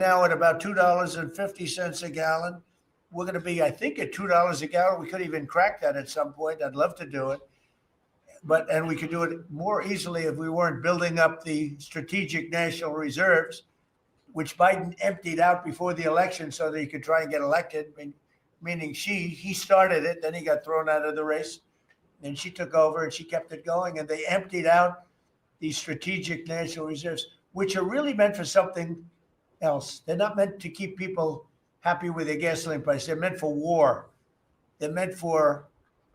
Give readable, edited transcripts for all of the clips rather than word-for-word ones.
now at about $2.50 a gallon. We're going to be, I think, at $2 a gallon. We could even crack that at some point. I'd love to do it. And we could do it more easily if we weren't building up the strategic national reserves, which Biden emptied out before the election so that he could try and get elected. Meaning he started it, then he got thrown out of the race. Then she took over and she kept it going. And they emptied out these strategic national reserves, which are really meant for something else. They're not meant to keep people happy with their gasoline price. They're meant for war. They're meant for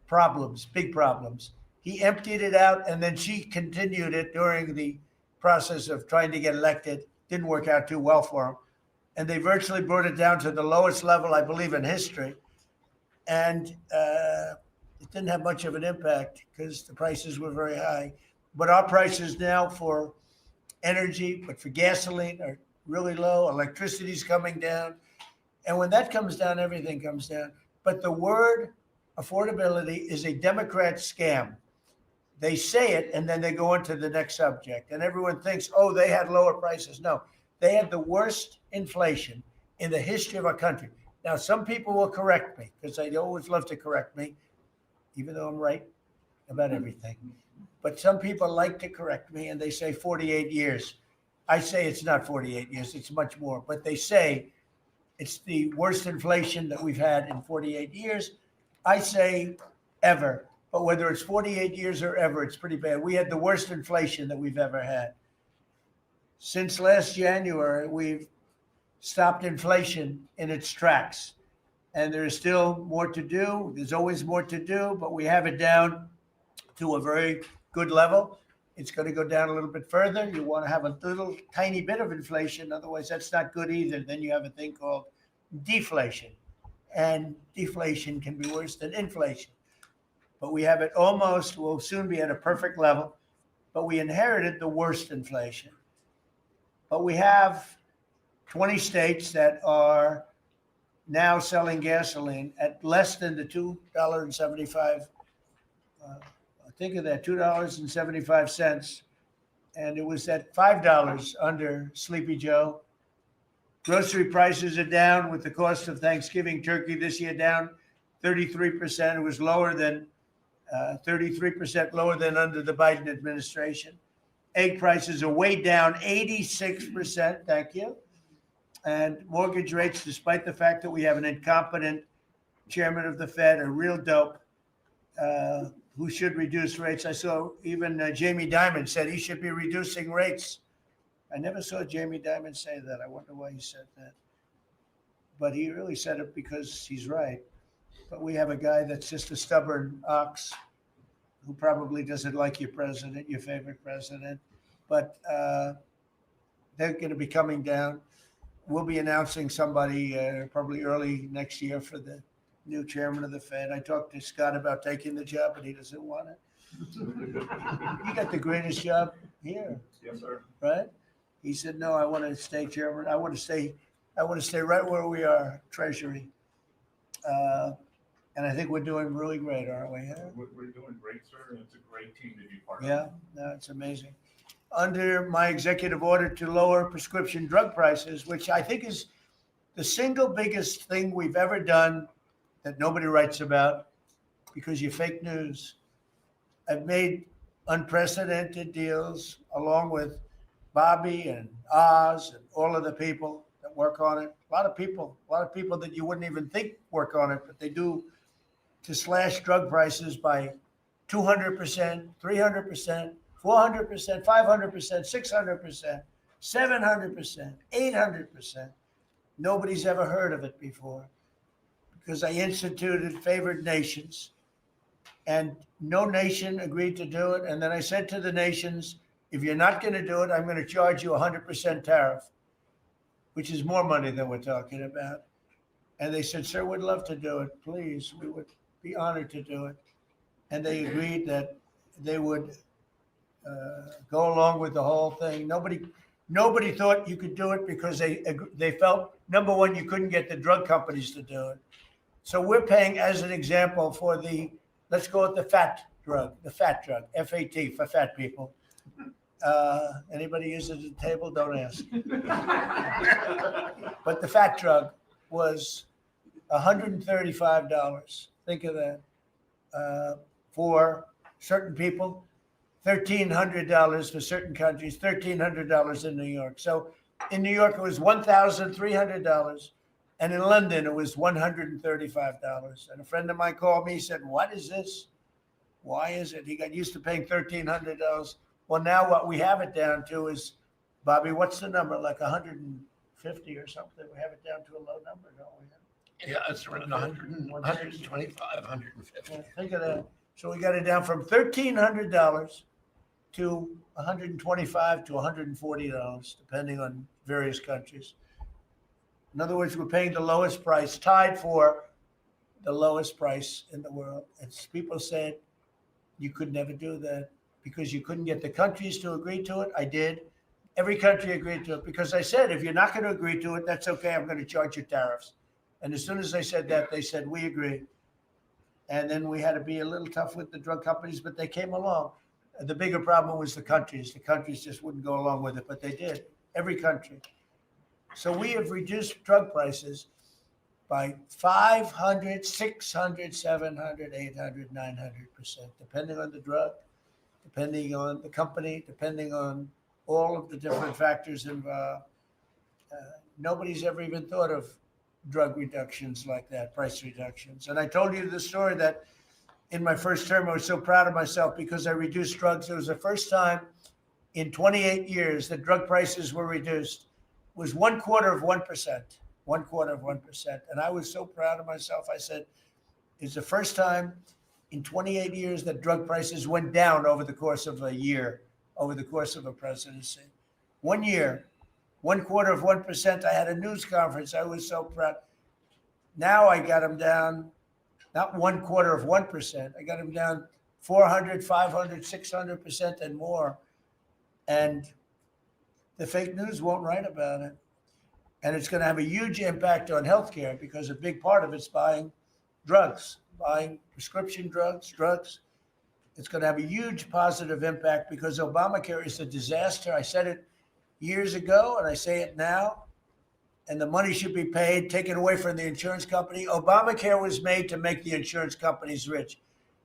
problems, big problems. He emptied it out, and then she continued it during the process of trying to get elected. Didn't work out too well for him. And they virtually brought it down to the lowest level, I believe, in history. And it didn't have much of an impact because the prices were very high. But our prices now for energy, but for gasoline, are really low. Electricity's coming down. And when that comes down, everything comes down. But the word affordability is a Democrat scam. They say it, and then they go on to the next subject. And everyone thinks, oh, they had lower prices. No, they had the worst inflation in the history of our country. Now, some people will correct me because they always love to correct me, even though I'm right about everything. But some people like to correct me, and they say 48 years. I say it's not 48 years. It's much more. But they say it's the worst inflation that we've had in 48 years. I say ever. But whether it's 48 years or ever, it's pretty bad. We had the worst inflation that we've ever had. Since last January, we've stopped inflation in its tracks. And there's still more to do. There's always more to do, but we have it down to a very good level. It's going to go down a little bit further. You want to have a little tiny bit of inflation. Otherwise, that's not good either. Then you have a thing called deflation. And deflation can be worse than inflation. But we have it almost, we'll soon be at a perfect level. But we inherited the worst inflation. But we have 20 states that are now selling gasoline at less than the $2.75. Think of that, $2.75. And it was at $5 under Sleepy Joe. Grocery prices are down with the cost of Thanksgiving turkey this year down 33%. It was lower than 33% lower than under the Biden administration. Egg prices are way down 86%. Thank you. And mortgage rates, despite the fact that we have an incompetent chairman of the Fed, a real dope, who should reduce rates. I saw even Jamie Dimon said he should be reducing rates. I never saw Jamie Dimon say that. I wonder why he said that. But he really said it because he's right. But we have a guy that's just a stubborn ox who probably doesn't like your president, your favorite president. But they're going to be coming down. We'll be announcing somebody probably early next year for the new chairman of the Fed. I talked to Scott about taking the job, but he doesn't want it. You got the greatest job here. Yes, sir. Right? He said, no, I want to stay chairman. I want to stay right where we are, Treasury. And I think we're doing really great, aren't we? Huh? We're doing great, sir. And it's a great team to be part of. Yeah, no, it's amazing. Under my executive order to lower prescription drug prices, which I think is the single biggest thing we've ever done that nobody writes about because you're fake news. I've made unprecedented deals along with Bobby and Oz and all of the people that work on it. A lot of people that you wouldn't even think work on it, but they do, to slash drug prices by 200%, 300%, 400%, 500%, 600%, 700%, 800%. Nobody's ever heard of it before because I instituted favored nations and no nation agreed to do it. And then I said to the nations, if you're not going to do it, I'm going to charge you 100% tariff, which is more money than we're talking about. And they said, sir, we'd love to do it. Please, we would be honored to do it. And they agreed that they would go along with the whole thing. Nobody thought you could do it because they felt, number one, you couldn't get the drug companies to do it. So we're paying, as an example, for the, let's call it the fat drug, FAT, for fat people. Anybody use it at the table? Don't ask. But the fat drug was $135. Think of that. For certain people, $1,300 for certain countries, $1,300 in New York. So in New York, it was $1,300. And in London, it was $135. And a friend of mine called me, he said, what is this? Why is it? He got used to paying $1,300. Well, now what we have it down to is, Bobby, what's the number? Like 150 or something? We have it down to a low number, don't we? Yeah, it's around 100, 125, 150. Yeah, think of that. So we got it down from $1,300 to $125 to $140, depending on various countries. In other words, we're paying the lowest price, tied for the lowest price in the world. And people said, you could never do that because you couldn't get the countries to agree to it. I did. Every country agreed to it because I said, if you're not going to agree to it, that's okay. I'm going to charge you tariffs. And as soon as I said that, they said, we agree. And then we had to be a little tough with the drug companies, but they came along. The bigger problem was the countries. The countries just wouldn't go along with it, but they did. Every country. So we have reduced drug prices by 500, 600, 700, 800, 900%, depending on the drug, depending on the company, depending on all of the different factors involved. Nobody's ever even thought of drug reductions like that, price reductions. And I told you the story that in my first term, I was so proud of myself because I reduced drugs. It was the first time in 28 years that drug prices were reduced. It was 1/4%, 1/4%. And I was so proud of myself. I said, it's the first time in 28 years that drug prices went down over the course of a year, over the course of a presidency. 1 year, 1/4%. I had a news conference. I was so proud. Now I got them down, not 1/4%. I got them down 400, 500, 600% and more. And the fake news won't write about it. And it's going to have a huge impact on healthcare because a big part of it's buying drugs, buying prescription drugs. It's going to have a huge positive impact because Obamacare is a disaster. I said it years ago and I say it now. And the money should be paid, taken away from the insurance company. Obamacare was made to make the insurance companies rich.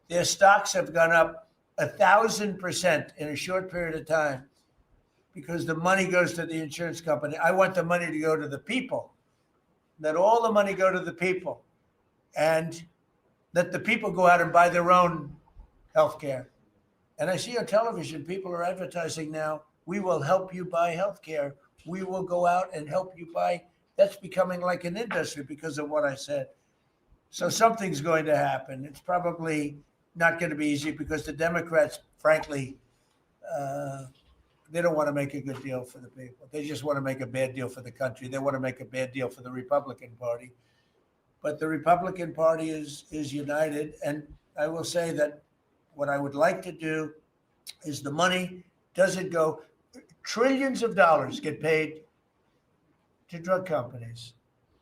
Their stocks have gone up 1,000% in a short period of time because the money goes to the insurance company. I want the money to go to the people. Let all the money go to the people and let the people go out and buy their own health care. And I see on television, people are advertising now, we will help you buy health care. We will go out and help you buy. That's becoming like an industry because of what I said. So something's going to happen. It's probably not going to be easy because the Democrats, frankly, they don't want to make a good deal for the people. They just want to make a bad deal for the country. They want to make a bad deal for the Republican Party. But the Republican Party is united. And I will say that what I would like to do is the money doesn't go, trillions of dollars get paid to drug companies.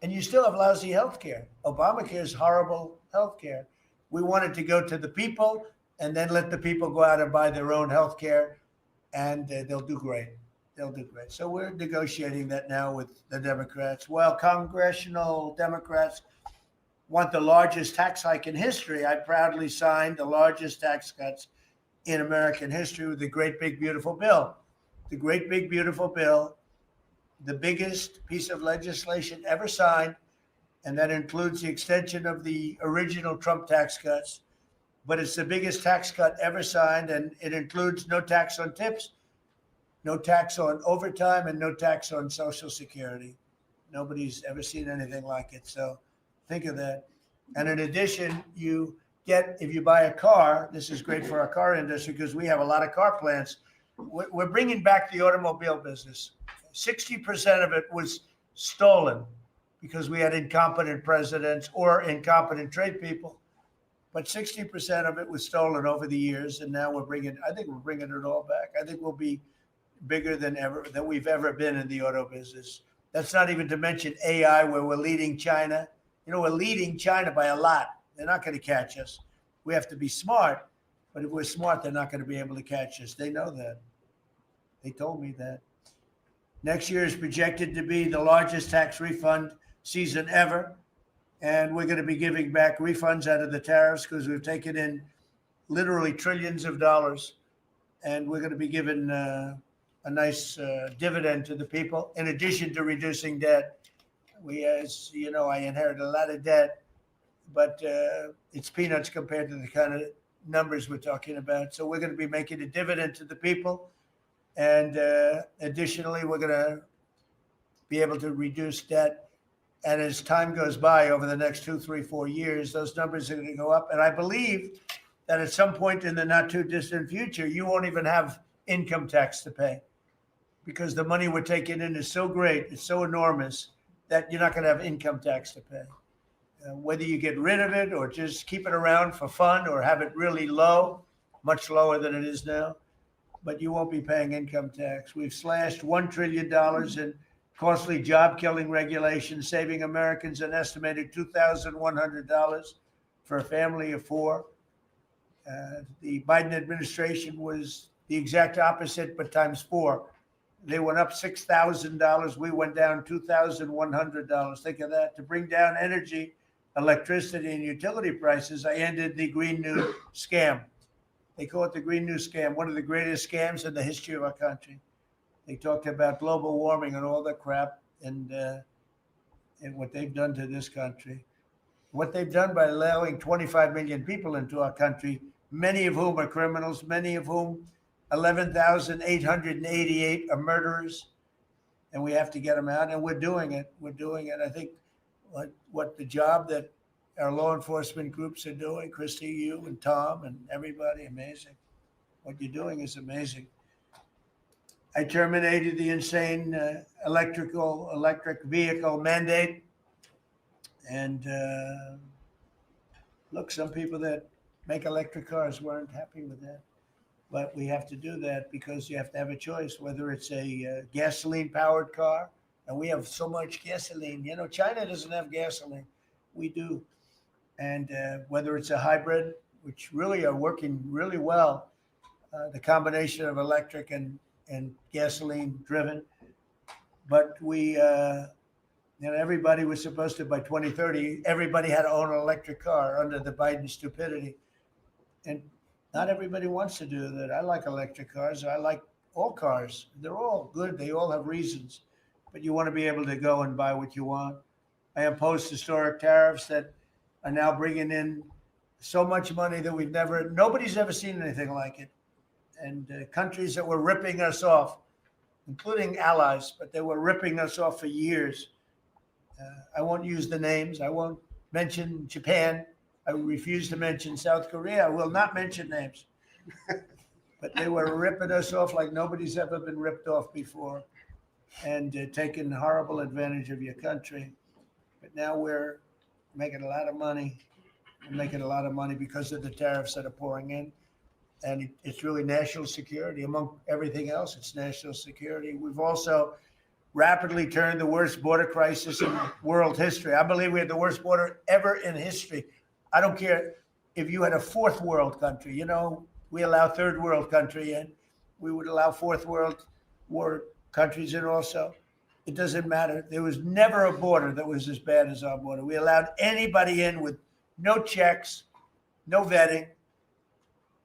And you still have lousy health care. Obamacare is horrible health care. We want it to go to the people and then let the people go out and buy their own health care. And they'll do great. They'll do great. So we're negotiating that now with the Democrats. Well, congressional Democrats want the largest tax hike in history. I proudly signed the largest tax cuts in American history with the Great Big Beautiful Bill. The Great Big Beautiful Bill, the biggest piece of legislation ever signed, and that includes the extension of the original Trump tax cuts. But it's the biggest tax cut ever signed, and it includes no tax on tips, no tax on overtime, and no tax on Social Security. Nobody's ever seen anything like it. So think of that. And in addition, you get, if you buy a car, this is great for our car industry because we have a lot of car plants. We're bringing back the automobile business. 60% of it was stolen because we had incompetent presidents or incompetent trade people. But 60% of it was stolen over the years, and now I think we're bringing it all back. I think we'll be bigger than we've ever been in the auto business. That's not even to mention AI, where we're leading China. You know, we're leading China by a lot. They're not going to catch us. We have to be smart, but if we're smart, they're not going to be able to catch us. They know that. They told me that. Next year is projected to be the largest tax refund season ever. And we're going to be giving back refunds out of the tariffs because we've taken in literally trillions of dollars. And we're going to be giving a nice dividend to the people in addition to reducing debt. We, as you know, I inherited a lot of debt, but it's peanuts compared to the kind of numbers we're talking about. So we're going to be making a dividend to the people. And additionally, we're going to be able to reduce debt. And as time goes by over the next 2, 3, 4 years, those numbers are going to go up. And I believe that at some point in the not too distant future, you won't even have income tax to pay because the money we're taking in is so great, it's so enormous that you're not going to have income tax to pay. Whether you get rid of it or just keep it around for fun or have it really low, much lower than it is now, but you won't be paying income tax. We've slashed $1 trillion in costly job-killing regulations, saving Americans an estimated $2,100 for a family of 4. The Biden administration was the exact opposite, but times 4. They went up $6,000. We went down $2,100. Think of that. To bring down energy, electricity, and utility prices, I ended the Green New Scam. They call it the Green New Scam, one of the greatest scams in the history of our country. They talked about global warming and all that crap and what they've done to this country. What they've done by allowing 25 million people into our country, many of whom are criminals, many of whom 11,888 are murderers, and we have to get them out, and we're doing it. We're doing it. I think what the job that our law enforcement groups are doing, Christy, you and Tom and everybody, amazing. What you're doing is amazing. I terminated the insane electric vehicle mandate. And look, some people that make electric cars weren't happy with that. But we have to do that because you have to have a choice, whether it's a gasoline-powered car. And we have so much gasoline. You know, China doesn't have gasoline. We do. And whether it's a hybrid, which really are working really well, the combination of electric and gasoline driven. But we, everybody was supposed to, by 2030, everybody had to own an electric car under the Biden stupidity. And not everybody wants to do that. I like electric cars. I like all cars. They're all good. They all have reasons. But you want to be able to go and buy what you want. I opposed historic tariffs that are now bringing in so much money that nobody's ever seen anything like it. And countries that were ripping us off, including allies, but they were ripping us off for years. I won't use the names. I won't mention Japan. I refuse to mention South Korea. I will not mention names. But they were ripping us off like nobody's ever been ripped off before and taking horrible advantage of your country. But now we're making a lot of money. We're making a lot of money because of the tariffs that are pouring in. And it's really national security. Among everything else, it's national security. We've also rapidly turned the worst border crisis in world history. I believe we had the worst border ever in history. I don't care if you had a fourth world country. You know, we allow third world country in. We would allow fourth world war countries in also. It doesn't matter. There was never a border that was as bad as our border. We allowed anybody in with no checks, no vetting.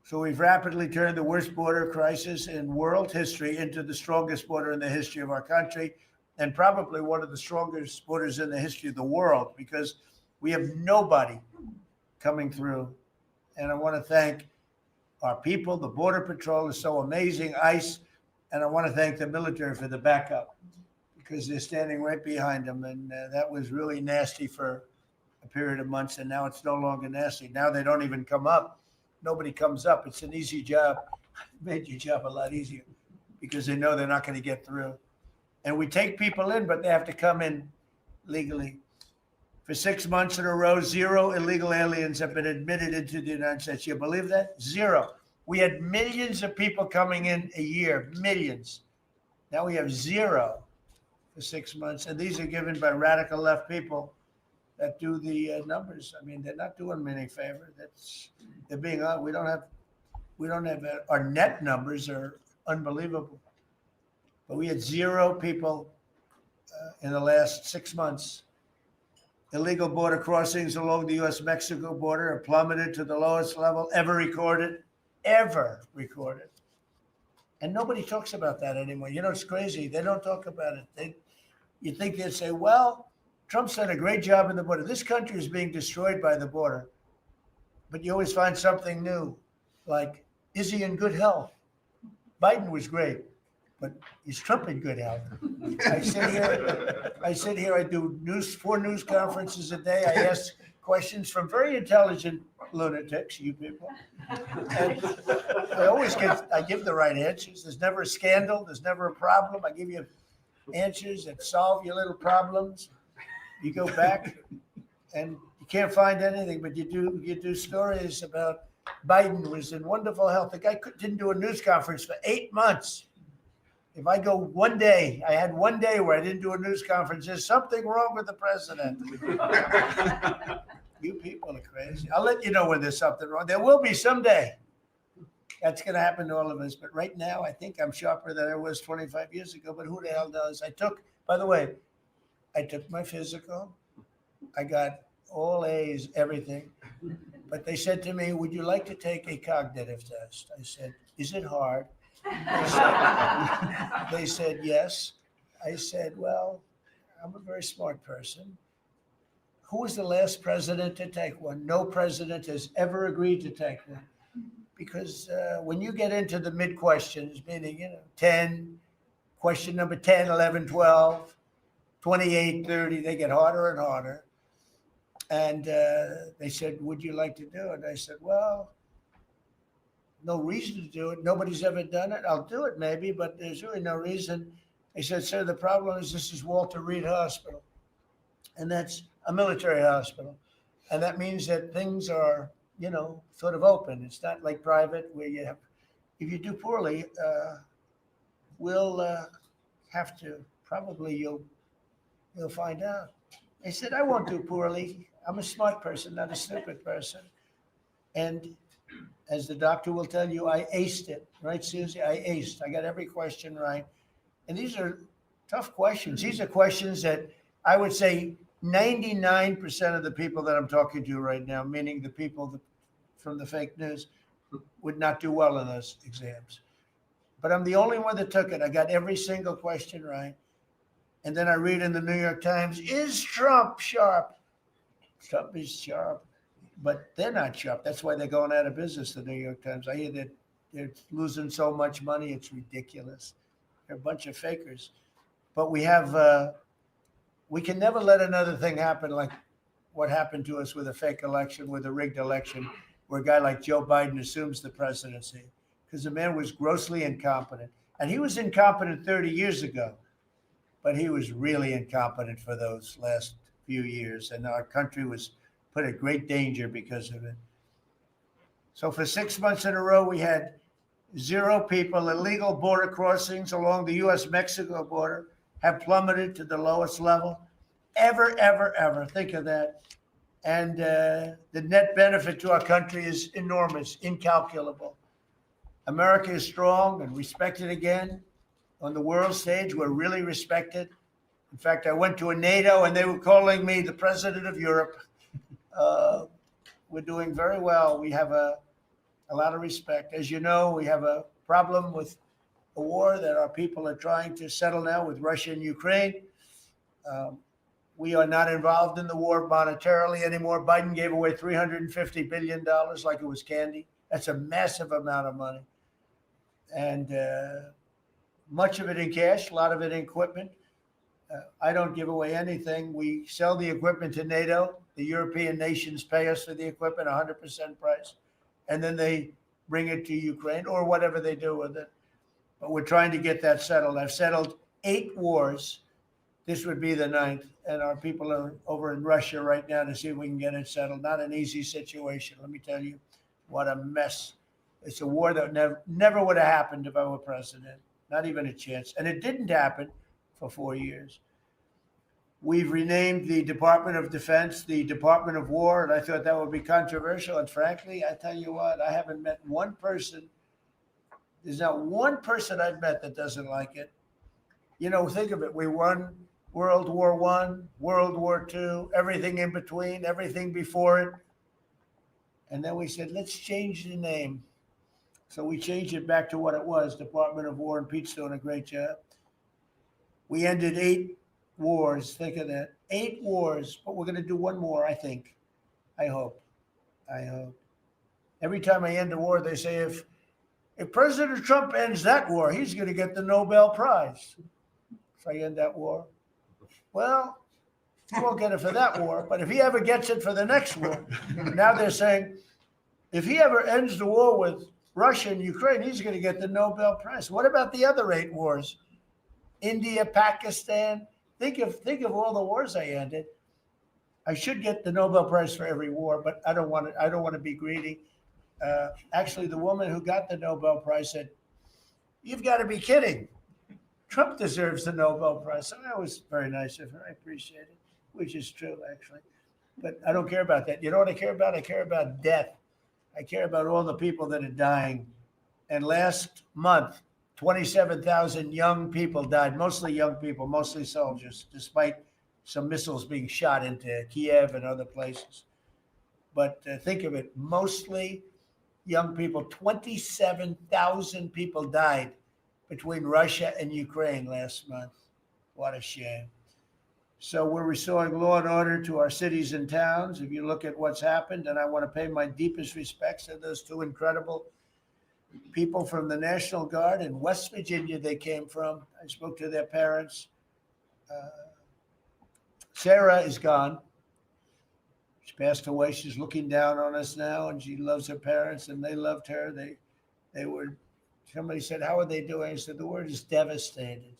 So we've rapidly turned the worst border crisis in world history into the strongest border in the history of our country, and probably one of the strongest borders in the history of the world, because we have nobody coming through. And I want to thank our people. The Border Patrol is so amazing, ICE, and I want to thank the military for the backup, because they're standing right behind them. And that was really nasty for a period of months, and now it's no longer nasty. Now they don't even come up. Nobody comes up. It's an easy job. It made your job a lot easier because they know they're not going to get through. And we take people in, but they have to come in legally. For 6 months in a row, 0 illegal aliens have been admitted into the United States. You believe that? 0. We had millions of people coming in a year, millions. Now we have 0 for 6 months. And these are given by radical left people that do the numbers. I mean, they're not doing them any favor. They're being on. We don't have our net numbers are unbelievable. but we had 0 people in the last 6 months. Illegal border crossings along the U.S.-Mexico border have plummeted to the lowest level ever recorded. And nobody talks about that anymore. You know, it's crazy. They don't talk about it. You think they'd say, well, Trump's done a great job in the border. This country is being destroyed by the border. But you always find something new, like, is he in good health? Biden was great, but is Trump in good health? I sit here, I do 4 news conferences a day. I ask questions from very intelligent lunatics, you people. And I give the right answers. There's never a scandal. There's never a problem. I give you answers that solve your little problems. You go back and you can't find anything, but you do stories about Biden was in wonderful health. The guy didn't do a news conference for 8 months. If I go one day, I had one day where I didn't do a news conference. There's something wrong with the president. You people are crazy. I'll let you know when there's something wrong. There will be someday. That's going to happen to all of us. But right now, I think I'm sharper than I was 25 years ago. But who the hell knows? By the way, I took my physical. I got all A's, everything. But they said to me, would you like to take a cognitive test? I said, is it hard? They said, yes. I said, well, I'm a very smart person. Who was the last president to take one? No president has ever agreed to take one. Because when you get into the mid questions, meaning, 10, question number 10, 11, 12, 28, 30, they get harder and harder. And they said, would you like to do it? I said, well, no reason to do it. Nobody's ever done it. I'll do it maybe, but there's really no reason. They said, sir, the problem is this is Walter Reed Hospital. And that's a military hospital. And that means that things are, sort of open. It's not like private where if you do poorly, we'll have to, probably you'll find out. They said, I won't do poorly. I'm a smart person, not a stupid person. And as the doctor will tell you, I aced it, right, Susie? I aced. I got every question right. And these are tough questions. These are questions that I would say 99% of the people that I'm talking to right now, meaning the people from the fake news, would not do well in those exams. But I'm the only one that took it. I got every single question right. And then I read in the New York Times, is Trump sharp? Trump is sharp, but they're not sharp. That's why they're going out of business, the New York Times. I hear that they're losing so much money, it's ridiculous. They're a bunch of fakers. But we can never let another thing happen like what happened to us with a fake election, with a rigged election, where a guy like Joe Biden assumes the presidency, because the man was grossly incompetent. And he was incompetent 30 years ago. But he was really incompetent for those last few years, and our country was put at great danger because of it. So for 6 months in a row, we had 0 people. Illegal border crossings along the U.S.-Mexico border have plummeted to the lowest level ever, ever, ever. Think of that. And the net benefit to our country is enormous, incalculable. America is strong and respected again. On the world stage, we're really respected. In fact, I went to a NATO and they were calling me the president of Europe. We're doing very well. We have a lot of respect. As you know, we have a problem with a war that our people are trying to settle now with Russia and Ukraine. We are not involved in the war monetarily anymore. Biden gave away $350 billion like it was candy. That's a massive amount of money. And much of it in cash, a lot of it in equipment. I don't give away anything. We sell the equipment to NATO. The European nations pay us for the equipment, 100% price. And then they bring it to Ukraine or whatever they do with it. But we're trying to get that settled. I've settled 8 wars. This would be the 9th. And our people are over in Russia right now to see if we can get it settled. Not an easy situation. Let me tell you what a mess. It's a war that never would have happened if I were president. Not even a chance. And it didn't happen for 4 years. We've renamed the Department of Defense the Department of War, and I thought that would be controversial. And frankly, I tell you what, I haven't met one person. There's not one person I've met that doesn't like it. You know, think of it. We won World War One, World War II, everything in between, everything before it. And then we said, let's change the name. So we changed it back to what it was, Department of War, and Pete's doing a great job. We ended 8 wars. Think of that. 8 wars, but we're going to do one more, I think. I hope. Every time I end a war, they say, if President Trump ends that war, he's going to get the Nobel Prize. If I end that war. Well, he won't get it for that war, but if he ever gets it for the next war, now they're saying, if he ever ends the war with Russia and Ukraine, he's going to get the Nobel Prize. What about the other 8 wars? India, Pakistan. Think of all the wars I ended. I should get the Nobel Prize for every war, but I don't want to be greedy. Actually, the woman who got the Nobel Prize said, "You've got to be kidding. Trump deserves the Nobel Prize." So that was very nice of her. I appreciate it, which is true, actually. But I don't care about that. You know what I care about? I care about death. I care about all the people that are dying. And last month, 27,000 young people died, mostly young people, mostly soldiers, despite some missiles being shot into Kiev and other places. But think of it, mostly young people. 27,000 people died between Russia and Ukraine last month. What a shame. So we're restoring law and order to our cities and towns. If you look at what's happened, and I want to pay my deepest respects to those 2 incredible people from the National Guard in West Virginia they came from. I spoke to their parents. Sarah is gone. She passed away. She's looking down on us now, and she loves her parents, and they loved her. They were, somebody said, how are they doing? I said, the word is devastated.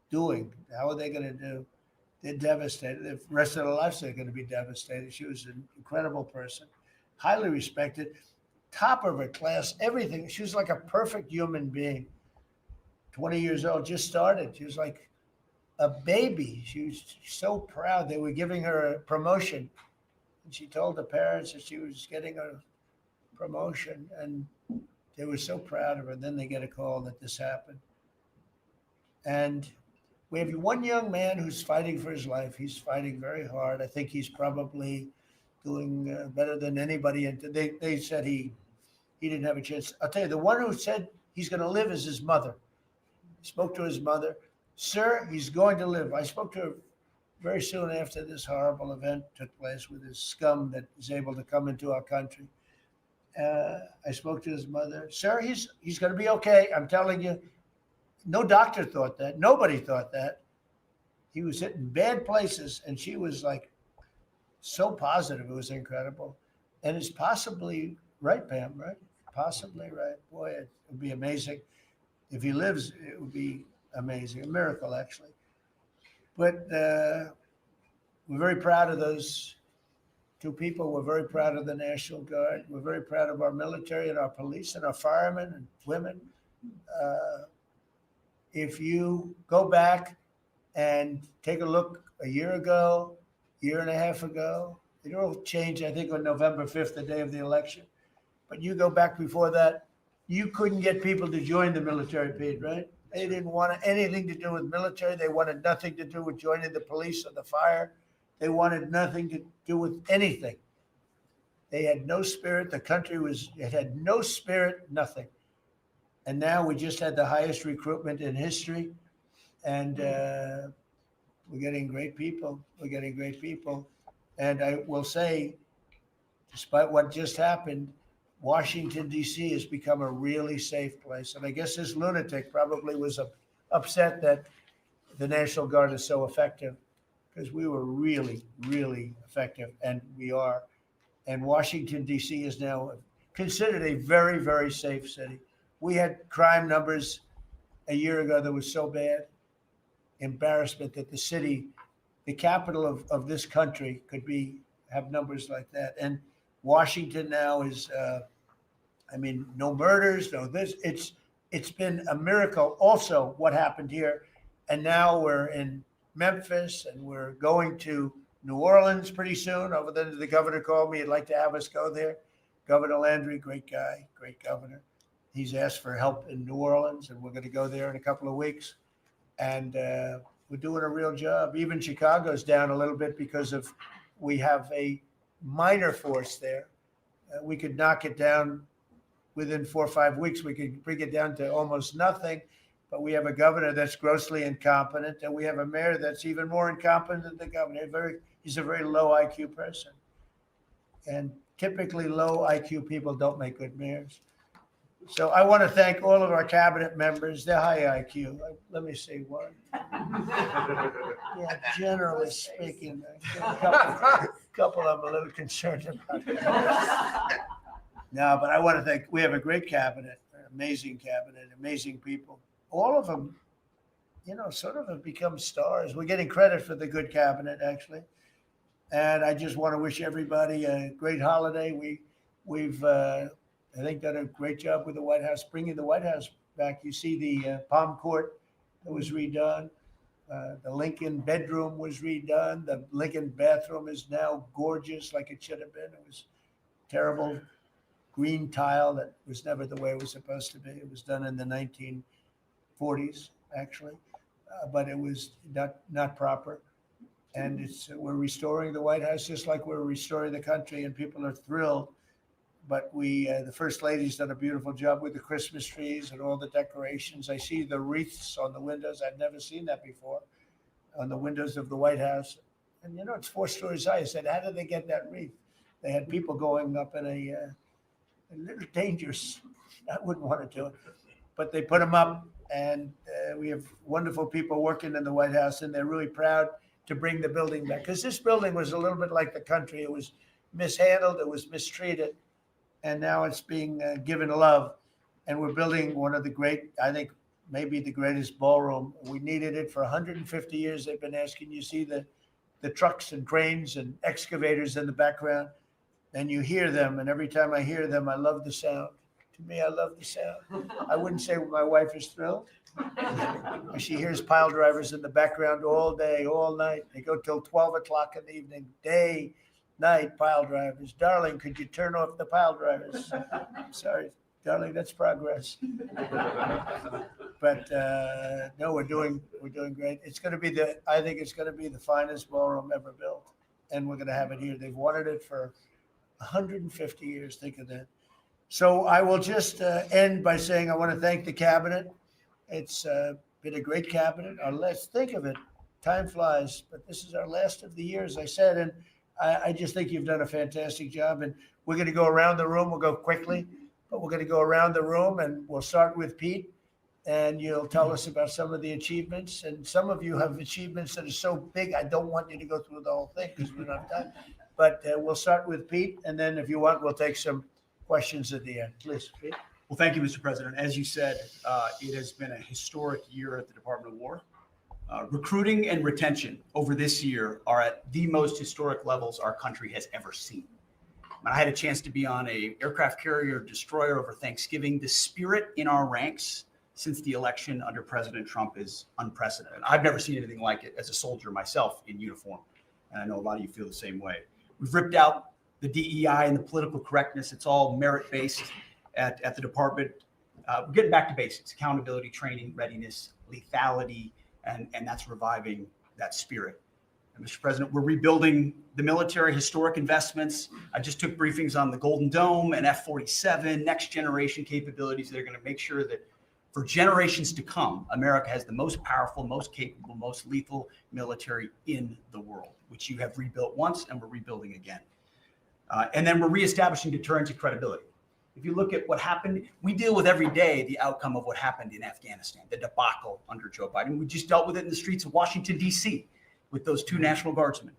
Doing. How are they going to do? They're devastated. The rest of their lives, they're going to be devastated. She was an incredible person, highly respected, top of her class, everything. She was like a perfect human being. 20 years old, just started. She was like a baby. She was so proud. They were giving her a promotion. And she told the parents that she was getting a promotion, and they were so proud of her. Then they get a call that this happened. And we have one young man who's fighting for his life. He's fighting very hard. I think he's probably doing better than anybody. And they said he didn't have a chance. I'll tell you, the one who said he's going to live is his mother. He spoke to his mother. Sir, he's going to live. I spoke to her very soon after this horrible event took place with this scum that is able to come into our country. I spoke to his mother. Sir, he's going to be okay. I'm telling you. No doctor thought that. Nobody thought that. He was hitting bad places, and she was like so positive. It was incredible. And it's possibly right, Pam, right? Possibly right. Boy, it would be amazing. If he lives, it would be amazing. A miracle, actually. But we're very proud of those 2 people. We're very proud of the National Guard. We're very proud of our military and our police and our firemen and women. If you go back and take a look a year ago, year and a half ago, it all changed, I think, on November 5th, the day of the election. But you go back before that, you couldn't get people to join the military, Pete, right? They didn't want anything to do with military. They wanted nothing to do with joining the police or the fire. They wanted nothing to do with anything. They had no spirit. The country it had no spirit, nothing. And now we just had the highest recruitment in history. And we're getting great people. We're getting great people. And I will say, despite what just happened, Washington, D.C. has become a really safe place. And I guess this lunatic probably was upset that the National Guard is so effective, because we were really, really effective, and we are. And Washington, D.C. is now considered a very, very safe city. We had crime numbers a year ago that was so bad, embarrassment that the city, the capital of this country, could have numbers like that. And Washington now is, no murders, no this. It's been a miracle also what happened here. And now we're in Memphis, and we're going to New Orleans pretty soon. The governor called me. He'd like to have us go there. Governor Landry, great guy, great governor. He's asked for help in New Orleans, and we're going to go there in a couple of weeks. and we're doing a real job. Even Chicago's down a little bit because of we have a minor force there. We could knock it down within 4 or 5 weeks. We could bring it down to almost nothing. But we have a governor that's grossly incompetent, and we have a mayor that's even more incompetent than the governor. He's a very low IQ person. And typically low IQ people don't make good mayors. So I want to thank all of our cabinet members. They're high IQ. Let me see one. Yeah, generally speaking, a couple I'm a little concerned about. No, but I want to thank, we have a great cabinet, amazing people. All of them, sort of have become stars. We're getting credit for the good cabinet, actually. And I just want to wish everybody a great holiday. We've I think, done a great job with the White House, bringing the White House back. You see the Palm Court that was redone. The Lincoln bedroom was redone. The Lincoln bathroom is now gorgeous, like it should have been. It was terrible green tile that was never the way it was supposed to be. It was done in the 1940s, actually, but it was not proper. And we're restoring the White House just like we're restoring the country, and people are thrilled. But the First Lady's done a beautiful job with the Christmas trees and all the decorations. I see the wreaths on the windows. I'd never seen that before, on the windows of the White House. And it's 4 stories high. I said, how did they get that wreath? They had people going up in a little dangerous. I wouldn't want to do it, but they put them up, and we have wonderful people working in the White House, and they're really proud to bring the building back, because this building was a little bit like the country. It was mishandled, it was mistreated, and now it's being given love. And we're building one of the great, I think maybe the greatest ballroom. We needed it for 150 years. They've been asking. You see the trucks and cranes and excavators in the background, and you hear them. And every time I hear them, I love the sound. To me, I love the sound. I wouldn't say my wife is thrilled. She hears pile drivers in the background all day, all night. They go till 12 o'clock in the evening, day, night, pile drivers. Darling, could you turn off the pile drivers? Sorry, darling, that's progress. But no, we're doing great. It's going to be I think it's going to be the finest ballroom ever built, and we're going to have it here. They've wanted it for 150 years. Think of that. So I will just end by saying I want to thank the cabinet. It's been a great cabinet. Let's think of it. Time flies, but this is our last of the year, as I said, and I just think you've done a fantastic job. And we're going to go around the room. We'll go quickly, but we're going to go around the room, and we'll start with Pete, and you'll tell us about some of the achievements. And some of you have achievements that are so big, I don't want you to go through the whole thing because we don't have time. But we'll start with Pete, and then if you want, we'll take some questions at the end. Please, Pete. Well, thank you, Mr. President. As you said, it has been a historic year at the Department of War. Recruiting and retention over this year are at the most historic levels our country has ever seen. When I had a chance to be on an aircraft carrier destroyer over Thanksgiving, the spirit in our ranks since the election under President Trump is unprecedented. I've never seen anything like it as a soldier myself in uniform, and I know a lot of you feel the same way. We've ripped out the DEI and the political correctness. It's all merit-based at the department. We're getting back to basics: accountability, training, readiness, lethality, and that's reviving that spirit. And Mr. President, we're rebuilding the military, historic investments. I just took briefings on the Golden Dome and F-47, next generation capabilities that are going to make sure that for generations to come, America has the most powerful, most capable, most lethal military in the world, which you have rebuilt once and we're rebuilding again. And then we're reestablishing deterrence and credibility. If you look at what happened, we deal with every day the outcome of what happened in Afghanistan, the debacle under Joe Biden. We just dealt with it in the streets of Washington, D.C. with those 2 National Guardsmen.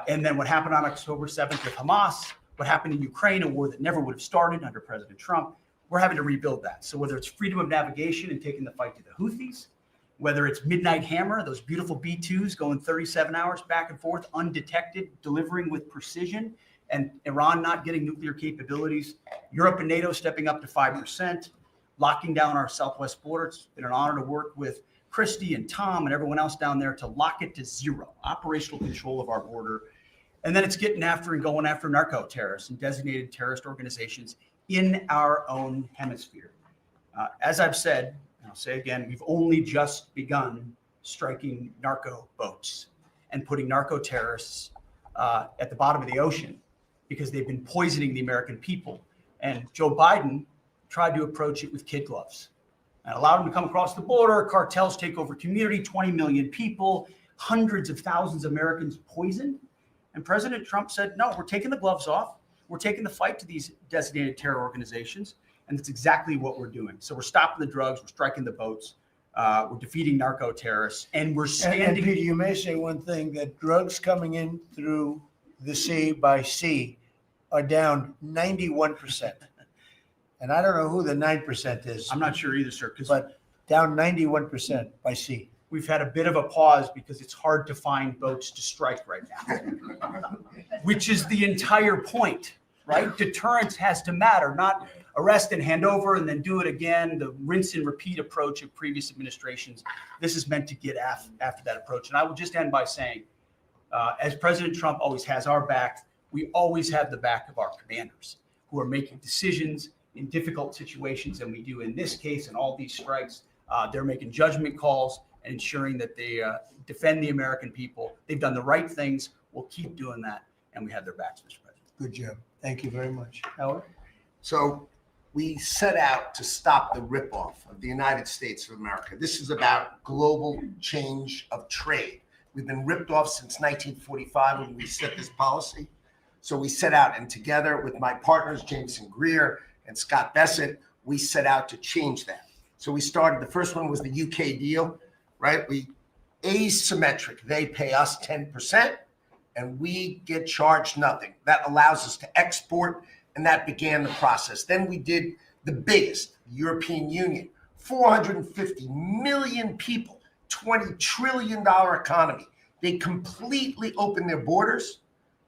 And then what happened on October 7th with Hamas, what happened in Ukraine, a war that never would have started under President Trump. We're having to rebuild that. So whether it's freedom of navigation and taking the fight to the Houthis, whether it's Midnight Hammer, those beautiful B-2s going 37 hours back and forth, undetected, delivering with precision, and Iran not getting nuclear capabilities, Europe and NATO stepping up to 5%, locking down our southwest border. It's been an honor to work with Christy and Tom and everyone else down there to lock it to 0, operational control of our border. And then it's getting after and going after narco terrorists and designated terrorist organizations in our own hemisphere. As I've said, and I'll say again, we've only just begun striking narco boats and putting narco terrorists at the bottom of the ocean because they've been poisoning the American people. And Joe Biden tried to approach it with kid gloves and allowed them to come across the border. Cartels take over community, 20 million people, hundreds of thousands of Americans poisoned. And President Trump said, no, we're taking the gloves off. We're taking the fight to these designated terror organizations. And that's exactly what we're doing. So we're stopping the drugs, we're striking the boats, we're defeating narco terrorists, and we're And standing. Peter, you may say one thing, that drugs coming in through the sea by sea are down 91%. And I don't know who the 9% is, I'm not sure either, sir, because but down 91% by sea. we've had a bit of a pause because it's hard to find boats to strike right now, which is the entire point, right? Deterrence has to matter, not arrest and hand over and then do it again, the rinse and repeat approach of previous administrations. This is meant to get after that approach. And I will just end by saying, as President Trump always has our back, we always have the back of our commanders who are making decisions in difficult situations. And we do in this case and all these strikes. They're making judgment calls and ensuring that they defend the American people. They've done the right things. We'll keep doing that. And we have their backs, Mr. President. Good job. Thank you very much. Howard? So we set out to stop the ripoff of the United States of America. This is about global change of trade. We've been ripped off since 1945 when we set this policy. So we set out, and together with my partners, Jameson Greer and Scott Bessent, we set out to change that. So we started, the first one was the UK deal, right? We asymmetric. They pay us 10% and we get charged nothing. That allows us to export, and that began the process. Then we did the biggest, the European Union, 450 million people, $20 trillion economy. They completely opened their borders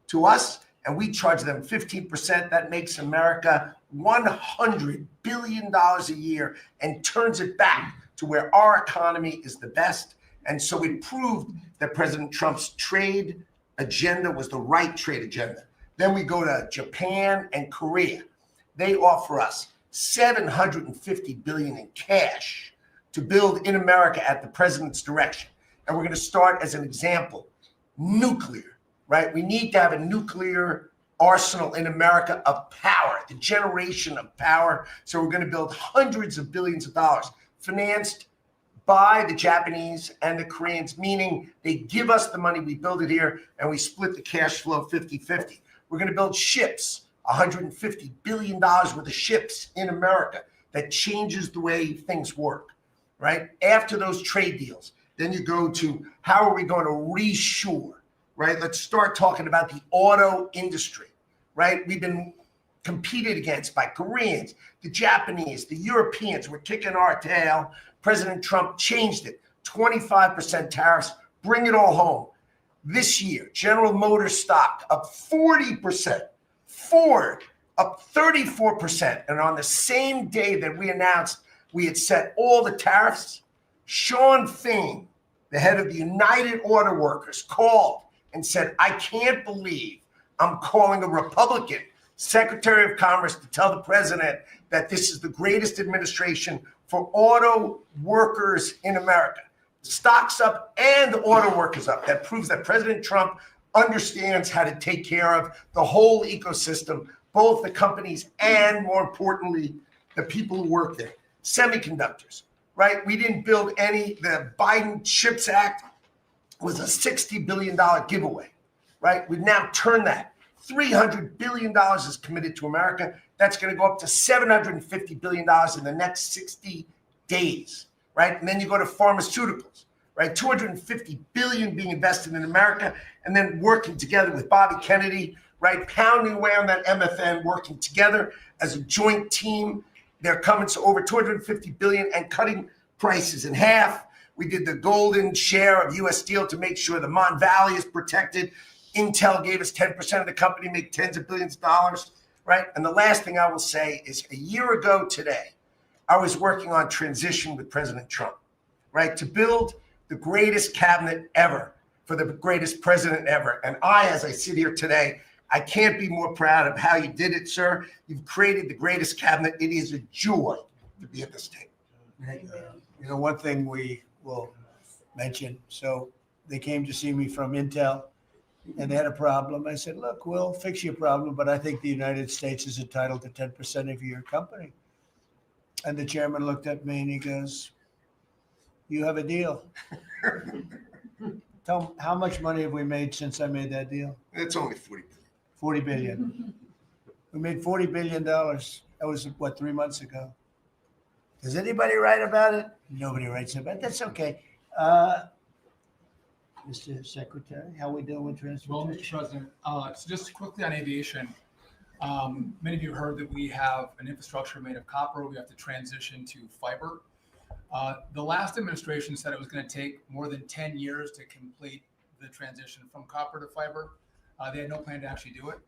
to us, and we charge them 15%. That makes America $100 billion a year and turns it back to where our economy is the best. And so it proved that President Trump's trade agenda was the right trade agenda. Then we go to Japan and Korea. They offer us $750 billion in cash to build in America at the president's direction. And we're going to start, as an example, nuclear, right? We need to have a nuclear arsenal in America of power, the generation of power. So we're going to build hundreds of billions of dollars financed by the Japanese and the Koreans, meaning they give us the money, we build it here, and we split the cash flow 50-50. We're going to build ships, $150 billion worth of ships in America. That changes the way things work, right? After those trade deals, then you go to how are we going to reshore, right? Let's start talking about the auto industry, right? We've been competed against by Koreans, the Japanese, the Europeans. We're kicking our tail. President Trump changed it. 25% tariffs, bring it all home. This year, General Motors stock up 40%, Ford up 34%. And on the same day that we announced we had set all the tariffs, Sean Fain, the head of the United Auto Workers, called and said, I can't believe I'm calling a Republican Secretary of Commerce to tell the president that this is the greatest administration for auto workers in America. Stocks up and the auto workers up. That proves that President Trump understands how to take care of the whole ecosystem, both the companies and, more importantly, the people who work there. Semiconductors, right? We didn't build any. The Biden CHIPS Act was a $60 billion giveaway, right? We've now turned that. $300 billion is committed to America. That's going to go up to $750 billion in the next 60 days, right? And then you go to pharmaceuticals, right? $250 billion being invested in America, and then working together with Bobby Kennedy, right? Pounding away on that MFN, working together as a joint team. They're coming to over $250 billion and cutting prices in half. We did the golden share of U.S. Steel to make sure the Mon Valley is protected. Intel gave us 10% of the company, make tens of billions of dollars, right? And the last thing I will say is a year ago today, I was working on transition with President Trump, right? To build the greatest cabinet ever for the greatest president ever. And I, as I sit here today, I can't be more proud of how you did it, sir. You've created the greatest cabinet. It is a joy to be at this table. You know, one thing we will mention. So they came to see me from Intel and they had a problem. I said, look, we'll fix your problem, but I think the United States is entitled to 10% of your company. And the chairman looked at me and he goes, you have a deal. Tell him, how much money have we made since I made that deal? It's only 40 billion. 40 billion. We made $40 billion. That was what, 3 months ago. Does anybody write about it? Nobody writes about it. That's okay. Mr. Secretary, how we doing with Well, Mr. transportation? President, so just quickly on aviation, many of you heard that we have an infrastructure made of copper. We have to transition to fiber. The last administration said it was going to take more than 10 years to complete the transition from copper to fiber. They had no plan to actually do it.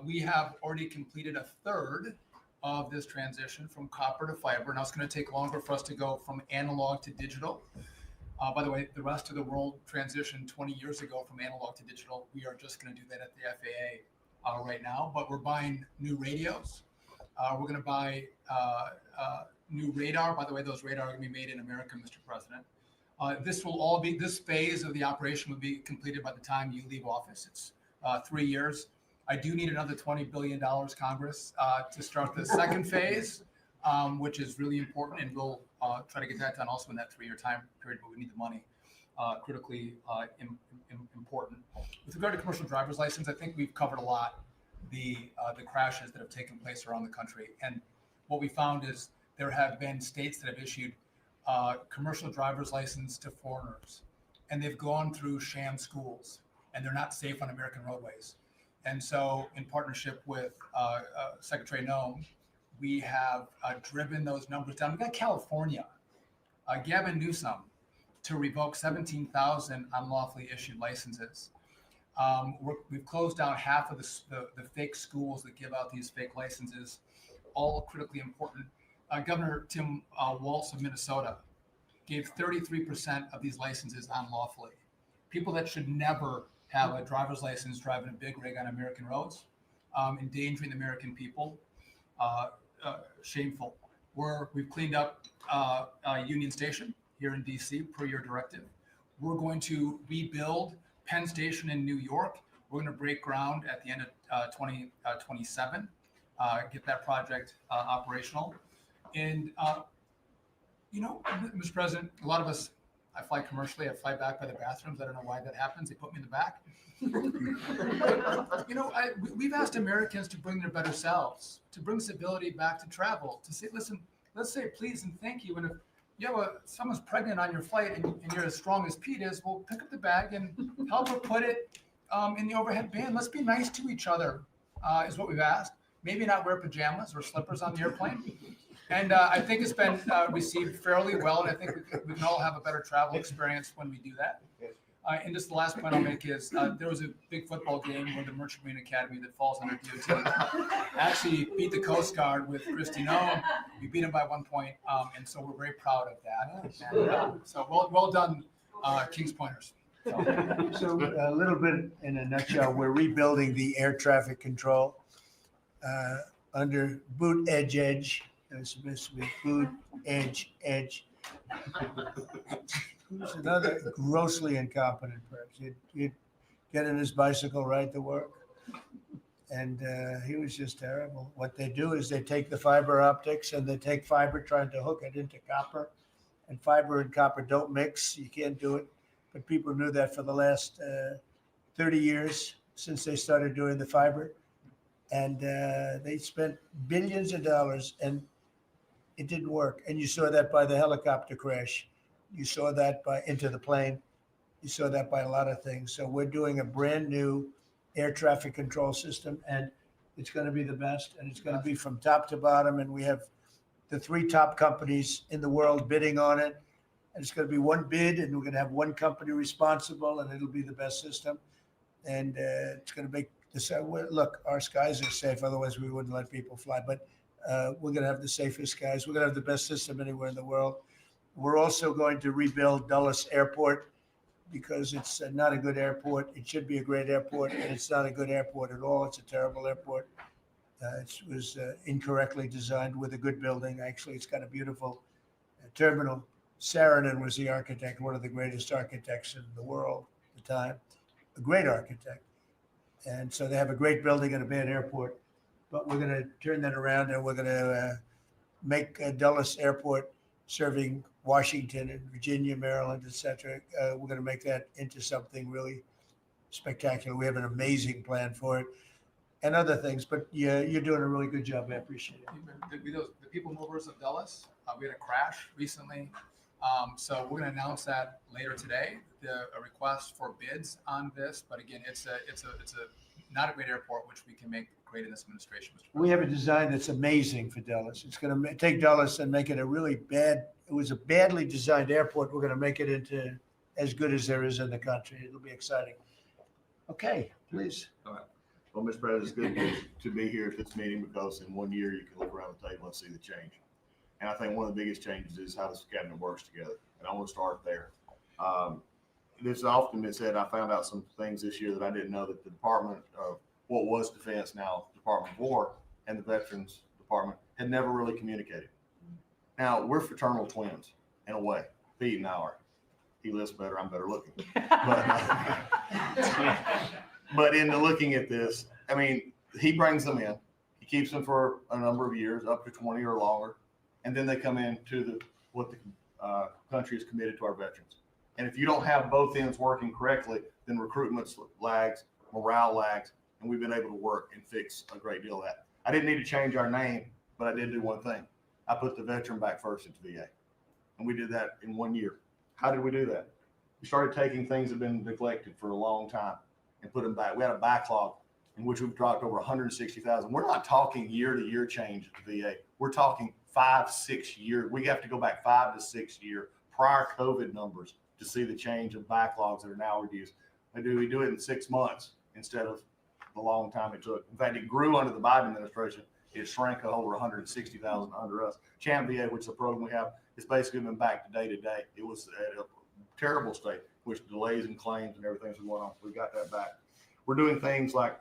We have already completed a third of this transition from copper to fiber. Now it's going to take longer for us to go from analog to digital. By the way, the rest of the world transitioned 20 years ago from analog to digital. We are just going to do that at the FAA right now, but we're buying new radios. We're going to buy new radar. By the way, those radar are going to be made in America, Mr. President. This phase of the operation will be completed by the time you leave office. It's 3 years. I do need another $20 billion, Congress, to start the second phase, which is really important, and we'll try to get that done also in that 3-year time period, but we need the money, critically important. With regard to commercial driver's license, I think we've covered a lot the crashes that have taken place around the country. And what we found is there have been states that have issued commercial driver's license to foreigners, and they've gone through sham schools, and they're not safe on American roadways. And so in partnership with Secretary Noem, we have driven those numbers down. We got California, Gavin Newsom, to revoke 17,000 unlawfully issued licenses. We've closed down half of the fake schools that give out these fake licenses, all critically important. Governor Tim Walz of Minnesota gave 33% of these licenses unlawfully. People that should never have a driver's license driving a big rig on American roads, endangering the American people, shameful. We've cleaned up Union Station here in DC per your directive. We're going to rebuild Penn Station in New York. We're going to break ground at the end of 2027, get that project operational. And, Mr. President, a lot of us, I fly commercially, I fly back by the bathrooms. I don't know why that happens. They put me in the back. We've asked Americans to bring their better selves, to bring civility back to travel, to say, listen, let's say please and thank you. And if you have someone's pregnant on your flight and you're as strong as Pete is, well, pick up the bag and help her put it in the overhead bin. Let's be nice to each other, is what we've asked. Maybe not wear pajamas or slippers on the airplane. And I think it's been received fairly well, and I think we can all have a better travel experience when we do that. And just the last point I'll make is there was a big football game where the Merchant Marine Academy that falls under DOT actually beat the Coast Guard with Kristi Noem. We beat them by 1 point, and so we're very proud of that. And, so well done, Kings Pointers. So a little bit in a nutshell, we're rebuilding the air traffic control under Boot Edge. It's supposed to be Boot Edge. Who's another grossly incompetent person? He'd get in his bicycle, ride to work. And he was just terrible. What they do is they take the fiber optics and they take fiber trying to hook it into copper. And fiber and copper don't mix. You can't do it. But people knew that for the last 30 years since they started doing the fiber. And they spent billions of dollars and it didn't work. And you saw that by the helicopter crash. You saw that by Into the Plane. You saw that by a lot of things. So we're doing a brand new air traffic control system, and it's going to be the best. And it's going to be from top to bottom. And we have the 3 top companies in the world bidding on it. And it's going to be one bid, and we're going to have one company responsible, and it'll be the best system. And it's going to make this. Look, our skies are safe. Otherwise, we wouldn't let people fly. But we're going to have the safest skies. We're going to have the best system anywhere in the world. We're also going to rebuild Dulles Airport because it's not a good airport. It should be a great airport, and it's not a good airport at all. It's a terrible airport. It was incorrectly designed with a good building. Actually, it's got a beautiful terminal, Saarinen was the architect, one of the greatest architects in the world at the time, a great architect. And so they have a great building and a bad airport, but we're going to turn that around and we're going to make Dulles Airport serving Washington and Virginia, Maryland, et cetera. We're going to make that into something really spectacular. We have an amazing plan for it and other things, but yeah, you're doing a really good job. I appreciate it. The people movers of Dulles, we had a crash recently. So we're going to announce that later today, a request for bids on this. But again, it's a not a great airport, which we can make great in this administration. Mr. We have a President. design that's amazing for Dulles. It's going to take Dulles and make it a really bad, it was a badly designed airport. We're going to make it into as good as there is in the country. It'll be exciting. Okay, please. Well, Mr. President, it's good to be here at this meeting because in 1 year you can look around the table and see the change. And I think one of the biggest changes is how this cabinet works together. And I want to start there. This has often been said, I found out some things this year that I didn't know, that the Department of what was Defense, now Department of War, and the Veterans Department had never really communicated. Now, we're fraternal twins in a way. Pete and I are. He lives better, I'm better looking. But in the looking at this, I mean, he brings them in. He keeps them for a number of years, up to 20 or longer. And then they come into what the country is committed to our veterans. And if you don't have both ends working correctly, then recruitment lags, morale lags, and we've been able to work and fix a great deal of that. I didn't need to change our name, but I did do one thing. I put the veteran back first at the VA. And we did that in 1 year. How did we do that? We started taking things that have been neglected for a long time and put them back. We had a backlog in which we've dropped over 160,000. We're not talking year-to-year change at the VA. We're talking 5-6 years. We have to go back 5 to 6 year prior COVID numbers to see the change of backlogs that are now reduced. We do it in 6 months instead of the long time it took. In fact, it grew under the Biden administration. It shrank over 160,000 under us. Champ VA, which is a program we have, it's basically been back to day to day. It was at a terrible state, which delays and claims and everything's going on. We got that back. We're doing things like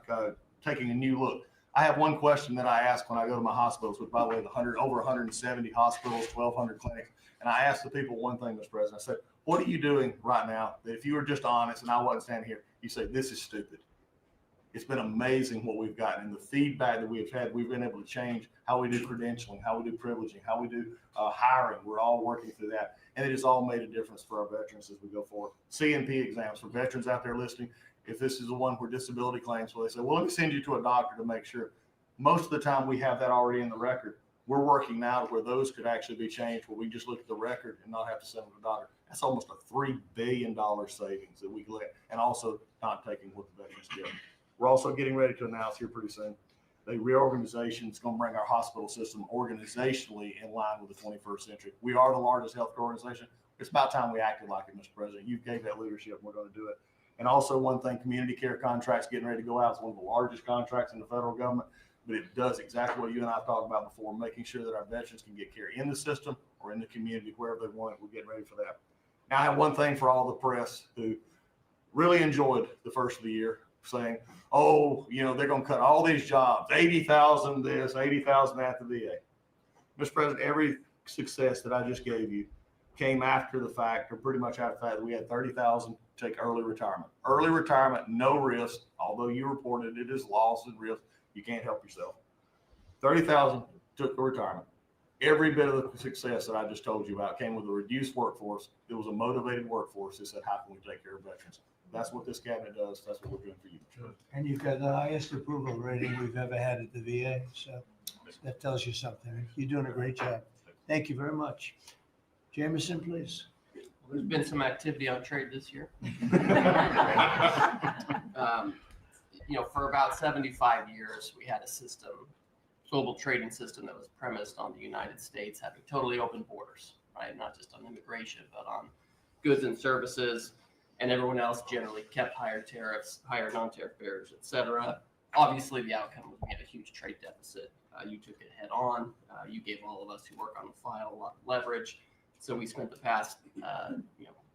taking a new look. I have one question that I ask when I go to my hospitals, which by the way, over 170 hospitals, 1,200 clinics. And I ask the people one thing, Mr. President. I said, what are you doing right now that if you were just honest and I wasn't standing here, you say, this is stupid. It's been amazing what we've gotten and the feedback that we've had. We've been able to change how we do credentialing, how we do privileging, how we do hiring. We're all working through that. And it has all made a difference for our veterans as we go forward. CNP exams for veterans out there listening. If this is the one where disability claims, well, they say, well, let me send you to a doctor to make sure. Most of the time we have that already in the record. We're working now where those could actually be changed, where we just look at the record and not have to send them to the doctor. That's almost a $3 billion savings that we get, and also not taking what the veterans get. We're also getting ready to announce here pretty soon a reorganization that's going to bring our hospital system organizationally in line with the 21st century. We are the largest healthcare organization. It's about time we acted like it, Mr. President. You gave that leadership, and we're going to do it. And also one thing, community care contracts getting ready to go out. It's one of the largest contracts in the federal government, but it does exactly what you and I have talked about before, making sure that our veterans can get care in the system or in the community, wherever they want it. We're getting ready for that. Now, I have one thing for all the press who really enjoyed the first of the year, saying, oh, you know, they're going to cut all these jobs, 80,000 this, 80,000 at the VA. Mr. President, every success that I just gave you came after the fact, or pretty much after the fact, that we had 30,000 take early retirement. Early retirement, no risk, although you reported it as loss and risk. You can't help yourself. 30,000 took a retirement. Every bit of the success that I just told you about came with a reduced workforce. It was a motivated workforce that said, how can we take care of veterans? That's what this cabinet does. That's what we're doing for you. And you've got the highest approval rating we've ever had at the VA. So that tells you something. You're doing a great job. Thank you very much. Jameson, please. There's been some activity on trade this year. For about 75 years, we had a system, global trading system that was premised on the United States having totally open borders, right? Not just on immigration, but on goods and services, and everyone else generally kept higher tariffs, higher non-tariff barriers, et cetera. Obviously, the outcome was we had a huge trade deficit. You took it head on. You gave all of us who work on the file a lot of leverage. So we spent the past,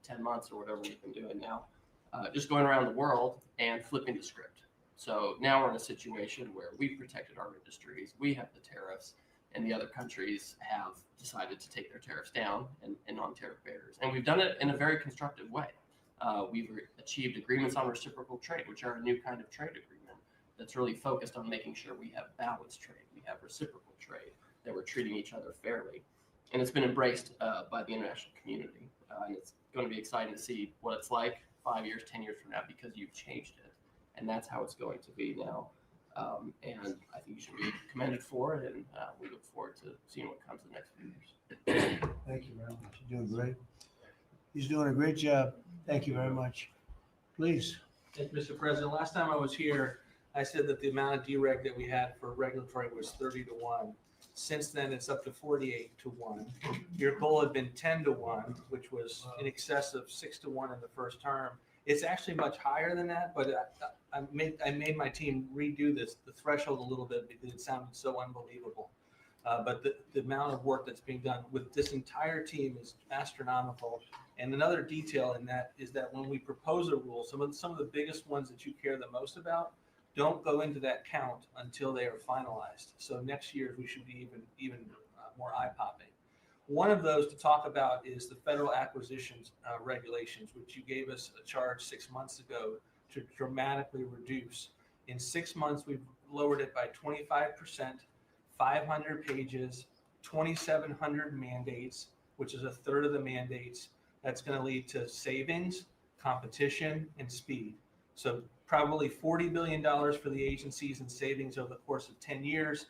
10 months or whatever we've been doing now, just going around the world and flipping the script. So now we're in a situation where we've protected our industries. We have the tariffs. and the other countries have decided to take their tariffs down and non-tariff barriers. And we've done it in a very constructive way. We've achieved agreements on reciprocal trade, which are a new kind of trade agreement that's really focused on making sure we have balanced trade, we have reciprocal trade, that we're treating each other fairly. And it's been embraced by the international community. And it's going to be exciting to see what it's like 5 years, 10 years from now, because you've changed it. And that's how it's going to be now. And I think you should be commended for it. And we look forward to seeing what comes in the next few years. Thank you very much. You're doing great. He's doing a great job. Thank you very much. Please. Thank you, Mr. President. Last time I was here, I said that the amount of dereg that we had for regulatory was 30-1. Since then, it's up to 48-1. Your goal had been 10-1, which was in excess of 6-1 in the first term. It's actually much higher than that, but I made my team redo the threshold a little bit because it sounded so unbelievable. But the amount of work that's being done with this entire team is astronomical. And another detail in that is that when we propose a rule, some of the biggest ones that you care the most about don't go into that count until they are finalized. So next year we should be even more eye-popping. One of those to talk about is the federal acquisitions regulations, which you gave us a charge 6 months ago to dramatically reduce. In 6 months, we've lowered it by 25%, 500 pages, 2,700 mandates, which is a third of the mandates. That's going to lead to savings, competition, and speed. So probably $40 billion for the agencies in savings over the course of 10 years.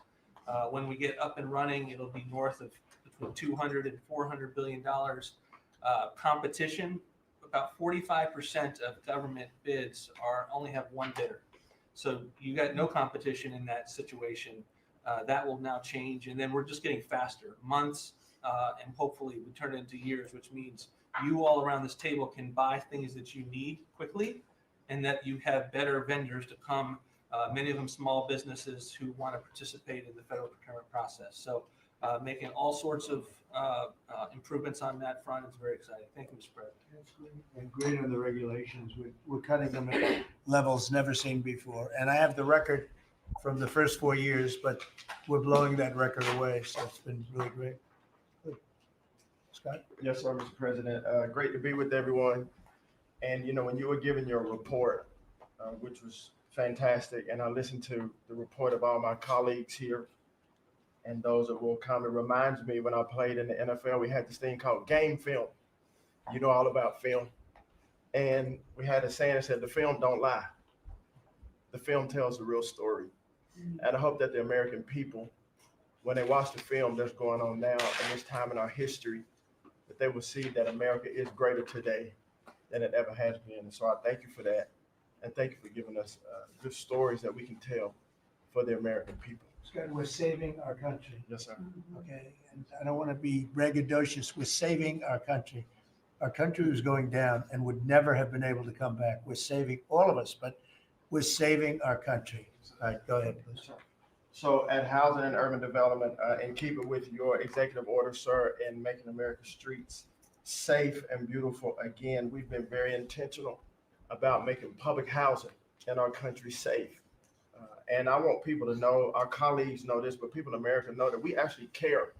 When we get up and running, it'll be north of between $200 and $400 billion. Competition, about 45% of government bids only have one bidder. So you got no competition in that situation. That will now change. And then we're just getting faster, months, and hopefully we turn it into years, which means you all around this table can buy things that you need quickly, and that you have better vendors to come, many of them small businesses who want to participate in the federal procurement process. So making all sorts of improvements on that front is very exciting. Thank you, Mr. President. And great on the regulations. We're cutting them at levels never seen before. And I have the record from the first 4 years, but we're blowing that record away. So it's been really great. Good. Scott? Yes, sir, Mr. President. Great to be with everyone. And, you know, when you were giving your report, which was fantastic, and I listened to the report of all my colleagues here and those that will come, it reminds me when I played in the NFL, we had this thing called game film. You know all about film. And we had a saying that said, the film don't lie. The film tells the real story. And I hope that the American people, when they watch the film that's going on now in this time in our history, that they will see that America is greater today than it ever has been. And so I thank you for that. And thank you for giving us good stories that we can tell for the American people. Scott, we're saving our country. Yes, sir. Okay, and I don't want to be braggadocious. We're saving our country. Our country was going down and would never have been able to come back. We're saving all of us, but we're saving our country. All right, go ahead, please. So at Housing and Urban Development, in keeping with your executive order, sir, in making America's streets safe and beautiful, again, we've been very intentional about making public housing in our country safe. And I want people to know, our colleagues know this, but people in America know that we actually care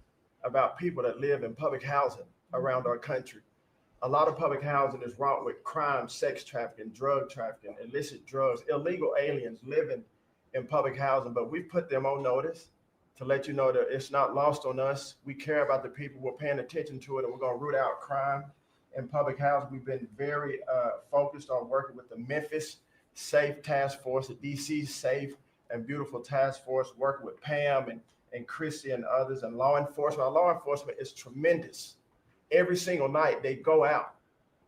about people that live in public housing around our country. A lot of public housing is wrought with crime, sex trafficking, drug trafficking, illicit drugs, illegal aliens living in public housing, but we put them on notice to let you know that it's not lost on us. We care about the people, we're paying attention to it, and we're gonna root out crime in public housing. We've been very focused on working with the Memphis Safe Task Force, the DC Safe and Beautiful Task Force, working with Pam and Chrissy and others, and law enforcement. Our law enforcement is tremendous. Every single night they go out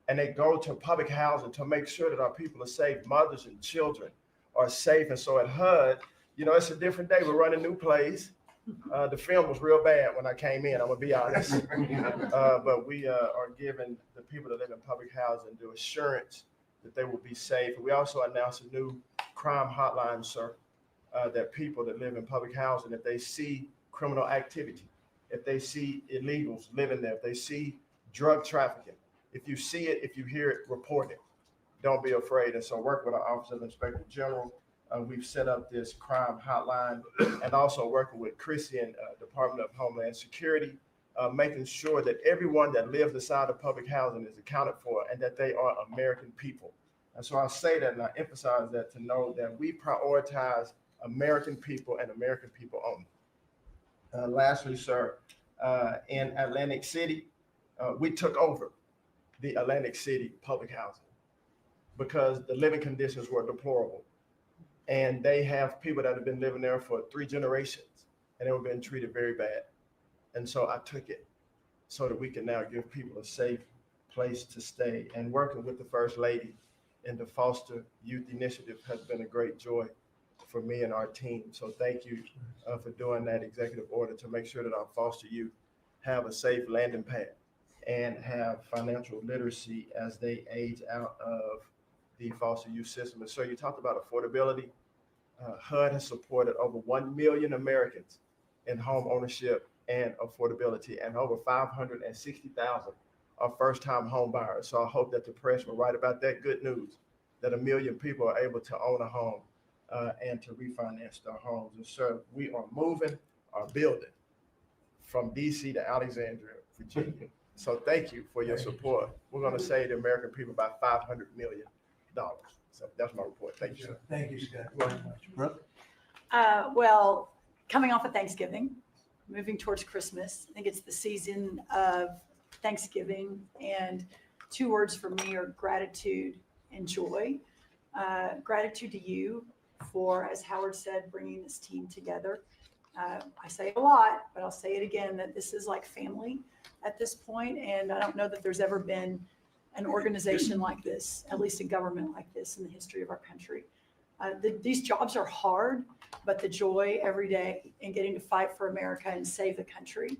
and they go to public housing to make sure that our people are safe, mothers and children are safe. And so at HUD, you know, it's a different day. We're running new plays. The film was real bad when I came in, I'm gonna be honest. But we are giving the people that live in public housing the assurance that they will be safe. We also announced a new crime hotline, sir, that people that live in public housing, if they see criminal activity, if they see illegals living there, if they see drug trafficking, if you see it, if you hear it, report it. Don't be afraid. And so work with our Office of Inspector General we've set up this crime hotline and also working with Chrissy and Department of Homeland Security, making sure that everyone that lives inside of public housing is accounted for and that they are American people. And so I say that and I emphasize that to know that we prioritize American people and American people only. Lastly, sir, in Atlantic City, we took over the Atlantic City public housing because the living conditions were deplorable. And they have people that have been living there for 3 generations and they were being treated very bad. And so I took it so that we can now give people a safe place to stay. And working with the First Lady in the Foster Youth Initiative has been a great joy for me and our team. So thank you for doing that executive order to make sure that our foster youth have a safe landing pad and have financial literacy as they age out of the foster youth system. And so you talked about affordability. HUD has supported over 1 million Americans in home ownership and affordability, and over 560,000 are first-time home buyers. So I hope that the press will write about that good news, that 1 million people are able to own a home and to refinance their homes. And so we are moving our building from DC to Alexandria, Virginia. So thank you for your support. We're going to save the American people about $500 million. So that's my report. Thank you, sir. Thank you, Scott. Brooke? Well, coming off of Thanksgiving, moving towards Christmas, I think it's the season of Thanksgiving, and 2 words for me are gratitude and joy. Gratitude to you for, as Howard said, bringing this team together. I say it a lot, but I'll say it again, that this is like family at this point, and I don't know that there's ever been an organization like this, at least a government like this in the history of our country. These jobs are hard, but the joy every day in getting to fight for America and save the country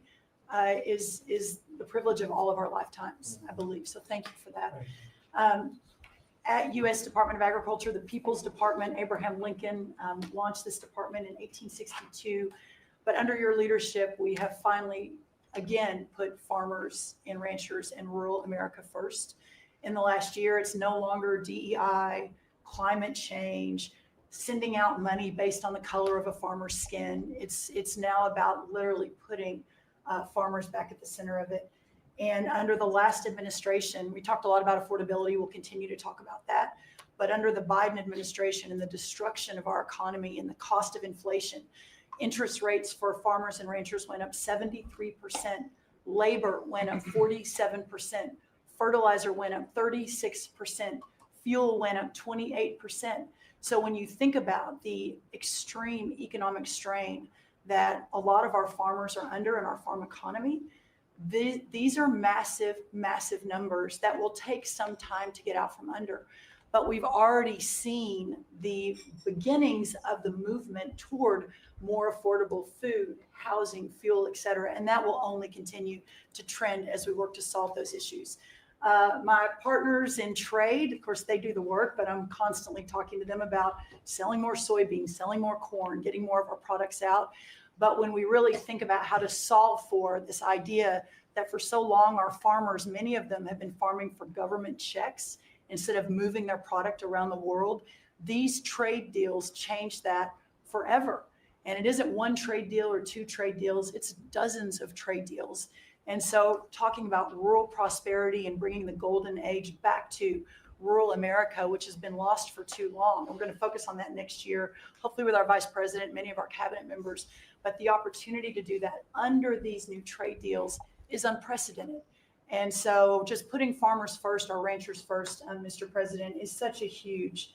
is the privilege of all of our lifetimes, I believe. So thank you for that. At U.S. Department of Agriculture, the People's Department, Abraham Lincoln launched this department in 1862. But under your leadership, we have finally, again, put farmers and ranchers and rural America first. In the last year, it's no longer DEI, climate change, sending out money based on the color of a farmer's skin. It's now about literally putting farmers back at the center of it. And under the last administration, we talked a lot about affordability. We'll continue to talk about that. But under the Biden administration and the destruction of our economy and the cost of inflation, interest rates for farmers and ranchers went up 73%. Labor went up 47%. Fertilizer went up 36%. Fuel went up 28%. So when you think about the extreme economic strain that a lot of our farmers are under in our farm economy, these are massive, massive numbers that will take some time to get out from under. But we've already seen the beginnings of the movement toward more affordable food, housing, fuel, et cetera. And that will only continue to trend as we work to solve those issues. My partners in trade, of course, they do the work, but I'm constantly talking to them about selling more soybeans, selling more corn, getting more of our products out. But when we really think about how to solve for this idea that for so long our farmers, many of them have been farming for government checks instead of moving their product around the world, these trade deals change that forever. And it isn't one trade deal or 2 trade deals, it's dozens of trade deals. And so talking about rural prosperity and bringing the golden age back to rural America, which has been lost for too long. We're going to focus on that next year, hopefully with our vice president, many of our cabinet members. But the opportunity to do that under these new trade deals is unprecedented. And so just putting farmers first, our ranchers first, Mr. President, is such a huge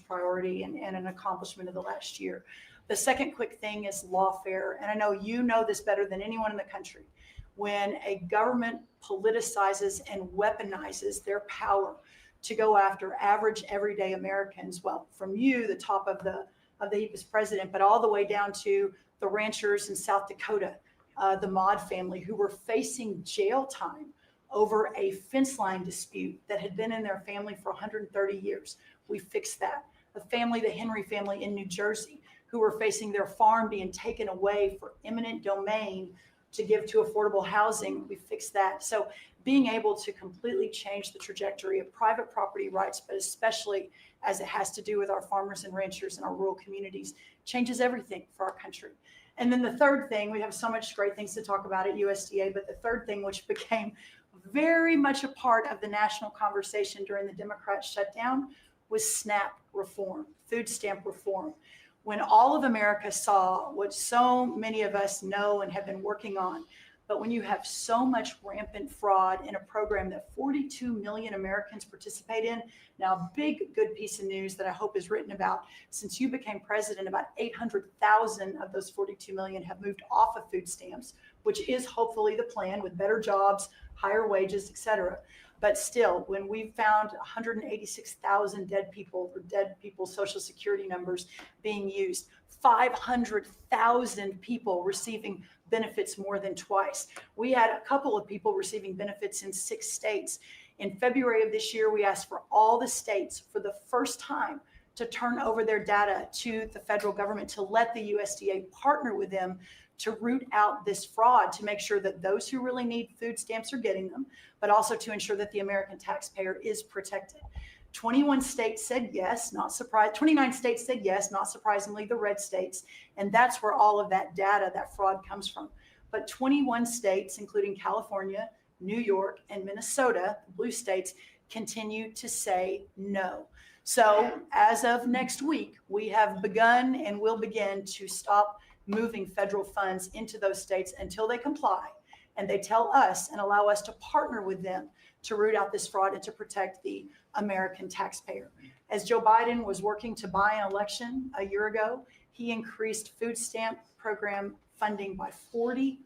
priority and an accomplishment of the last year. The second quick thing is lawfare. And I know you know this better than anyone in the country. When a government politicizes and weaponizes their power to go after average, everyday Americans, well, from you, the top of the EPA's president, but all the way down to the ranchers in South Dakota, the Maud family, who were facing jail time over a fence line dispute that had been in their family for 130 years. We fixed that. The Henry family in New Jersey, who were facing their farm being taken away for eminent domain to give to affordable housing. We fixed that. So being able to completely change the trajectory of private property rights, but especially as it has to do with our farmers and ranchers and our rural communities, changes everything for our country. And then the third thing, we have so much great things to talk about at USDA, but the third thing, which became very much a part of the national conversation during the Democrat shutdown, was SNAP reform, food stamp reform. When all of America saw what so many of us know and have been working on, but when you have so much rampant fraud in a program that 42 million Americans participate in, now a big good piece of news that I hope is written about, since you became president, about 800,000 of those 42 million have moved off of food stamps, which is hopefully the plan with better jobs, higher wages, et cetera. But still, when we found 186,000 dead people's Social Security numbers being used, 500,000 people receiving benefits more than twice. We had a couple of people receiving benefits in 6 states. In February of this year, we asked for all the states for the first time to turn over their data to the federal government, to let the USDA partner with them to root out this fraud, to make sure that those who really need food stamps are getting them, but also to ensure that the American taxpayer is protected. 21 states said yes, not surprised. 29 states said yes, not surprisingly, the red states. And that's where all of that data, that fraud comes from. But 21 states, including California, New York, and Minnesota, the blue states, continue to say no. So as of next week, we have begun and will begin to stop moving federal funds into those states until they comply and they tell us and allow us to partner with them to root out this fraud and to protect the American taxpayer. As Joe Biden was working to buy an election a year ago, he increased food stamp program funding by 40%.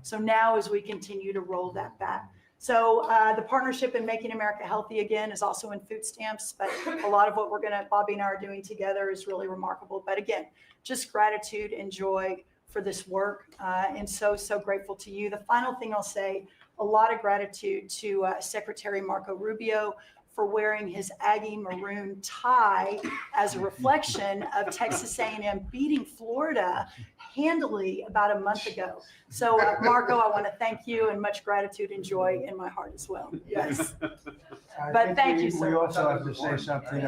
So now as we continue to roll that back. So the partnership in Making America Healthy Again is also in food stamps, but a lot of what Bobby and I are doing together is really remarkable. But again, just gratitude and joy for this work, and so grateful to you. The final thing I'll say, a lot of gratitude to Secretary Marco Rubio for wearing his Aggie maroon tie as a reflection of Texas A&M beating Florida handily about a month ago. So Marco, I want to thank you, and much gratitude and joy in my heart as well. Yes. But thank you, sir. We also have to say something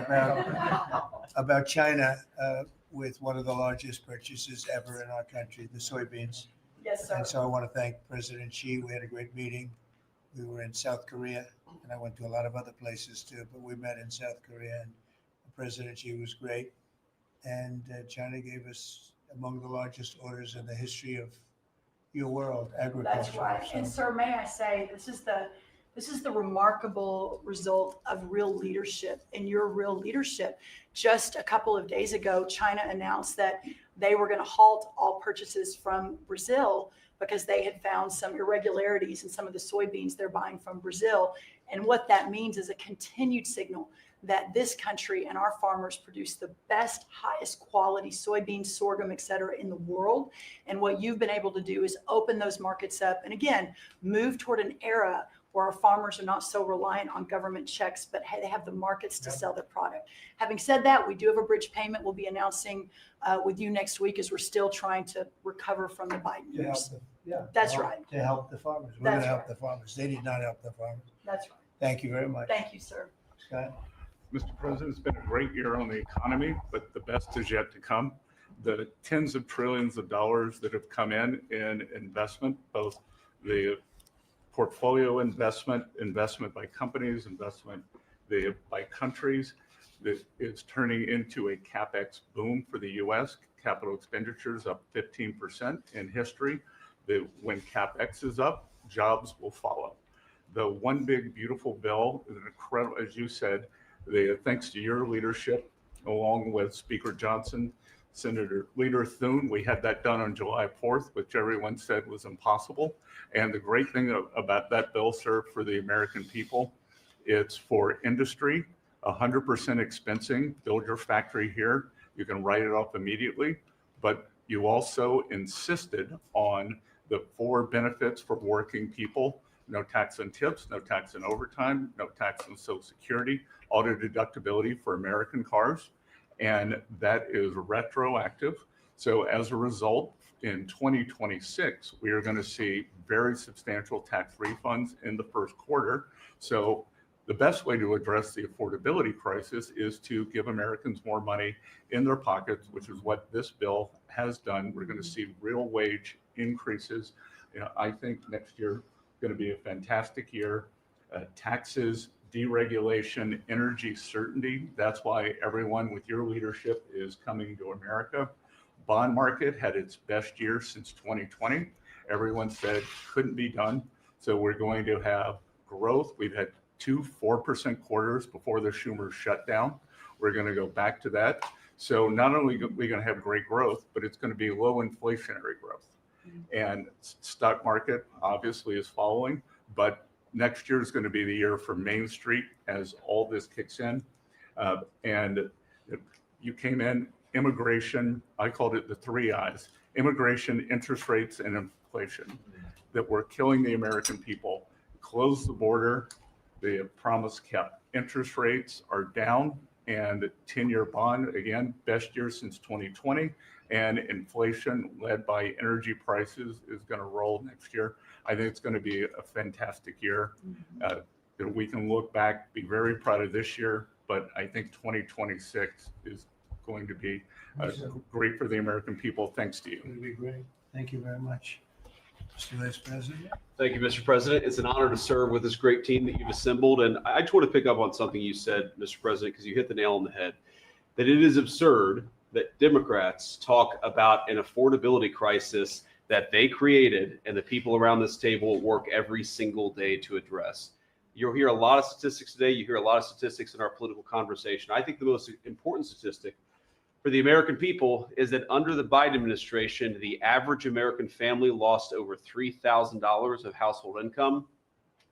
about China with one of the largest purchases ever in our country, the soybeans. Yes, sir. And so I want to thank President Xi. We had a great meeting. We were in South Korea, and I went to a lot of other places too, but we met in South Korea, and President Xi was great. And China gave us among the largest orders in the history of your world, agriculture. That's right. So- And sir, may I say, this is the remarkable result of real leadership, and your real leadership. Just a couple of days ago, China announced that they were going to halt all purchases from Brazil because they had found some irregularities in some of the soybeans they're buying from Brazil. And what that means is a continued signal that this country and our farmers produce the best, highest quality soybeans, sorghum, et cetera, in the world. And what you've been able to do is open those markets up and again, move toward an era where our farmers are not so reliant on government checks, but they have the markets to sell their product. Having said that, we do have a bridge payment we'll be announcing with you next week as we're still trying to recover from the Biden To help years. them, yeah. That's to help- right. To help the farmers. We're That's going to help right. the farmers. They did not help the farmers. That's right. Thank you very much. Thank you, sir. Scott? Mr. President, it's been a great year on the economy, but the best is yet to come. The tens of trillions of dollars that have come in investment, both the portfolio investment by companies, investment by countries, that is turning into a CapEx boom for the U.S. Capital expenditures up 15% in history. That when CapEx is up, jobs will follow. The one big beautiful bill is an incredible, as you said, thanks to your leadership, along with Speaker Johnson, Senator Leader Thune, we had that done on July 4th, which everyone said was impossible. And the great thing about that bill, sir, for the American people, it's for industry, 100% expensing, build your factory here, you can write it off immediately, but you also insisted on the 4 benefits for working people: no tax on tips, no tax on overtime, no tax on Social Security, auto deductibility for American cars. And that is retroactive. So as a result, in 2026, we are going to see very substantial tax refunds in the first quarter. So the best way to address the affordability crisis is to give Americans more money in their pockets, which is what this bill has done. We're going to see real wage increases. I think next year is going to be a fantastic year. Taxes, deregulation, energy certainty. That's why everyone with your leadership is coming to America. Bond market had its best year since 2020. Everyone said couldn't be done. So we're going to have growth. We've had 2 4% quarters before the Schumer shutdown. We're going to go back to that. So not only are we going to have great growth, but it's going to be low inflationary growth. And stock market obviously is following, but next year is going to be the year for Main Street as all this kicks in. And you came in, immigration, I called it the 3 I's, immigration, interest rates, and inflation, that were killing the American people. Close the border, the promise kept. Interest rates are down, and 10-year bond, again, best year since 2020. And inflation led by energy prices is going to roll next year. I think it's going to be a fantastic year. We can look back, be very proud of this year, but I think 2026 is going to be great for the American people. Thanks to you. It'll be great. Thank you very much. Mr. Vice President. Thank you, Mr. President. It's an honor to serve with this great team that you've assembled. And I just want to pick up on something you said, Mr. President, because you hit the nail on the head, that it is absurd that Democrats talk about an affordability crisis that they created and the people around this table work every single day to address. You'll hear a lot of statistics today. You hear a lot of statistics in our political conversation. I think the most important statistic for the American people is that under the Biden administration, the average American family lost over $3,000 of household income.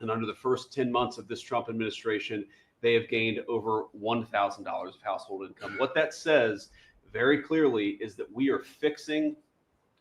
And under the first 10 months of this Trump administration, they have gained over $1,000 of household income. What that says very clearly is that we are fixing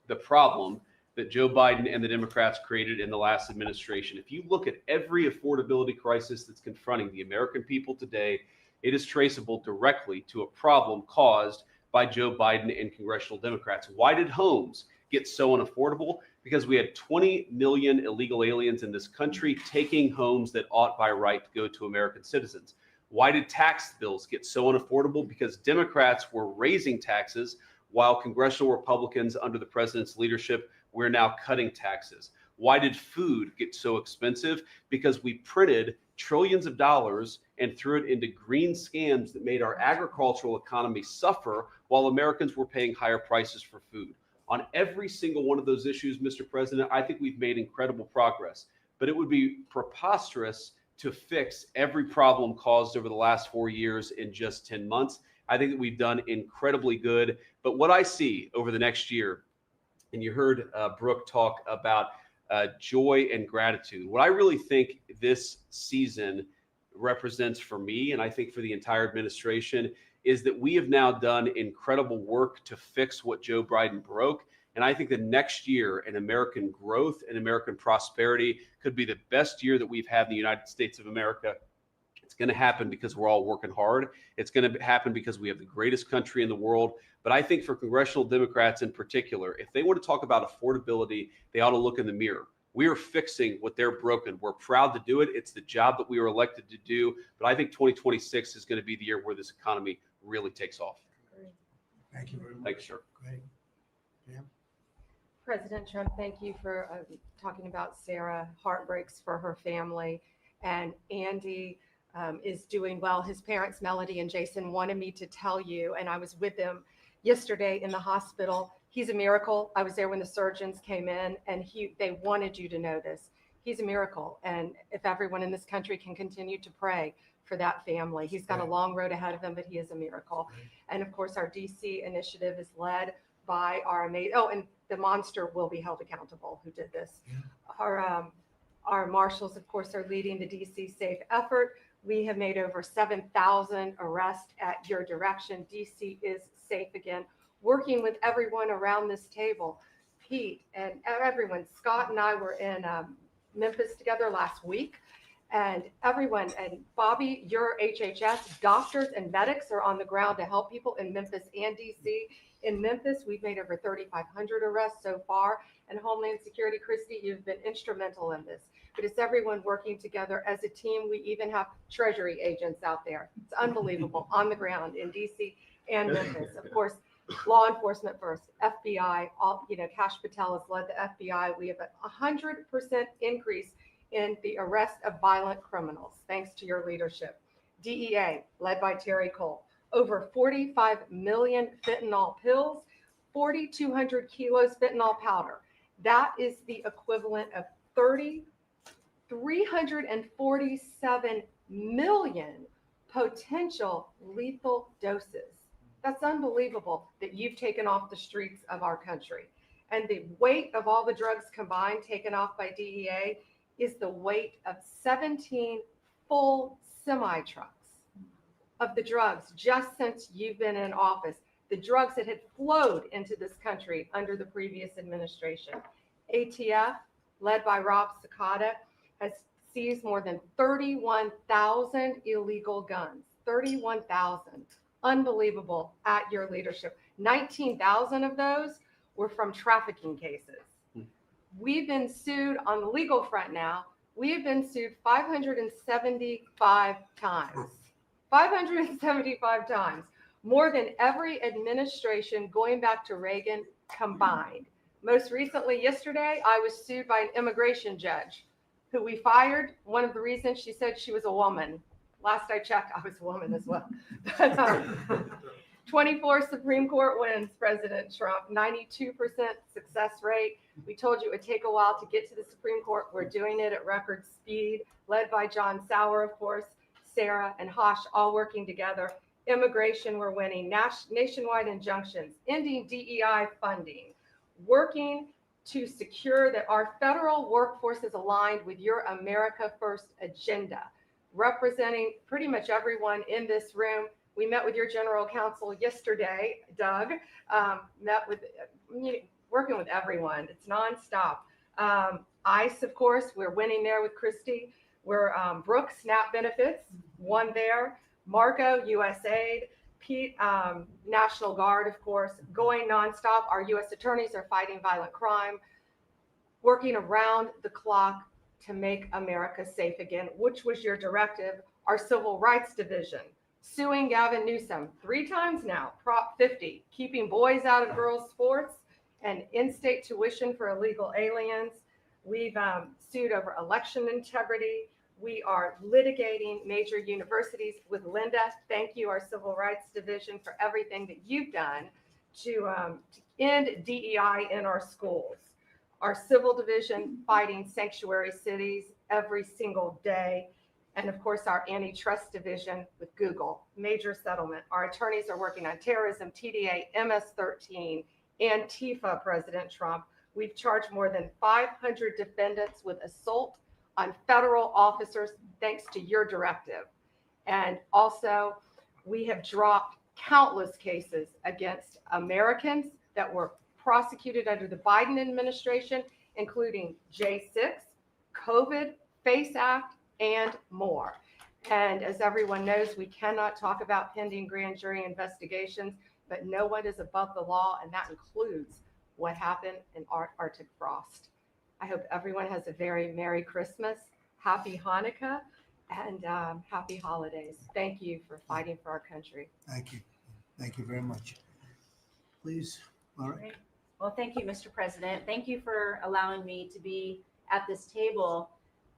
the problem that Joe Biden and the Democrats created in the last administration. If you look at every affordability crisis that's confronting the American people today, it is traceable directly to a problem caused by Joe Biden and congressional Democrats. Why did homes get so unaffordable? Because we had 20 million illegal aliens in this country taking homes that ought by right to go to American citizens. Why did tax bills get so unaffordable? Because Democrats were raising taxes while congressional Republicans under the president's leadership, we're now cutting taxes. Why did food get so expensive? Because we printed trillions of dollars and threw it into green scams that made our agricultural economy suffer while Americans were paying higher prices for food. On every single one of those issues, Mr. President, I think we've made incredible progress, but it would be preposterous to fix every problem caused over the last 4 years in just 10 months. I think that we've done incredibly good, but what I see over the next year, and you heard Brooke talk about joy and gratitude. What I really think this season represents for me, and I think for the entire administration, is that we have now done incredible work to fix what Joe Biden broke. And I think the next year in American growth and American prosperity could be the best year that we've had in the United States of America. It's going to happen because we're all working hard. It's going to happen because we have the greatest country in the world. But I think for congressional Democrats in particular, if they want to talk about affordability, they ought to look in the mirror. We are fixing what they're broken. We're proud to do it. It's the job that we were elected to do. But I think 2026 is going to be the year where this economy really takes off. Thank you very much. Thank you, sir. Great. Pam? President Trump, thank you for talking about Sarah. Heartbreaks for her family. And Andy is doing well. His parents, Melody and Jason, wanted me to tell you, and I was with them yesterday in the hospital. He's a miracle. I was there when the surgeons came in, and they wanted you to know this. He's a miracle. And if everyone in this country can continue to pray for that family, he's got a long road ahead of him, but he is a miracle. And of course, our DC initiative is led by our amazing, and the monster will be held accountable who did this. Our marshals, of course, are leading the DC Safe effort. We have made over 7,000 arrests at your direction. DC is safe again. Working with everyone around this table, Pete and everyone. Scott and I were in Memphis together last week, And everyone, and Bobby, your HHS, doctors and medics are on the ground to help people in Memphis and DC. In Memphis, we've made over 3,500 arrests so far. And Homeland Security, Christy, you've been instrumental in this. But it's everyone working together as a team. We even have Treasury agents out there. It's unbelievable on the ground in DC and Memphis. Of course, law enforcement first, FBI, all, Kash Patel has led the FBI. We have a 100% increase in the arrest of violent criminals, thanks to your leadership. DEA, led by Terry Cole, over 45 million fentanyl pills, 4,200 kilos fentanyl powder. That is the equivalent of 347 million potential lethal doses. That's unbelievable that you've taken off the streets of our country. And the weight of all the drugs combined taken off by DEA is the weight of 17 full semi-trucks of the drugs just since you've been in office, the drugs that had flowed into this country under the previous administration. ATF, led by Rob Sakata, has seized more than 31,000 illegal guns. 31,000. Unbelievable at your leadership. 19,000 of those were from trafficking cases. We've been sued on the legal front now. We have been sued 575 times. 575 times. More than every administration going back to Reagan combined. Most recently, yesterday, I was sued by an immigration judge who we fired. One of the reasons, she said she was a woman. Last I checked, I was a woman as well. 24 Supreme Court wins, President Trump, 92% success rate. We told you it would take a while to get to the Supreme Court. We're doing it at record speed, led by John Sauer, of course, Sarah and Hosh, all working together. Immigration, we're winning. Nationwide injunctions, ending DEI funding, working to secure that our federal workforce is aligned with your America First agenda, representing pretty much everyone in this room. We met with your general counsel yesterday, Doug, met with, working with everyone. It's nonstop. ICE, of course, we're winning there with Christy. We're Brooke, SNAP benefits, won there. Marco, USAID. Pete, National Guard, of course, going nonstop. Our U.S. attorneys are fighting violent crime, working around the clock to make America safe again, which was your directive. Our Civil Rights Division, suing Gavin Newsom 3 times now, Prop 50, keeping boys out of girls' sports and in-state tuition for illegal aliens. We've sued over election integrity. We are litigating major universities with Linda. Thank you, our Civil Rights Division, for everything that you've done to end DEI in our schools. Our Civil Division fighting sanctuary cities every single day. And of course, our Antitrust Division with Google, major settlement. Our attorneys are working on terrorism, TDA, MS-13, Antifa, President Trump. We've charged more than 500 defendants with assault on federal officers, thanks to your directive. And also, we have dropped countless cases against Americans that were prosecuted under the Biden administration, including J6, COVID, FACE Act, and more. And as everyone knows, we cannot talk about pending grand jury investigations, but no one is above the law, and that includes what happened in Arctic frost. I hope everyone has a very Merry Christmas, Happy Hanukkah, and Happy Holidays. Thank you for fighting for our country. Thank you. Thank you very much. Please, Laura. Great. Well, thank you, Mr. President. Thank you for allowing me to be at this table.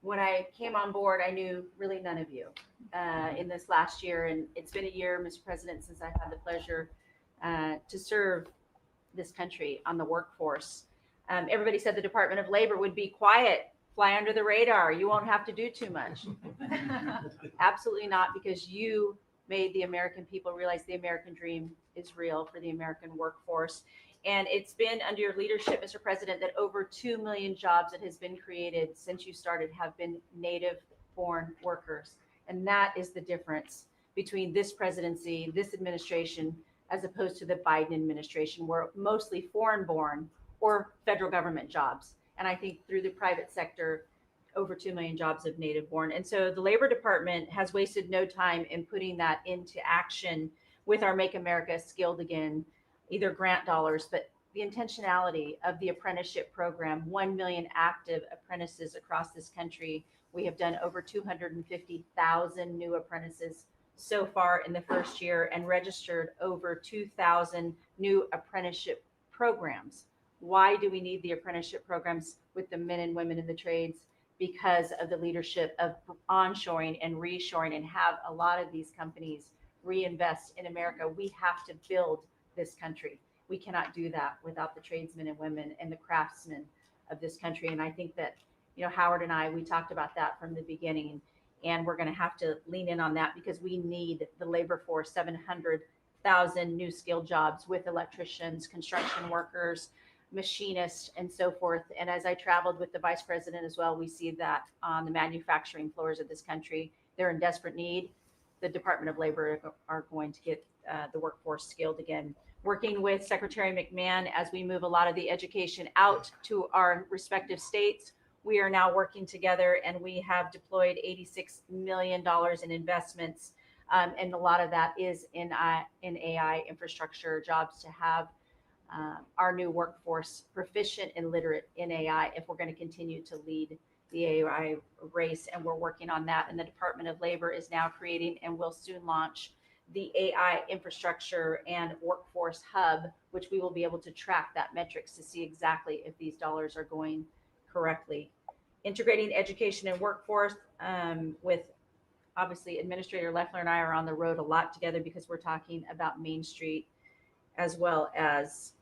When I came on board, I knew really none of you in this last year. And it's been a year, Mr. President, since I've had the pleasure to serve this country on the workforce. Everybody said the Department of Labor would be quiet, fly under the radar. You won't have to do too much. Absolutely not, because you made the American people realize the American dream is real for the American workforce. And it's been under your leadership, Mr. President, that over 2 million jobs that has been created since you started have been native-born workers. And that is the difference between this presidency, this administration, as opposed to the Biden administration, where mostly foreign-born or federal government jobs. And I think through the private sector, over 2 million jobs of native born. And so the Labor Department has wasted no time in putting that into action with our Make America Skilled Again, either grant dollars, but the intentionality of the apprenticeship program, 1 million active apprentices across this country. We have done over 250,000 new apprentices so far in the first year and registered over 2,000 new apprenticeship programs. Why do we need the apprenticeship programs with the men and women in the trades? Because of the leadership of onshoring and reshoring, and have a lot of these companies reinvest in America. We have to build this country. We cannot do that without the tradesmen and women and the craftsmen of this country. And I think that, Howard and I, we talked about that from the beginning, and we're going to have to lean in on that because we need the labor force, 700,000 new skilled jobs with electricians, construction workers, machinists, and so forth. And as I traveled with the vice president as well, we see that on the manufacturing floors of this country, they're in desperate need. The Department of Labor are going to get the workforce skilled again. Working with Secretary McMahon as we move a lot of the education out to our respective states, we are now working together, and we have deployed $86 million in investments. And a lot of that is in AI infrastructure jobs to have our new workforce proficient and literate in AI if we're going to continue to lead the AI race. And we're working on that. And the Department of Labor is now creating and will soon launch the AI infrastructure and workforce hub, which we will be able to track that metrics to see exactly if these dollars are going correctly. Integrating education and workforce with obviously Administrator Loeffler and I are on the road a lot together because we're talking about Main Street as well as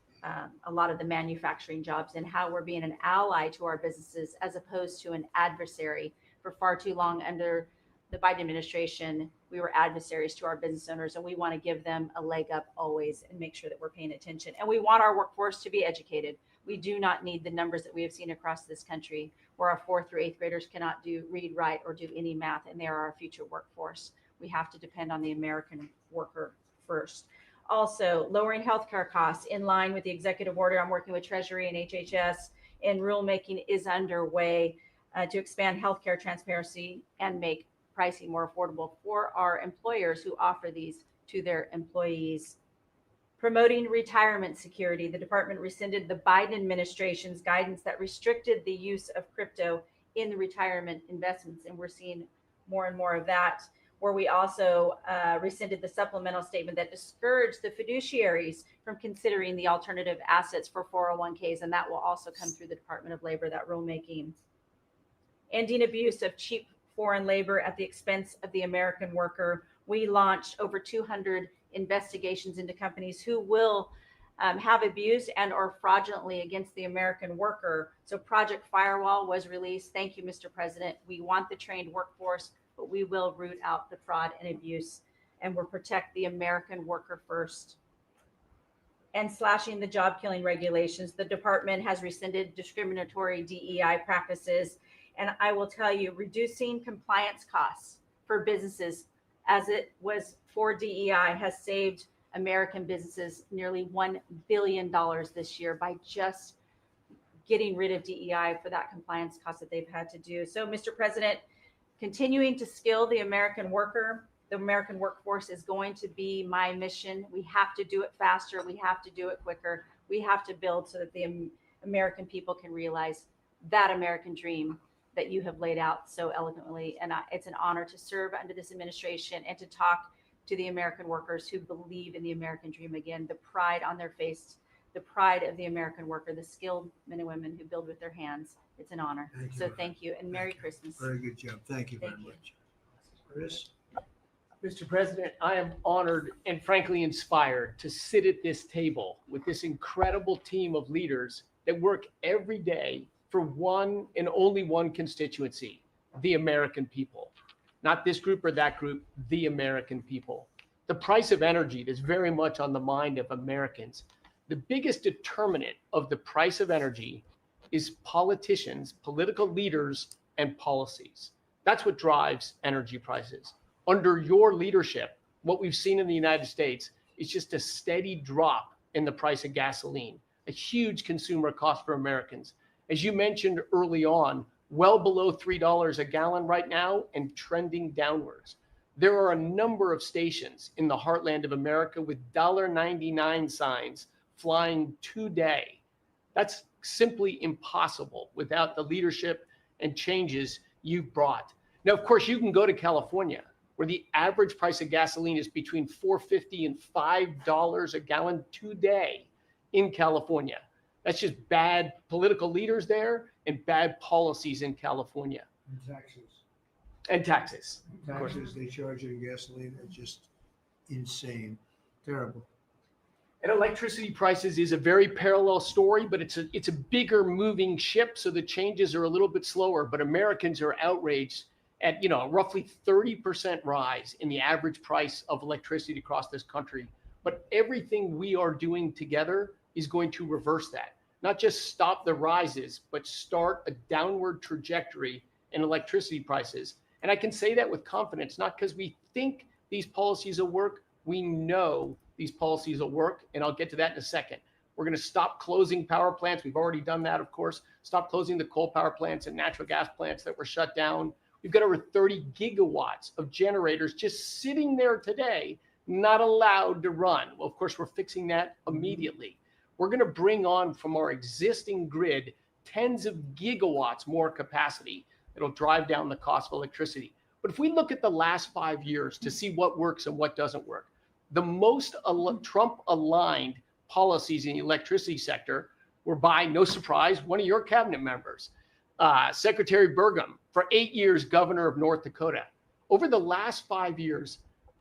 a lot of the manufacturing jobs and how we're being an ally to our businesses as opposed to an adversary. For far too long under the Biden administration, we were adversaries to our business owners, and we want to give them a leg up always and make sure that we're paying attention. And we want our workforce to be educated. We do not need the numbers that we have seen across this country where our 4th through 8th graders cannot read, write, or do any math, and they are our future workforce. We have to depend on the American worker first. Also, lowering healthcare costs in line with the executive order. I'm working with Treasury and HHS, and rulemaking is underway to expand healthcare transparency and make pricing more affordable for our employers who offer these to their employees. Promoting retirement security. The department rescinded the Biden administration's guidance that restricted the use of crypto in the retirement investments, and we're seeing more and more of that, where we also rescinded the supplemental statement that discouraged the fiduciaries from considering the alternative assets for 401ks, and that will also come through the Department of Labor, that rulemaking. Ending abuse of cheap foreign labor at the expense of the American worker. We launched over 200 investigations into companies who will have abused and or fraudulently against the American worker. So Project Firewall was released. Thank you, Mr. President. We want the trained workforce, but we will root out the fraud and abuse, and we'll protect the American worker first. And slashing the job killing regulations. The department has rescinded discriminatory DEI practices. And I will tell you, reducing compliance costs for businesses as it was for DEI has saved American businesses nearly $1 billion this year by just getting rid of DEI for that compliance cost that they've had to do. So, Mr. President, continuing to skill the American worker, the American workforce is going to be my mission. We have to do it faster. We have to do it quicker. We have to build so that the American people can realize that American dream that you have laid out so eloquently. And it's an honor to serve under this administration and to talk to the American workers who believe in the American dream again, the pride on their face, the pride of the American worker, the skilled men and women who build with their hands. It's an honor. Thank you, and Merry Christmas. Very good job. Thank you very much. Chris? Mr. President, I am honored and frankly inspired to sit at this table with this incredible team of leaders that work every day for one and only one constituency, the American people. Not this group or that group, the American people. The price of energy is very much on the mind of Americans. The biggest determinant of the price of energy is politicians, political leaders, and policies. That's what drives energy prices. Under your leadership, what we've seen in the United States is just a steady drop in the price of gasoline, a huge consumer cost for Americans. As you mentioned early on, well below $3 a gallon right now and trending downwards. There are a number of stations in the heartland of America with $1.99 signs flying today. That's simply impossible without the leadership and changes you've brought. Now, of course, you can go to California, where the average price of gasoline is between $4.50 and $5 a gallon today in California. That's just bad political leaders there and bad policies in California. And taxes. Of course. Taxes they charge on gasoline are just insane, terrible. And electricity prices is a very parallel story, but it's a bigger moving ship, so the changes are a little bit slower. But Americans are outraged at roughly 30% rise in the average price of electricity across this country. But everything we are doing together is going to reverse that. Not just stop the rises, but start a downward trajectory in electricity prices. And I can say that with confidence, not because we think these policies will work. We know these policies will work, and I'll get to that in a second. We're going to stop closing power plants. We've already done that, of course. Stop closing the coal power plants and natural gas plants that were shut down. We've got over 30 gigawatts of generators just sitting there today, not allowed to run. Well, of course, we're fixing that immediately. We're going to bring on from our existing grid tens of gigawatts more capacity that'll drive down the cost of electricity. But if we look at the last 5 years to see what works and what doesn't work, the most Trump-aligned policies in the electricity sector were by, no surprise, one of your cabinet members, Secretary Burgum, for 8 years, governor of North Dakota. Over the last 5 years,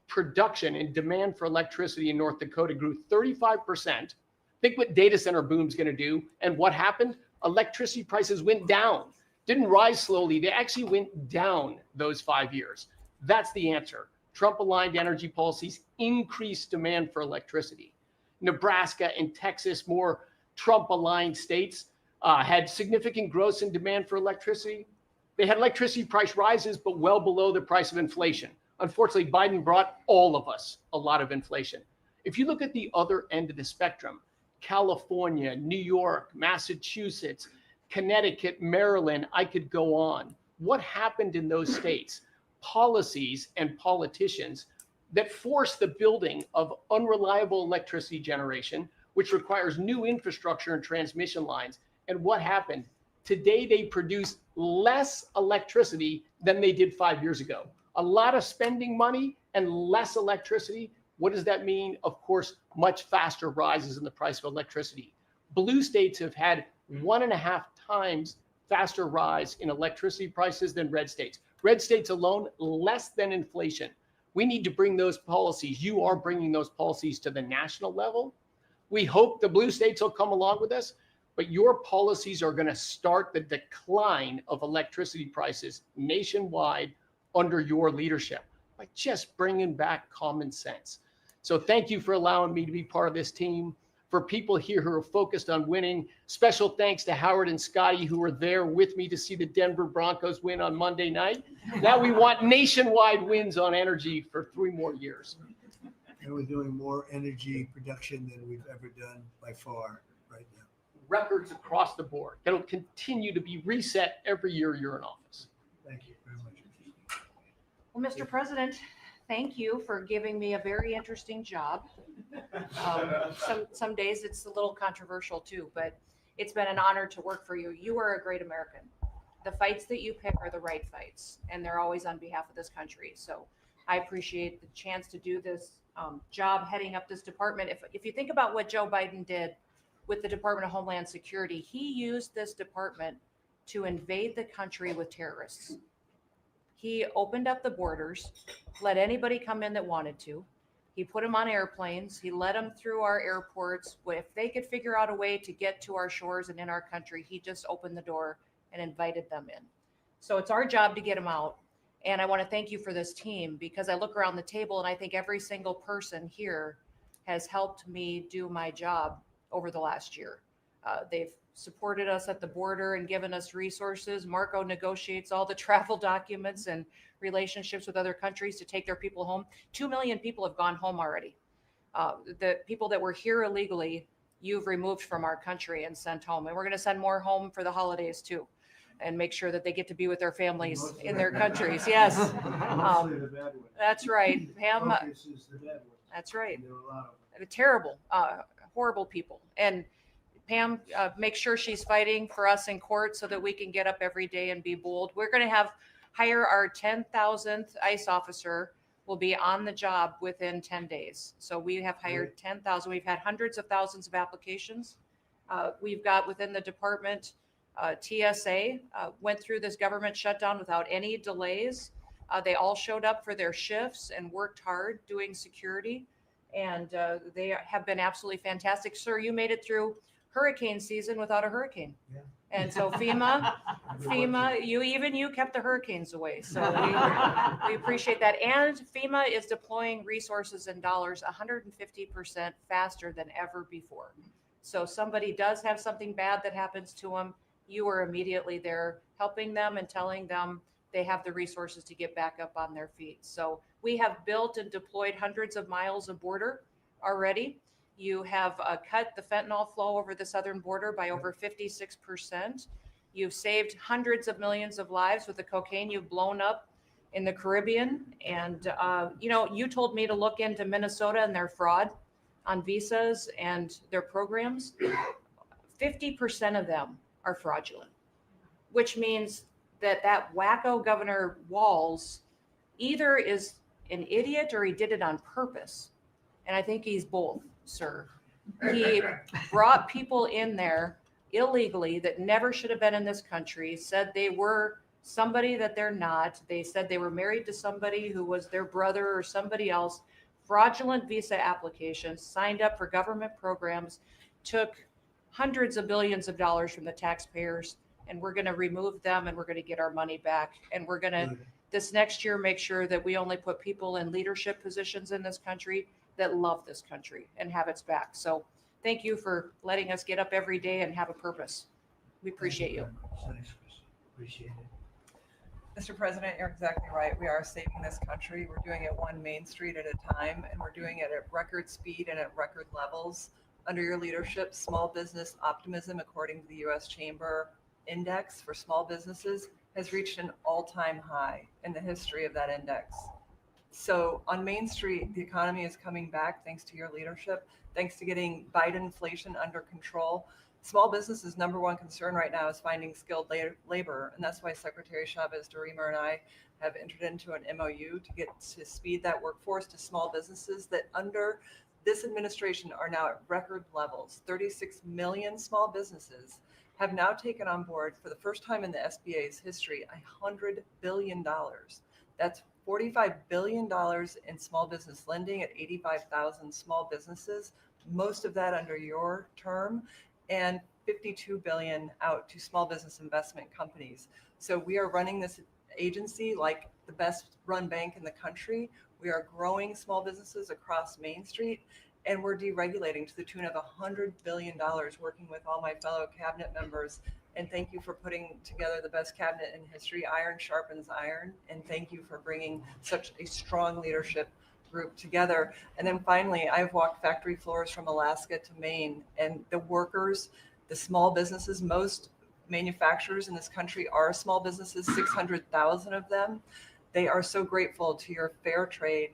production and demand for electricity in North Dakota grew 35%. Think what data center boom's going to do. And what happened? Electricity prices went down. Didn't rise slowly. They actually went down those 5 years. That's the answer. Trump-aligned energy policies increased demand for electricity. Nebraska and Texas, more Trump-aligned states, had significant growth in demand for electricity. They had electricity price rises, but well below the price of inflation. Unfortunately, Biden brought all of us a lot of inflation. If you look at the other end of the spectrum, California, New York, Massachusetts, Connecticut, Maryland, I could go on. What happened in those states? Policies and politicians that force the building of unreliable electricity generation, which requires new infrastructure and transmission lines. And what happened? Today, they produce less electricity than they did 5 years ago. A lot of spending money and less electricity. What does that mean? Of course, much faster rises in the price of electricity. Blue states have had 1.5 times faster rise in electricity prices than red states. Red states alone, less than inflation. We need to bring those policies. You are bringing those policies to the national level. We hope the blue states will come along with us, but your policies are going to start the decline of electricity prices nationwide under your leadership by just bringing back common sense. So thank you for allowing me to be part of this team. For people here who are focused on winning, special thanks to Howard and Scotty, who were there with me to see the Denver Broncos win on Monday night. Now we want nationwide wins on energy for 3 more years. And we're doing more energy production than we've ever done by far right now. Records across the board. That'll continue to be reset every year you're in office. Thank you very much. Well, Mr. President, thank you for giving me a very interesting job. Some days it's a little controversial too, but it's been an honor to work for you. You are a great American. The fights that you pick are the right fights, and they're always on behalf of this country. So I appreciate the chance to do this job heading up this department. If you think about what Joe Biden did with the Department of Homeland Security, he used this department to invade the country with terrorists. He opened up the borders, let anybody come in that wanted to. He put them on airplanes. He let them through our airports. If they could figure out a way to get to our shores and in our country, he just opened the door and invited them in. So it's our job to get them out. And I want to thank you for this team, because I look around the table and I think every single person here has helped me do my job over the last year. They've supported us at the border and given us resources. Marco negotiates all the travel documents and relationships with other countries to take their people home. 2 million people have gone home already. The people that were here illegally, you've removed from our country and sent home. And we're going to send more home for the holidays too. and make sure that they get to be with their families in their countries. Yes. That's right. Pam, that's right. They're terrible, horrible people. And Pam, make sure she's fighting for us in court so that we can get up every day and be bold. We're going to hire our 10,000th ICE officer will be on the job within 10 days. So we have hired 10,000. We've had hundreds of thousands of applications. We've got within the department, TSA went through this government shutdown without any delays. They all showed up for their shifts and worked hard doing security. And they have been absolutely fantastic. Sir, you made it through hurricane season without a hurricane. Yeah. And so FEMA, you kept the hurricanes away. So we appreciate that. And FEMA is deploying resources and dollars 150% faster than ever before. So somebody does have something bad that happens to them, you are immediately there helping them and telling them they have the resources to get back up on their feet. So we have built and deployed hundreds of miles of border already. You have cut the fentanyl flow over the southern border by over 56%. You've saved hundreds of millions of lives with the cocaine you've blown up in the Caribbean. And, you told me to look into Minnesota and their fraud on visas and their programs. 50% of them are fraudulent, which means that wacko Governor Walz either is an idiot or he did it on purpose. And I think he's both, sir. He brought people in there illegally that never should have been in this country, said they were somebody that they're not. They said they were married to somebody who was their brother or somebody else. Fraudulent visa applications, signed up for government programs, took hundreds of billions of dollars from the taxpayers, and we're going to remove them and we're going to get our money back. And we're going to, this next year, make sure that we only put people in leadership positions in this country that love this country and have its back. So thank you for letting us get up every day and have a purpose. We appreciate you. Appreciate it. Mr. President, you're exactly right. We are saving this country. We're doing it one Main Street at a time, and we're doing it at record speed and at record levels. Under your leadership, small business optimism, according to the U.S. Chamber Index for small businesses, has reached an all-time high in the history of that index. So on Main Street, the economy is coming back thanks to your leadership, thanks to getting Biden inflation under control. Small businesses' number one concern right now is finding skilled labor, and that's why Secretary Chavez DeRemer and I have entered into an MOU to get to speed that workforce to small businesses that under this administration are now at record levels. 36 million small businesses have now taken on board, for the first time in the SBA's history, $100 billion. That's $45 billion in small business lending at 85,000 small businesses, most of that under your term, and $52 billion out to small business investment companies. So we are running this agency like the best run bank in the country. We are growing small businesses across Main Street, and we're deregulating to the tune of $100 billion, working with all my fellow cabinet members. And thank you for putting together the best cabinet in history. Iron sharpens iron. And thank you for bringing such a strong leadership group together. And then finally, I've walked factory floors from Alaska to Maine, and the workers, the small businesses, most manufacturers in this country are small businesses, 600,000 of them. They are so grateful to your fair trade,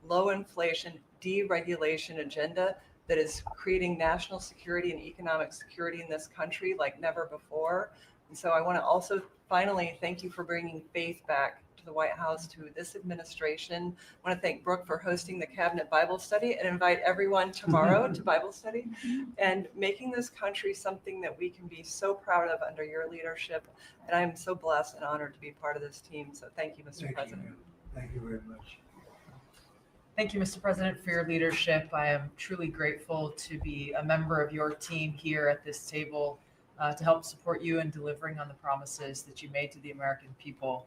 low inflation, deregulation agenda that is creating national security and economic security in this country like never before. And so I want to also finally thank you for bringing faith back to the White House, to this administration. I want to thank Brooke for hosting the Cabinet Bible Study and invite everyone tomorrow to Bible study and making this country something that we can be so proud of under your leadership. And I'm so blessed and honored to be part of this team. So thank you, Mr. President. Thank you very much. Thank you, Mr. President, for your leadership. I am truly grateful to be a member of your team here at this table to help support you in delivering on the promises that you made to the American people.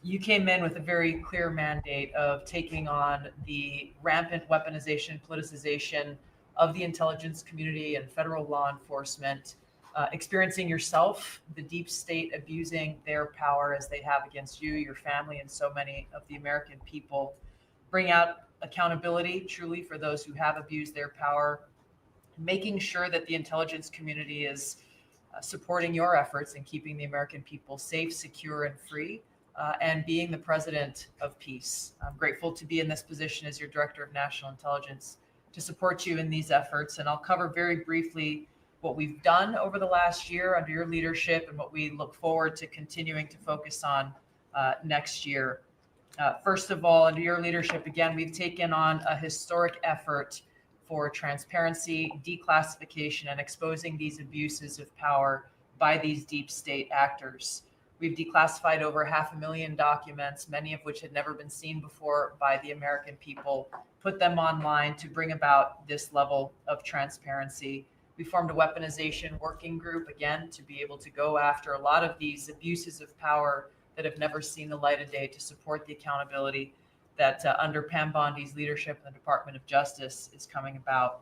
You came in with a very clear mandate of taking on the rampant weaponization, politicization of the intelligence community and federal law enforcement, experiencing yourself, the deep state abusing their power as they have against you, your family, and so many of the American people. Bring out accountability truly for those who have abused their power, making sure that the intelligence community is supporting your efforts in keeping the American people safe, secure, and free, and being the president of peace. I'm grateful to be in this position as your Director of National Intelligence to support you in these efforts. And I'll cover very briefly what we've done over the last year under your leadership and what we look forward to continuing to focus on next year. First of all, under your leadership, again, we've taken on a historic effort for transparency, declassification, and exposing these abuses of power by these deep state actors. We've declassified over 500,000 documents, many of which had never been seen before by the American people, put them online to bring about this level of transparency. We formed a weaponization working group, again, to be able to go after a lot of these abuses of power that have never seen the light of day, to support the accountability that under Pam Bondi's leadership in the Department of Justice is coming about.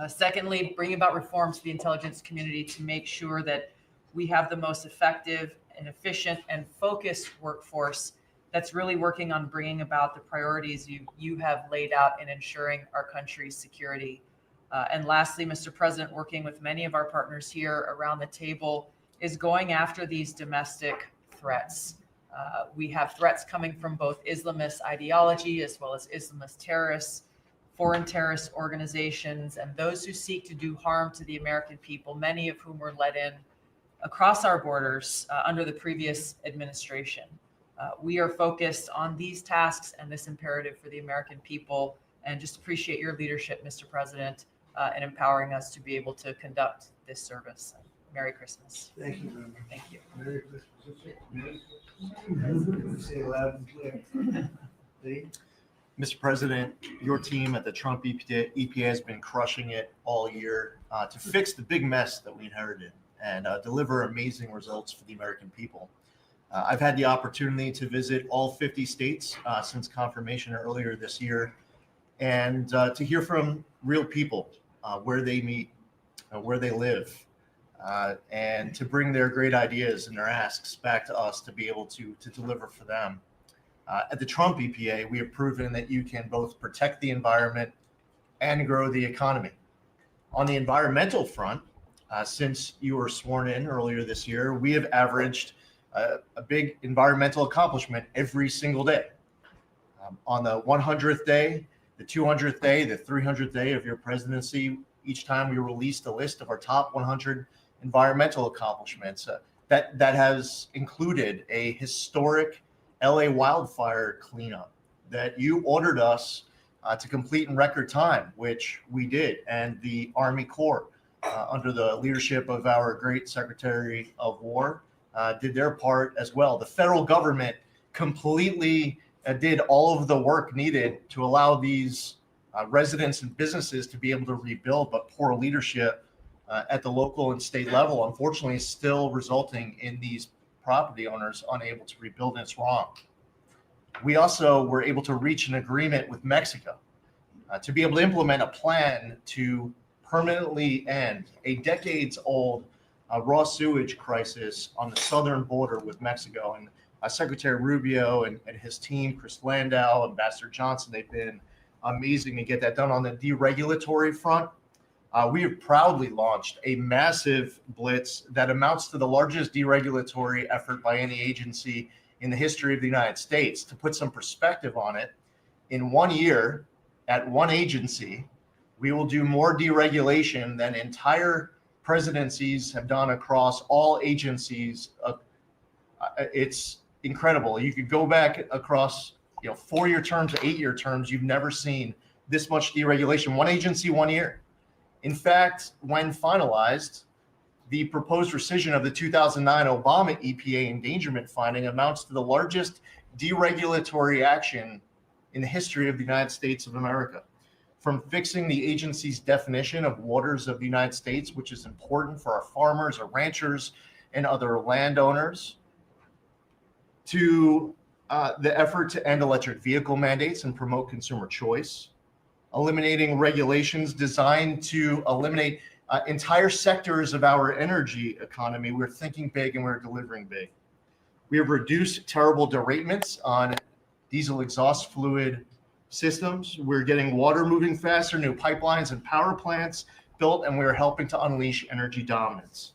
Secondly, bringing about reforms to the intelligence community to make sure that we have the most effective and efficient and focused workforce that's really working on bringing about the priorities you have laid out in ensuring our country's security. And lastly, Mr. President, working with many of our partners here around the table is going after these domestic threats. We have threats coming from both Islamist ideology as well as Islamist terrorists, foreign terrorist organizations, and those who seek to do harm to the American people, many of whom were let in across our borders under the previous administration. We are focused on these tasks and this imperative for the American people, and just appreciate your leadership, Mr. President, in empowering us to be able to conduct this service. Merry Christmas. Thank you very much. Thank you. Merry Christmas. Say it loud and clear. Lee? Mr. President, your team at the Trump EPA has been crushing it all year to fix the big mess that we inherited and deliver amazing results for the American people. I've had the opportunity to visit all 50 states since confirmation earlier this year, and to hear from real people where they meet, where they live, and to bring their great ideas and their asks back to us to be able to deliver for them. At the Trump EPA, we have proven that you can both protect the environment and grow the economy. On the environmental front, since you were sworn in earlier this year, we have averaged a big environmental accomplishment every single day. On the 100th day, the 200th day, the 300th day of your presidency, each time we released a list of our top 100 environmental accomplishments. That has included a historic LA wildfire cleanup that you ordered us to complete in record time, which we did, and the Army Corps, under the leadership of our great Secretary of War, did their part as well. The federal government completely did all of the work needed to allow these residents and businesses to be able to rebuild, but poor leadership at the local and state level, unfortunately, is still resulting in these property owners unable to rebuild, and it's wrong. We also were able to reach an agreement with Mexico to be able to implement a plan to permanently end a decades-old raw sewage crisis on the southern border with Mexico. And Secretary Rubio and his team, Chris Landau, Ambassador Johnson, they've been amazing to get that done. On the deregulatory front, we have proudly launched a massive blitz that amounts to the largest deregulatory effort by any agency in the history of the United States. To put some perspective on it, in 1 year at one agency, we will do more deregulation than entire presidencies have done across all agencies. It's incredible. You could go back across 4-year terms, 8-year terms. You've never seen this much deregulation. One agency, 1 year. In fact, when finalized, the proposed rescission of the 2009 Obama EPA endangerment finding amounts to the largest deregulatory action in the history of the United States of America. From fixing the agency's definition of waters of the United States, which is important for our farmers, our ranchers, and other landowners, to the effort to end electric vehicle mandates and promote consumer choice, eliminating regulations designed to eliminate entire sectors of our energy economy. We're thinking big and we're delivering big. We have reduced terrible derailments on diesel exhaust fluid systems. We're getting water moving faster, new pipelines and power plants built, and we're helping to unleash energy dominance.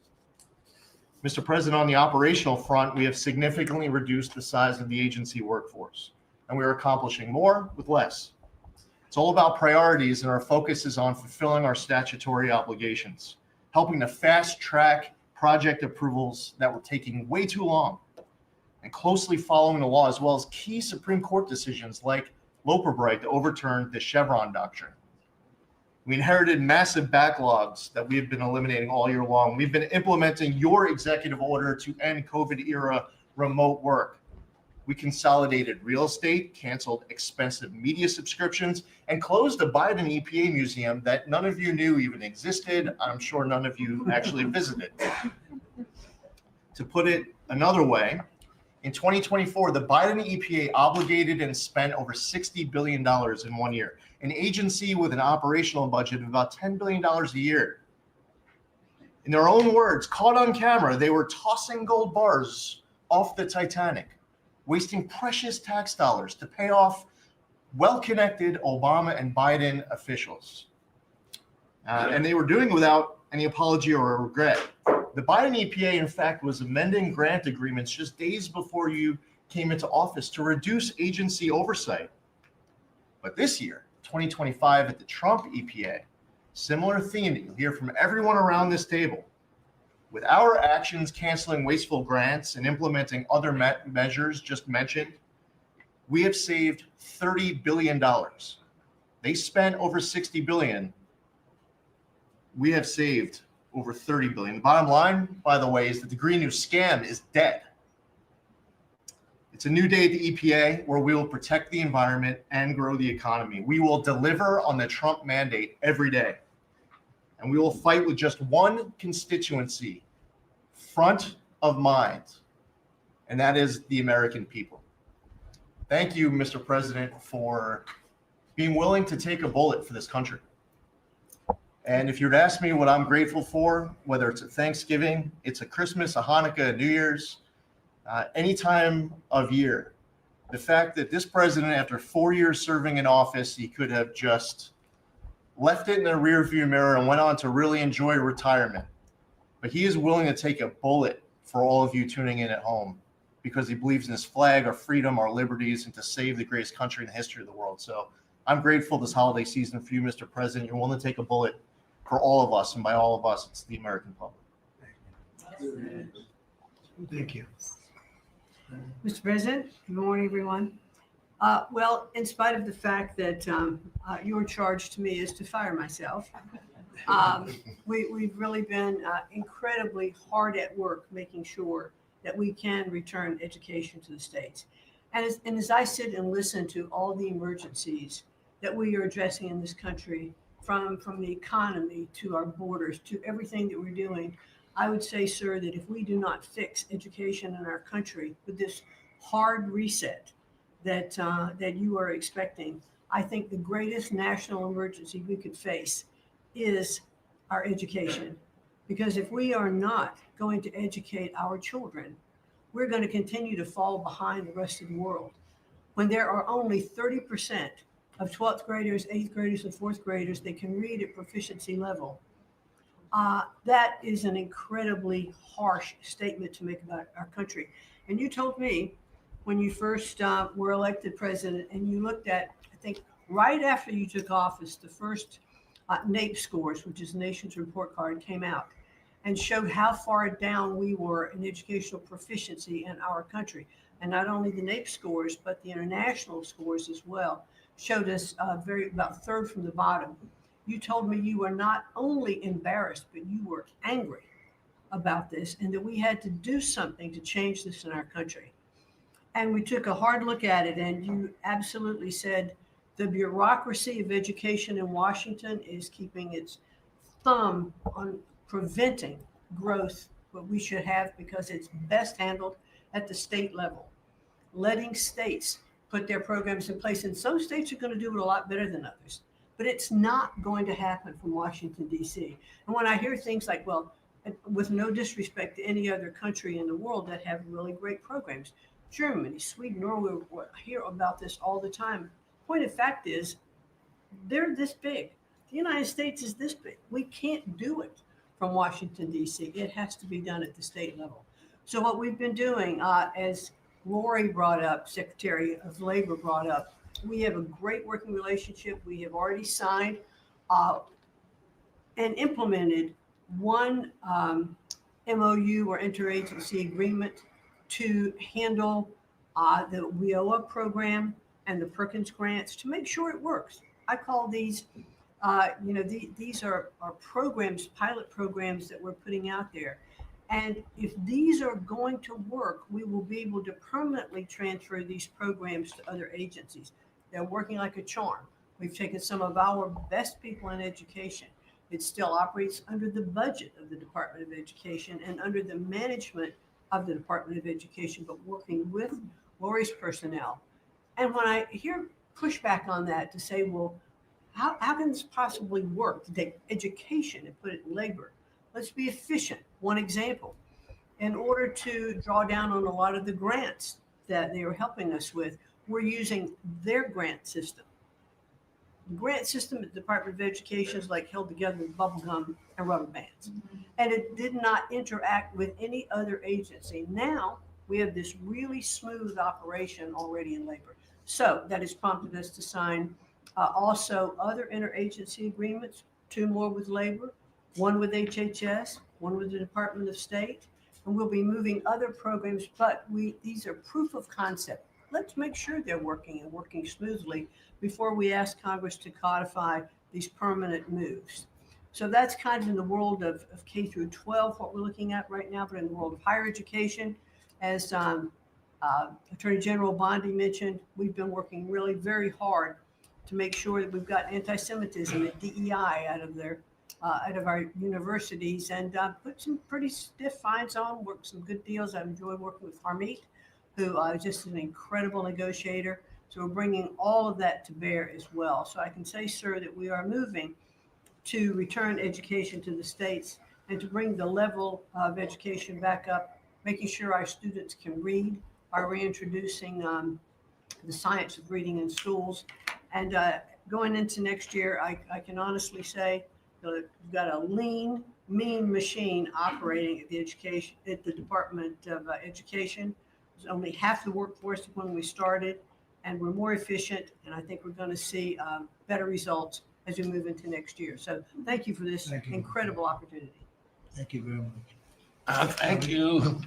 Mr. President, on the operational front, we have significantly reduced the size of the agency workforce, and we are accomplishing more with less. It's all about priorities, and our focus is on fulfilling our statutory obligations, helping to fast track project approvals that were taking way too long, and closely following the law, as well as key Supreme Court decisions like Loper-Bright that overturned the Chevron doctrine. We inherited massive backlogs that we have been eliminating all year long. We've been implementing your executive order to end COVID-era remote work. We consolidated real estate, canceled expensive media subscriptions, and closed the Biden EPA museum that none of you knew even existed. I'm sure none of you actually visited. To put it another way, in 2024, the Biden EPA obligated and spent over $60 billion in 1 year, an agency with an operational budget of about $10 billion a year. In their own words, caught on camera, they were tossing gold bars off the Titanic, wasting precious tax dollars to pay off well-connected Obama and Biden officials. And they were doing it without any apology or regret. The Biden EPA, in fact, was amending grant agreements just days before you came into office to reduce agency oversight. But this year, 2025, at the Trump EPA, similar theme that you'll hear from everyone around this table. With our actions canceling wasteful grants and implementing other measures just mentioned, we have saved $30 billion. They spent over $60 billion. We have saved over $30 billion. The bottom line, by the way, is that the Green New scam is dead. It's a new day at the EPA where we will protect the environment and grow the economy. We will deliver on the Trump mandate every day. And we will fight with just one constituency front of mind, and that is the American people. Thank you, Mr. President, for being willing to take a bullet for this country. And if you were to ask me what I'm grateful for, whether it's a Thanksgiving, it's a Christmas, a Hanukkah, a New Year's, any time of year, the fact that this president, after 4 years serving in office, he could have just left it in the rearview mirror and went on to really enjoy retirement. But he is willing to take a bullet for all of you tuning in at home because he believes in his flag, our freedom, our liberties, and to save the greatest country in the history of the world. So I'm grateful this holiday season for you, Mr. President. You're willing to take a bullet for all of us, and by all of us, it's the American public. Thank you. Mr. President, good morning, everyone. Well, in spite of the fact that your charge to me is to fire myself, we've really been incredibly hard at work making sure that we can return education to the states. And as I sit and listen to all the emergencies that we are addressing in this country, from the economy to our borders to everything that we're doing, I would say, sir, that if we do not fix education in our country with this hard reset that you are expecting, I think the greatest national emergency we could face is our education. Because if we are not going to educate our children, we're going to continue to fall behind the rest of the world. When there are only 30% of 12th graders, 8th graders, and 4th graders that can read at proficiency level, that is an incredibly harsh statement to make about our country. And you told me when you first were elected president, and you looked at, I think, right after you took office, the first NAEP scores, which is the Nation's Report Card, came out and showed how far down we were in educational proficiency in our country. And not only the NAEP scores, but the international scores as well showed us about third from the bottom. You told me you were not only embarrassed, but you were angry about this and that we had to do something to change this in our country. And we took a hard look at it, and you absolutely said the bureaucracy of education in Washington is keeping its thumb on preventing growth, what we should have, because it's best handled at the state level. Letting states put their programs in place, and some states are going to do it a lot better than others, but it's not going to happen from Washington, D.C. And when I hear things like, well, with no disrespect to any other country in the world that have really great programs, Germany, Sweden, Norway, I hear about this all the time. Point of fact is, they're this big. The United States is this big. We can't do it. from Washington, D.C. It has to be done at the state level. So what we've been doing, as Lori brought up, Secretary of Labor brought up, we have a great working relationship. We have already signed and implemented one MOU or interagency agreement to handle the WIOA program and the Perkins grants to make sure it works. I call these, these are programs, pilot programs that we're putting out there. And if these are going to work, we will be able to permanently transfer these programs to other agencies. They're working like a charm. We've taken some of our best people in education. It still operates under the budget of the Department of Education and under the management of the Department of Education, but working with Lori's personnel. And when I hear pushback on that to say, well, how can this possibly work to take education and put it in labor? Let's be efficient. One example, in order to draw down on a lot of the grants that they are helping us with, we're using their grant system. The grant system at the Department of Education is like held together with bubble gum and rubber bands. And it did not interact with any other agency. Now we have this really smooth operation already in labor. So that has prompted us to sign also other interagency agreements, 2 more with labor, 1 with HHS, 1 with the Department of State, and we'll be moving other programs, but these are proof of concept. Let's make sure they're working and working smoothly before we ask Congress to codify these permanent moves. So that's kind of in the world of K through 12, what we're looking at right now, but in the world of higher education, as Attorney General Bondi mentioned, we've been working really very hard to make sure that we've got anti-Semitism and DEI out of our universities, and put some pretty stiff fines on, worked some good deals. I've enjoyed working with Harmeet, who is just an incredible negotiator. So we're bringing all of that to bear as well. So I can say, sir, that we are moving to return education to the states and to bring the level of education back up, making sure our students can read by reintroducing the science of reading in schools. And going into next year, I can honestly say that we've got a lean, mean machine operating at the Department of Education. It was only half the workforce when we started, and we're more efficient, and I think we're going to see better results as we move into next year. So thank you for this incredible opportunity. Thank you very much. Thank you,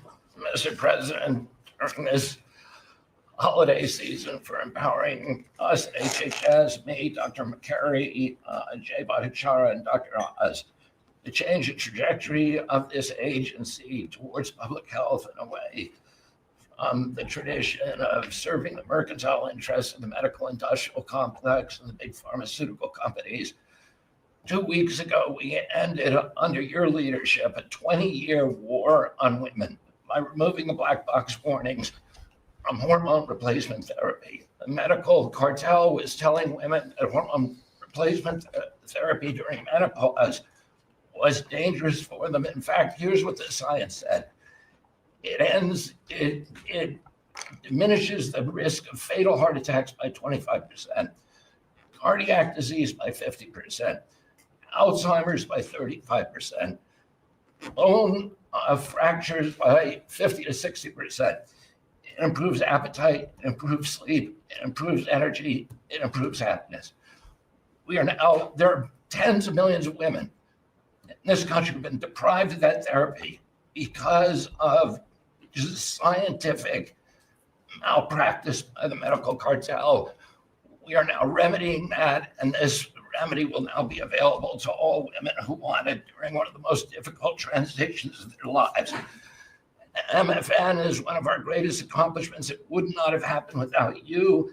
Mr. President, during this holiday season for empowering us, HHS, me, Dr. McCary, Jay Bhattacharya, and Dr. Oz to change the trajectory of this agency towards public health in a way from the tradition of serving the mercantile interests of the medical industrial complex and the big pharmaceutical companies. 2 weeks ago, we ended, under your leadership, a 20-year war on women by removing the black box warnings from hormone replacement therapy. The medical cartel was telling women that hormone replacement therapy during menopause was dangerous for them. In fact, here's what the science said. It diminishes the risk of fatal heart attacks by 25%, cardiac disease by 50%, Alzheimer's by 35%, bone fractures by 50 to 60%. It improves appetite, it improves sleep, it improves energy, it improves happiness. There are tens of millions of women in this country who have been deprived of that therapy because of scientific malpractice by the medical cartel. We are now remedying that, and this remedy will now be available to all women who want it during one of the most difficult transitions of their lives. MFN is one of our greatest accomplishments. It would not have happened without you.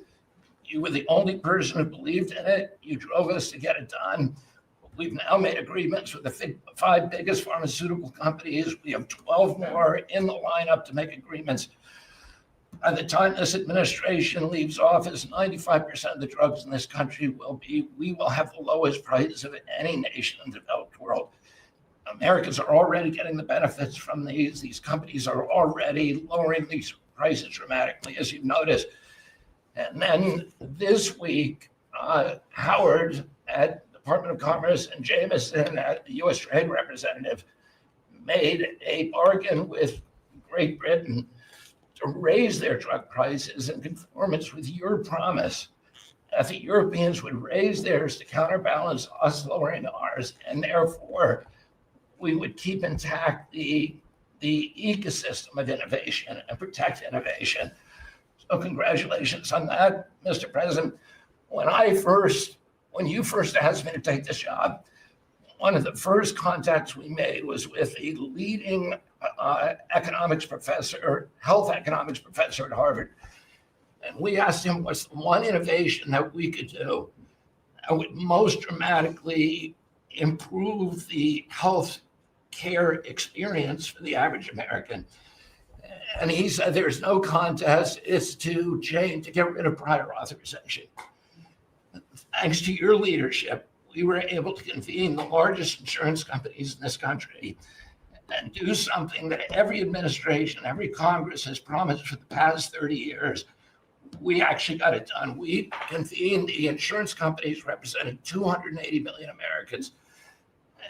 You were the only person who believed in it. You drove us to get it done. We've now made agreements with the 5 biggest pharmaceutical companies. We have 12 more in the lineup to make agreements. By the time this administration leaves office, 95% of the drugs in this country we will have the lowest prices of any nation in the developed world. Americans are already getting the benefits from these. These companies are already lowering these prices dramatically, as you've noticed. And then this week, Howard at Department of Commerce and Jameson, the U.S. Trade Representative, made a bargain with Great Britain to raise their drug prices in conformance with your promise that the Europeans would raise theirs to counterbalance us lowering ours, and therefore we would keep intact the ecosystem of innovation and protect innovation. So congratulations on that, Mr. President. When you first asked me to take this job, one of the first contacts we made was with a leading health economics professor at Harvard. And we asked him what's the one innovation that we could do that would most dramatically improve the health care experience for the average American. And he said there's no contest, it's to get rid of prior authorization. Thanks to your leadership, we were able to convene the largest insurance companies in this country and do something that every administration, every Congress has promised for the past 30 years. We actually got it done. We convened the insurance companies representing 280 million Americans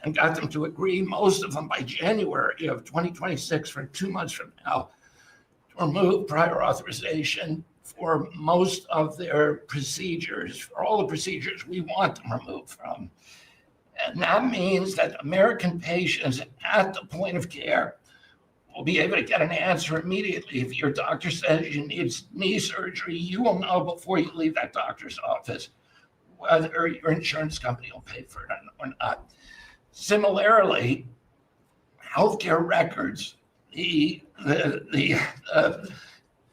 and got them to agree, most of them by January of 2026, for 2 months from now, to remove prior authorization for most of their procedures, for all the procedures we want them removed from. And that means that American patients at the point of care will be able to get an answer immediately. If your doctor says you need knee surgery, you will know before you leave that doctor's office whether your insurance company will pay for it or not. Similarly, healthcare records, the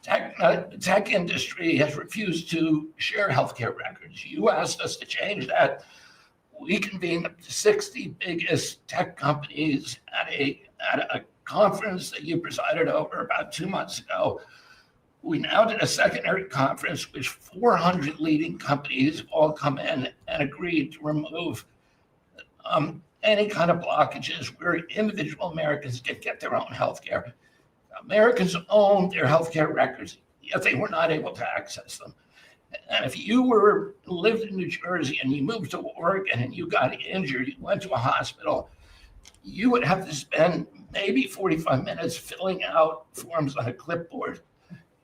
tech industry has refused to share healthcare records. You asked us to change that. We convened the 60 biggest tech companies at a conference that you presided over about 2 months ago. We now did a secondary conference, which 400 leading companies all come in and agreed to remove any kind of blockages where individual Americans can get their own healthcare. Americans own their healthcare records, yet they were not able to access them. And if you lived in New Jersey and you moved to Oregon and you got injured, you went to a hospital, you would have to spend maybe 45 minutes filling out forms on a clipboard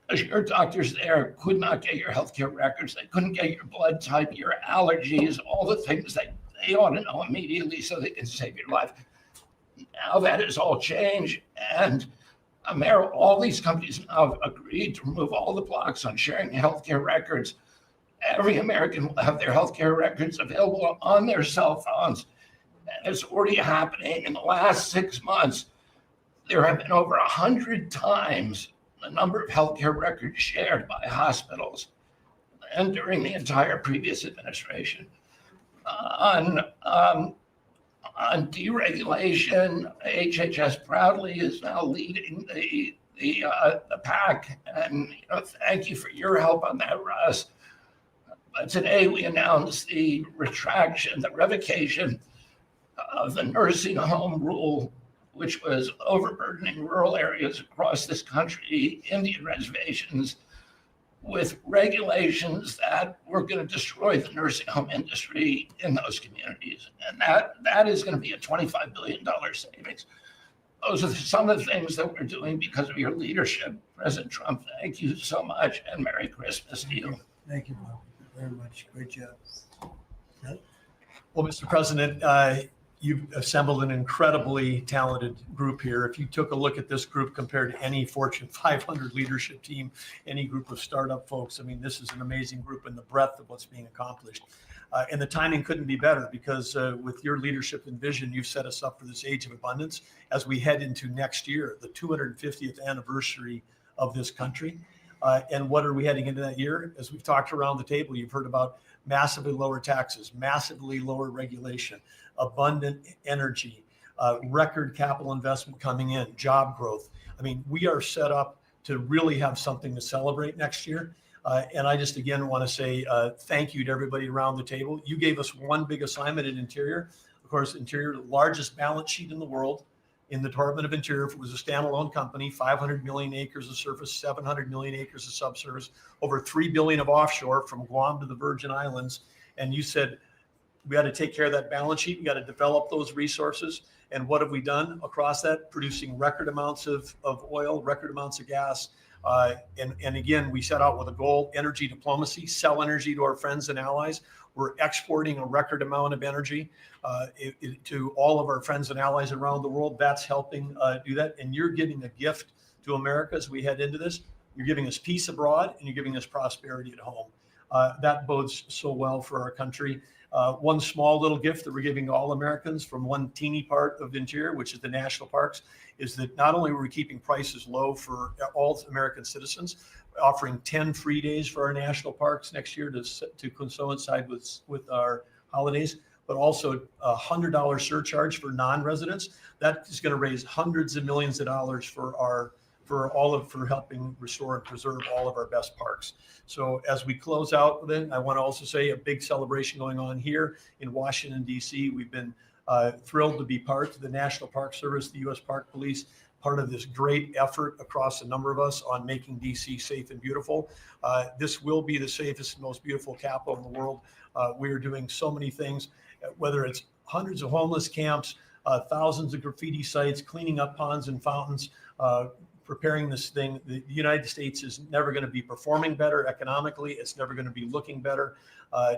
because your doctors there could not get your healthcare records. They couldn't get your blood type, your allergies, all the things that they ought to know immediately so they can save your life. Now that has all changed, and all these companies now have agreed to remove all the blocks on sharing healthcare records. Every American will have their healthcare records available on their cell phones. And it's already happening. In the last 6 months, there have been over 100 times the number of healthcare records shared by hospitals and during the entire previous administration. On deregulation, HHS proudly is now leading the pack, and thank you for your help on that, Russ. But today we announced the revocation of the nursing home rule, which was overburdening rural areas across this country, Indian reservations, with regulations that were going to destroy the nursing home industry in those communities. And that is going to be a $25 billion savings. Those are some of the things that we're doing because of your leadership, President Trump. Thank you so much, and Merry Christmas to you. Thank you, Bob, very much. Great job. Well, Mr. President, you've assembled an incredibly talented group here. If you took a look at this group compared to any Fortune 500 leadership team, any group of startup folks, I mean, this is an amazing group in the breadth of what's being accomplished. And the timing couldn't be better because with your leadership and vision, you've set us up for this age of abundance as we head into next year, the 250th anniversary of this country. And what are we heading into that year? As we've talked around the table, you've heard about massively lower taxes, massively lower regulation, abundant energy, record capital investment coming in, job growth. I mean, we are set up to really have something to celebrate next year. And I just, again, want to say thank you to everybody around the table. You gave us one big assignment at Interior. Of course, Interior, the largest balance sheet in the world in the Department of Interior. If it was a standalone company, 500 million acres of surface, 700 million acres of subsurface, over 3 billion of offshore from Guam to the Virgin Islands. And you said, We got to take care of that balance sheet. We got to develop those resources. And what have we done across that? Producing record amounts of oil, record amounts of gas. And again, we set out with a goal, energy diplomacy, sell energy to our friends and allies. We're exporting a record amount of energy to all of our friends and allies around the world. That's helping do that. And you're giving a gift to America as we head into this. You're giving us peace abroad and you're giving us prosperity at home. That bodes so well for our country. One small little gift that we're giving to all Americans from one teeny part of Interior, which is the national parks, is that not only are we keeping prices low for all American citizens, offering 10 free days for our national parks next year to coincide with our holidays, but also a $100 surcharge for non-residents. That is going to raise hundreds of millions of dollars for helping restore and preserve all of our best parks. So as we close out, then I want to also say a big celebration going on here in Washington, D.C. We've been thrilled to be part of the National Park Service, the U.S. Park Police, part of this great effort across a number of us on making D.C. safe and beautiful. This will be the safest and most beautiful capital in the world. We are doing so many things, whether it's hundreds of homeless camps, thousands of graffiti sites, cleaning up ponds and fountains, preparing this thing. The United States is never going to be performing better economically. It's never going to be looking better,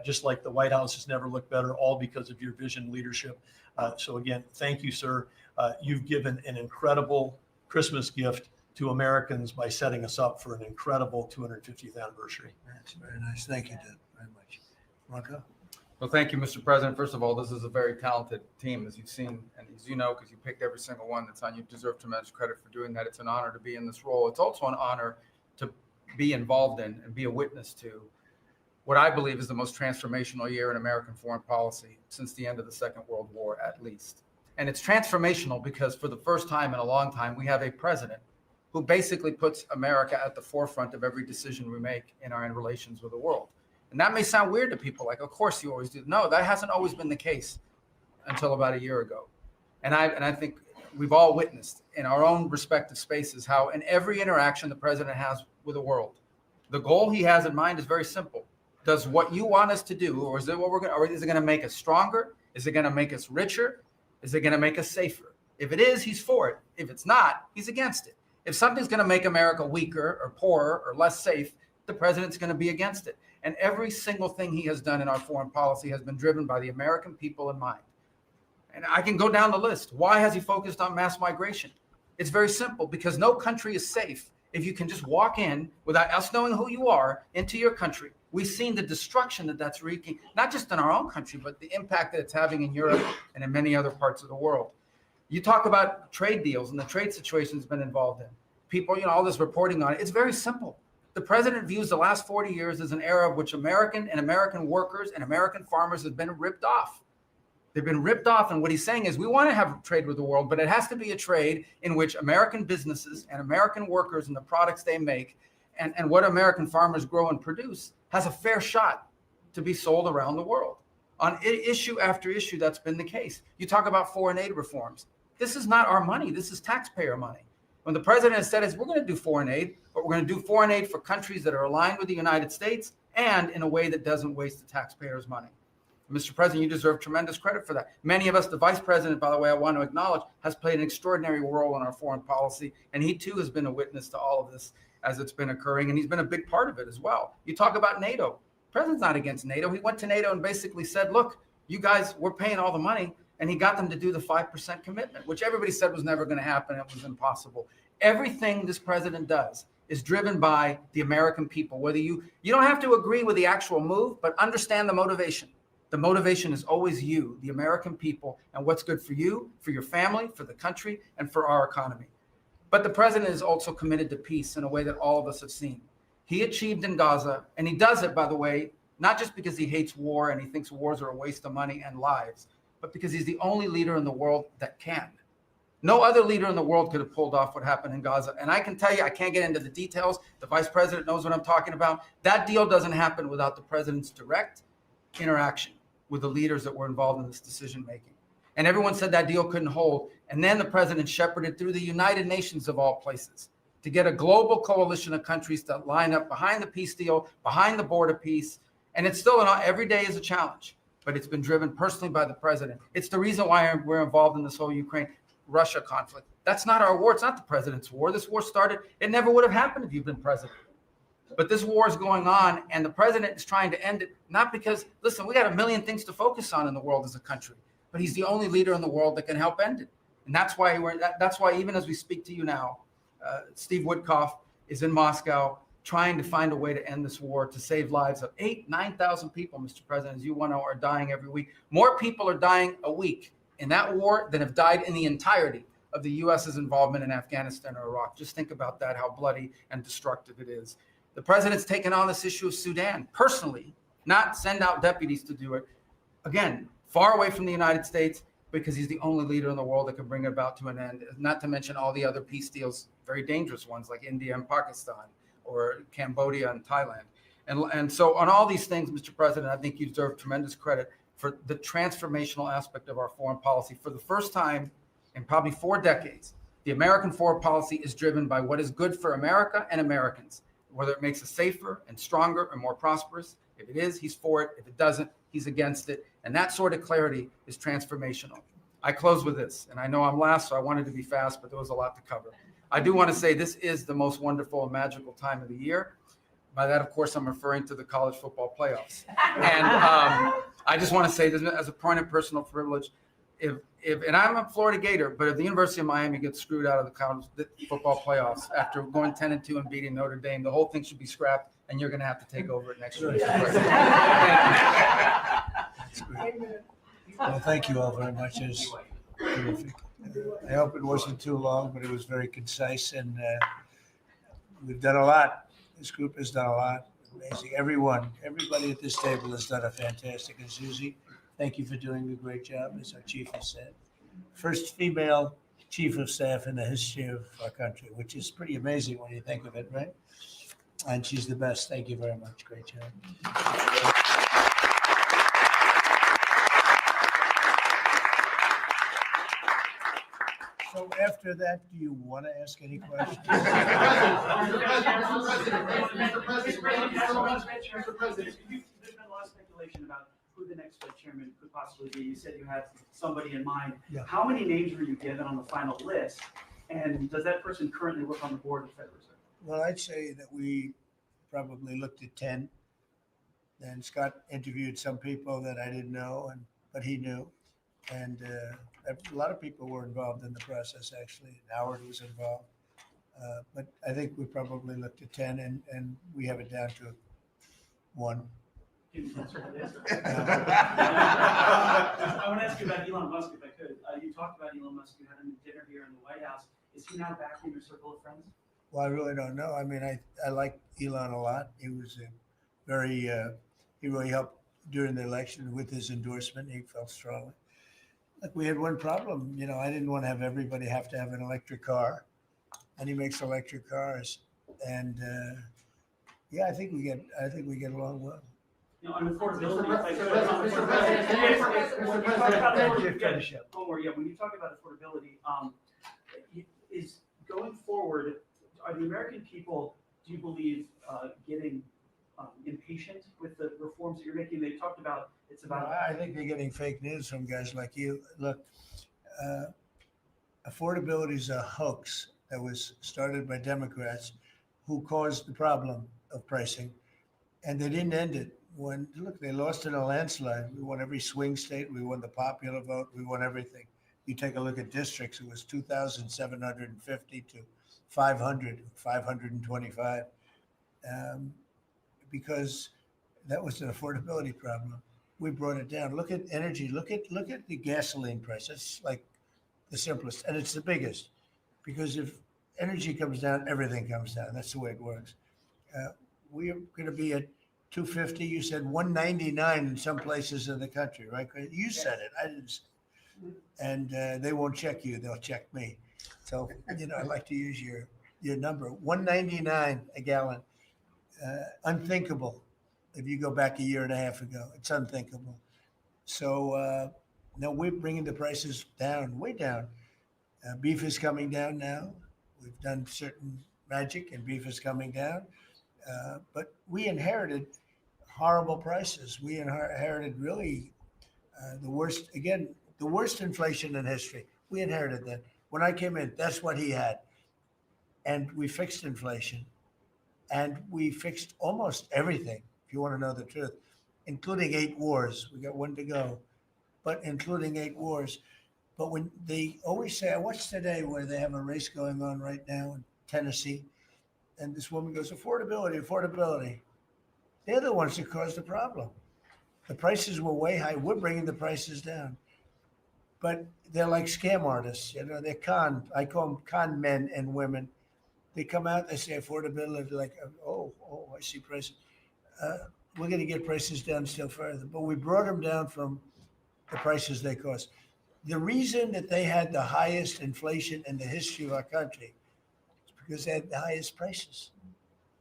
just like the White House has never looked better, all because of your vision leadership. So again, thank you, sir. You've given an incredible Christmas gift to Americans by setting us up for an incredible 250th anniversary. That's very nice. Thank you, Deb, very much. Rocco? Well, thank you, Mr. President. First of all, this is a very talented team, as you've seen, and as you know, because you picked every single one that's on. You deserve tremendous credit for doing that. It's an honor to be in this role. It's also an honor to be involved in and be a witness to what I believe is the most transformational year in American foreign policy since the end of the Second World War, at least. And it's transformational because for the first time in a long time, we have a president who basically puts America at the forefront of every decision we make in our relations with the world. And that may sound weird to people, like, of course you always do. No, that hasn't always been the case until about a year ago. And I think we've all witnessed in our own respective spaces how in every interaction the president has with the world, the goal he has in mind is very simple. Does what you want us to do, or is it what or is it going to make us stronger? Is it going to make us richer? Is it going to make us safer? If it is, he's for it. If it's not, he's against it. If something's going to make America weaker or poorer or less safe, the president's going to be against it. And every single thing he has done in our foreign policy has been driven by the American people in mind. And I can go down the list. Why has he focused on mass migration? It's very simple, because no country is safe if you can just walk in without us knowing who you are into your country. We've seen the destruction that that's wreaking, not just in our own country, but the impact that it's having in Europe and in many other parts of the world. You talk about trade deals and the trade situation has been involved in. People, all this reporting on it. It's very simple. The president views the last 40 years as an era of which American workers and American farmers have been ripped off. They've been ripped off. And what he's saying is we want to have trade with the world, but it has to be a trade in which American businesses and American workers and the products they make and what American farmers grow and produce has a fair shot to be sold around the world. On issue after issue, that's been the case. You talk about foreign aid reforms. This is not our money. This is taxpayer money. When the president has said, we're going to do foreign aid, but we're going to do foreign aid for countries that are aligned with the United States and in a way that doesn't waste the taxpayers' money. Mr. President, you deserve tremendous credit for that. Many of us, the vice president, by the way, I want to acknowledge, has played an extraordinary role in our foreign policy. And he too has been a witness to all of this as it's been occurring. And he's been a big part of it as well. You talk about NATO. The president's not against NATO. He went to NATO and basically said, look, you guys, we're paying all the money. And he got them to do the 5% commitment, which everybody said was never going to happen. It was impossible. Everything this president does is driven by the American people. Whether you don't have to agree with the actual move, but understand the motivation. The motivation is always you, the American people, and what's good for you, for your family, for the country, and for our economy. But the president is also committed to peace in a way that all of us have seen. He achieved in Gaza, and he does it, by the way, not just because he hates war and he thinks wars are a waste of money and lives, but because he's the only leader in the world that can. No other leader in the world could have pulled off what happened in Gaza. And I can tell you, I can't get into the details. The vice president knows what I'm talking about. That deal doesn't happen without the president's direct interaction with the leaders that were involved in this decision making. And everyone said that deal couldn't hold. And then the president shepherded through the United Nations of all places to get a global coalition of countries to line up behind the peace deal, behind the border peace. And it's still, every day is a challenge. but it's been driven personally by the president. It's the reason why we're involved in this whole Ukraine-Russia conflict. That's not our war. It's not the president's war. This war started, it never would have happened if you've been president. But this war is going on, and the president is trying to end it, not because, listen, we got a million things to focus on in the world as a country, but he's the only leader in the world that can help end it. And that's why even as we speak to you now, Steve Woodcock is in Moscow trying to find a way to end this war, to save lives of 9,000 people, Mr. President, as you want to know, are dying every week. More people are dying a week in that war than have died in the entirety of the U.S.'s involvement in Afghanistan or Iraq. Just think about that, how bloody and destructive it is. The president's taken on this issue of Sudan personally, not send out deputies to do it. Again, far away from the United States, because he's the only leader in the world that can bring it about to an end, not to mention all the other peace deals, very dangerous ones like India and Pakistan, or Cambodia and Thailand. And so on all these things, Mr. President, I think you deserve tremendous credit for the transformational aspect of our foreign policy. For the first time in probably 4 decades, the American foreign policy is driven by what is good for America and Americans, whether it makes us safer and stronger and more prosperous. If it is, he's for it. If it doesn't, he's against it. And that sort of clarity is transformational. I close with this, and I know I'm last, so I wanted to be fast, but there was a lot to cover. I do want to say this is the most wonderful and magical time of the year. By that, of course, I'm referring to the college football playoffs. And I just want to say this as a point of personal privilege. And I'm a Florida Gator, but if the University of Miami gets screwed out of the college football playoffs after going 10-2 and beating Notre Dame, the whole thing should be scrapped, and you're going to have to take over it next year. Well, thank you all very much. It was terrific. I hope it wasn't too long, but it was very concise, and we've done a lot. This group has done a lot. Amazing. Everybody at this table has done a fantastic. And Susie, thank you for doing a great job, as our chief has said. First female chief of staff in the history of our country, which is pretty amazing when you think of it, right? And she's the best. Thank you very much. Great job. So after that, do you want to ask any questions? Mr. President, there's been a lot of speculation about who the next Fed chairman could possibly be. You said you had somebody in mind. Yeah. How many names were you given on the final list? And does that person currently work on the board of the Federal Reserve? Well, I'd say that we probably looked at 10. And Scott interviewed some people that I didn't know, but he knew. And a lot of people were involved in the process, actually. Howard was involved. But I think we probably looked at 10, and we have it down to 1. I want to ask you about Elon Musk, if I could. You talked about Elon Musk. You had him at dinner here in the White House. Is he now back in your circle of friends? Well, I really don't know. I mean, I like Elon a lot. He was he really helped during the election with his endorsement. He felt strongly. Look, we had one problem. I didn't want to have everybody have to have an electric car, and he makes electric cars. And yeah, I think we get along well. On affordability, when you talk about affordability, is going forward, are the American people, do you believe, getting impatient with the reforms that you're making? They talked about I think they're getting fake news from guys like you. Look, affordability is a hoax that was started by Democrats who caused the problem of pricing, and they didn't end it. They lost in a landslide. We won every swing state. We won the popular vote. We won everything. You take a look at districts, it was 2,750 to 525, because that was an affordability problem. We brought it down. Look at energy. Look at the gasoline price. It's like the simplest, and it's the biggest, because if energy comes down, everything comes down. That's the way it works. We're going to be at 250. You said 199 in some places in the country, right? You said it. I didn't say it. And they won't check you. They'll check me. So, I like to use your number. 199 a gallon. Unthinkable. If you go back a year and a half ago, it's unthinkable. So, no, we're bringing the prices down, way down. Beef is coming down now. We've done certain magic, and beef is coming down. But we inherited horrible prices. We inherited really The worst, again, the worst inflation in history. We inherited that. When I came in, that's what he had. And we fixed inflation. And we fixed almost everything, if you want to know the truth, including 8 wars. We got 1 to go, but including 8 wars. But when they always say, I watched today where they have a race going on right now in Tennessee, and this woman goes, affordability, affordability. They're the ones that caused the problem. The prices were way high. We're bringing the prices down. But they're like scam artists. You know, they're I call them con men and women. They come out, they say affordability, like, oh, I see prices. We're going to get prices down still further. But we brought them down from the prices they cost. The reason that they had the highest inflation in the history of our country is because they had the highest prices.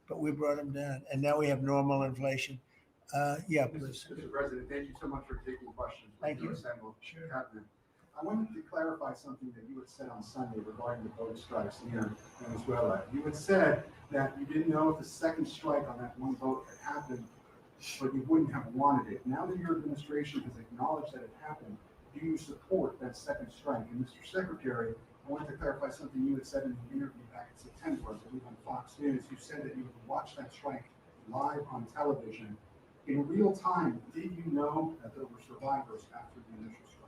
But we brought them down. And now we have normal inflation. Yeah, please. Mr. President, thank you so much for taking questions. Thank you. Sure. I wanted to clarify something that you had said on Sunday regarding the boat strikes near Venezuela. You had said that you didn't know if the second strike on that one boat had happened, but you wouldn't have wanted it. Now that your administration has acknowledged that it happened, do you support that second strike? And Mr. Secretary, I wanted to clarify something you had said in the interview back in September, I believe on Fox News. You said that you would watch that strike live on television. In real time, did you know that there were survivors after the initial strike?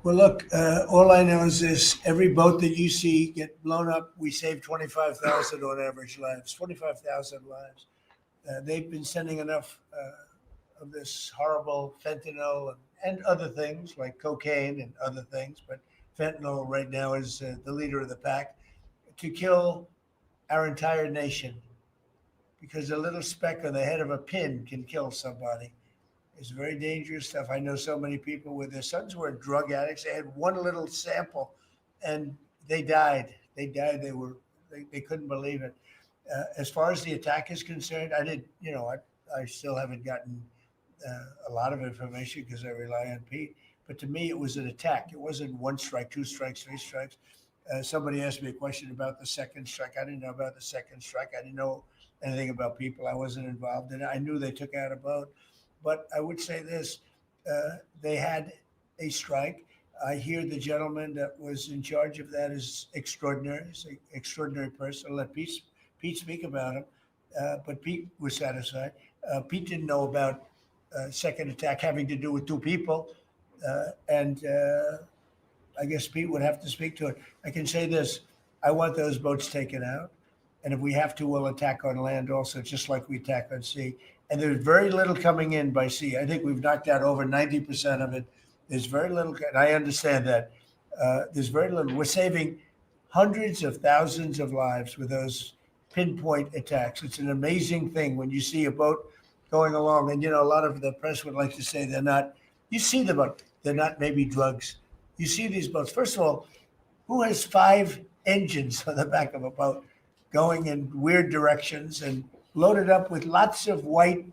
Well, look, all I know is this: every boat that you see get blown up, we save 25,000 on average lives. 25,000 lives. They've been sending enough of this horrible fentanyl and other things like cocaine and other things, but fentanyl right now is the leader of the pack to kill our entire nation. Because a little speck on the head of a pin can kill somebody. It's very dangerous stuff. I know so many people where their sons were drug addicts. They had one little sample and they died. They couldn't believe it. As far as the attack is concerned, I still haven't gotten a lot of information because I rely on Pete. But to me, it was an attack. It wasn't 1 strike, 2 strikes, 3 strikes. Somebody asked me a question about the second strike. I didn't know about the second strike. I didn't know anything about people. I wasn't involved in it. I knew they took out a boat. But I would say this, they had a strike. I hear the gentleman that was in charge of that is extraordinary. He's an extraordinary person. I'll let Pete speak about him. But Pete was satisfied. Pete didn't know about second attack having to do with 2 people. I guess Pete would have to speak to it. I can say this, I want those boats taken out. And if we have to, we'll attack on land also, just like we attack on sea. And there's very little coming in by sea. I think we've knocked out over 90% of it. There's very little, and I understand that. There's very little. We're saving hundreds of thousands of lives with those pinpoint attacks. It's an amazing thing when you see a boat going along. And, a lot of the press would like to say they're not. You see the boat. They're not maybe drugs. You see these boats. First of all, who has 5 engines on the back of a boat going in weird directions and loaded up with lots of white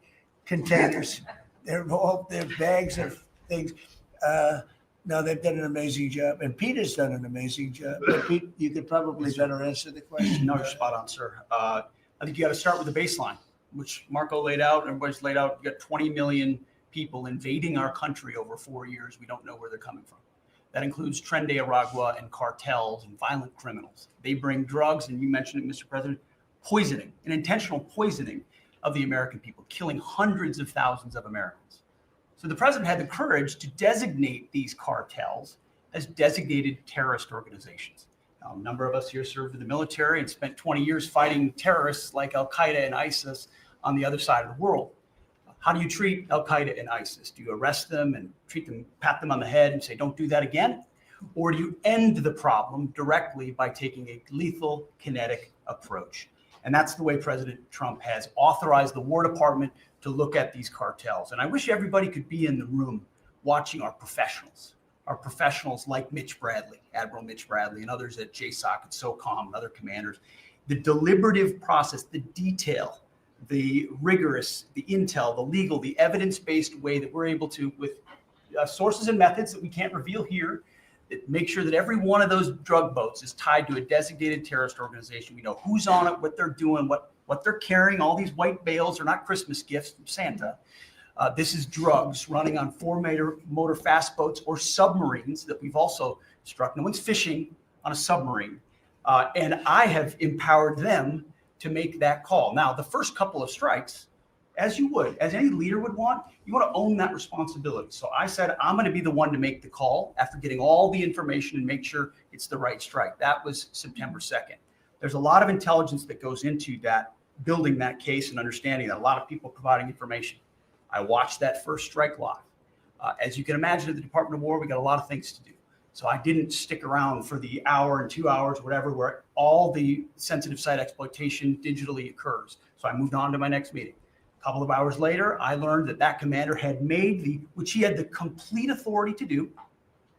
containers? They're bags of things. No, they've done an amazing job. And Pete has done an amazing job. But Pete, you could probably better answer the question. No, you're spot on, sir. I think you got to start with the baseline, which Marco laid out. Everybody's laid out. You got 20 million people invading our country over 4 years. We don't know where they're coming from. That includes Tren de Aragua and cartels and violent criminals. They bring drugs, and you mentioned it, Mr. President, poisoning, an intentional poisoning of the American people, killing hundreds of thousands of Americans. So the president had the courage to designate these cartels as designated terrorist organizations. Now, a number of us here served in the military and spent 20 years fighting terrorists like Al-Qaeda and ISIS on the other side of the world. How do you treat Al-Qaeda and ISIS? Do you arrest them and treat them, pat them on the head and say, don't do that again? Or do you end the problem directly by taking a lethal kinetic approach? And that's the way President Trump has authorized the War Department to look at these cartels. And I wish everybody could be in the room watching our professionals like Mitch Bradley, Admiral Mitch Bradley, and others at JSOC and SOCOM and other commanders. The deliberative process, the detail, the rigorous, the intel, the legal, the evidence-based way that we're able to, with sources and methods that we can't reveal here, that make sure that every one of those drug boats is tied to a designated terrorist organization. We know who's on it, what they're doing, what they're carrying. All these white bales are not Christmas gifts from Santa. This is drugs running on motor fast boats or submarines that we've also struck. No one's fishing on a submarine. And I have empowered them to make that call. Now, the first couple of strikes, as you would, as any leader would want, you want to own that responsibility. So I said, I'm going to be the one to make the call after getting all the information and make sure it's the right strike. That was September 2nd. There's a lot of intelligence that goes into that, building that case and understanding that, a lot of people providing information. I watched that first strike live. As you can imagine, at the Department of War, we got a lot of things to do. So I didn't stick around for the hour and 2 hours, whatever, where all the sensitive site exploitation digitally occurs. So I moved on to my next meeting. A couple of hours later, I learned that that commander had made which he had the complete authority to do.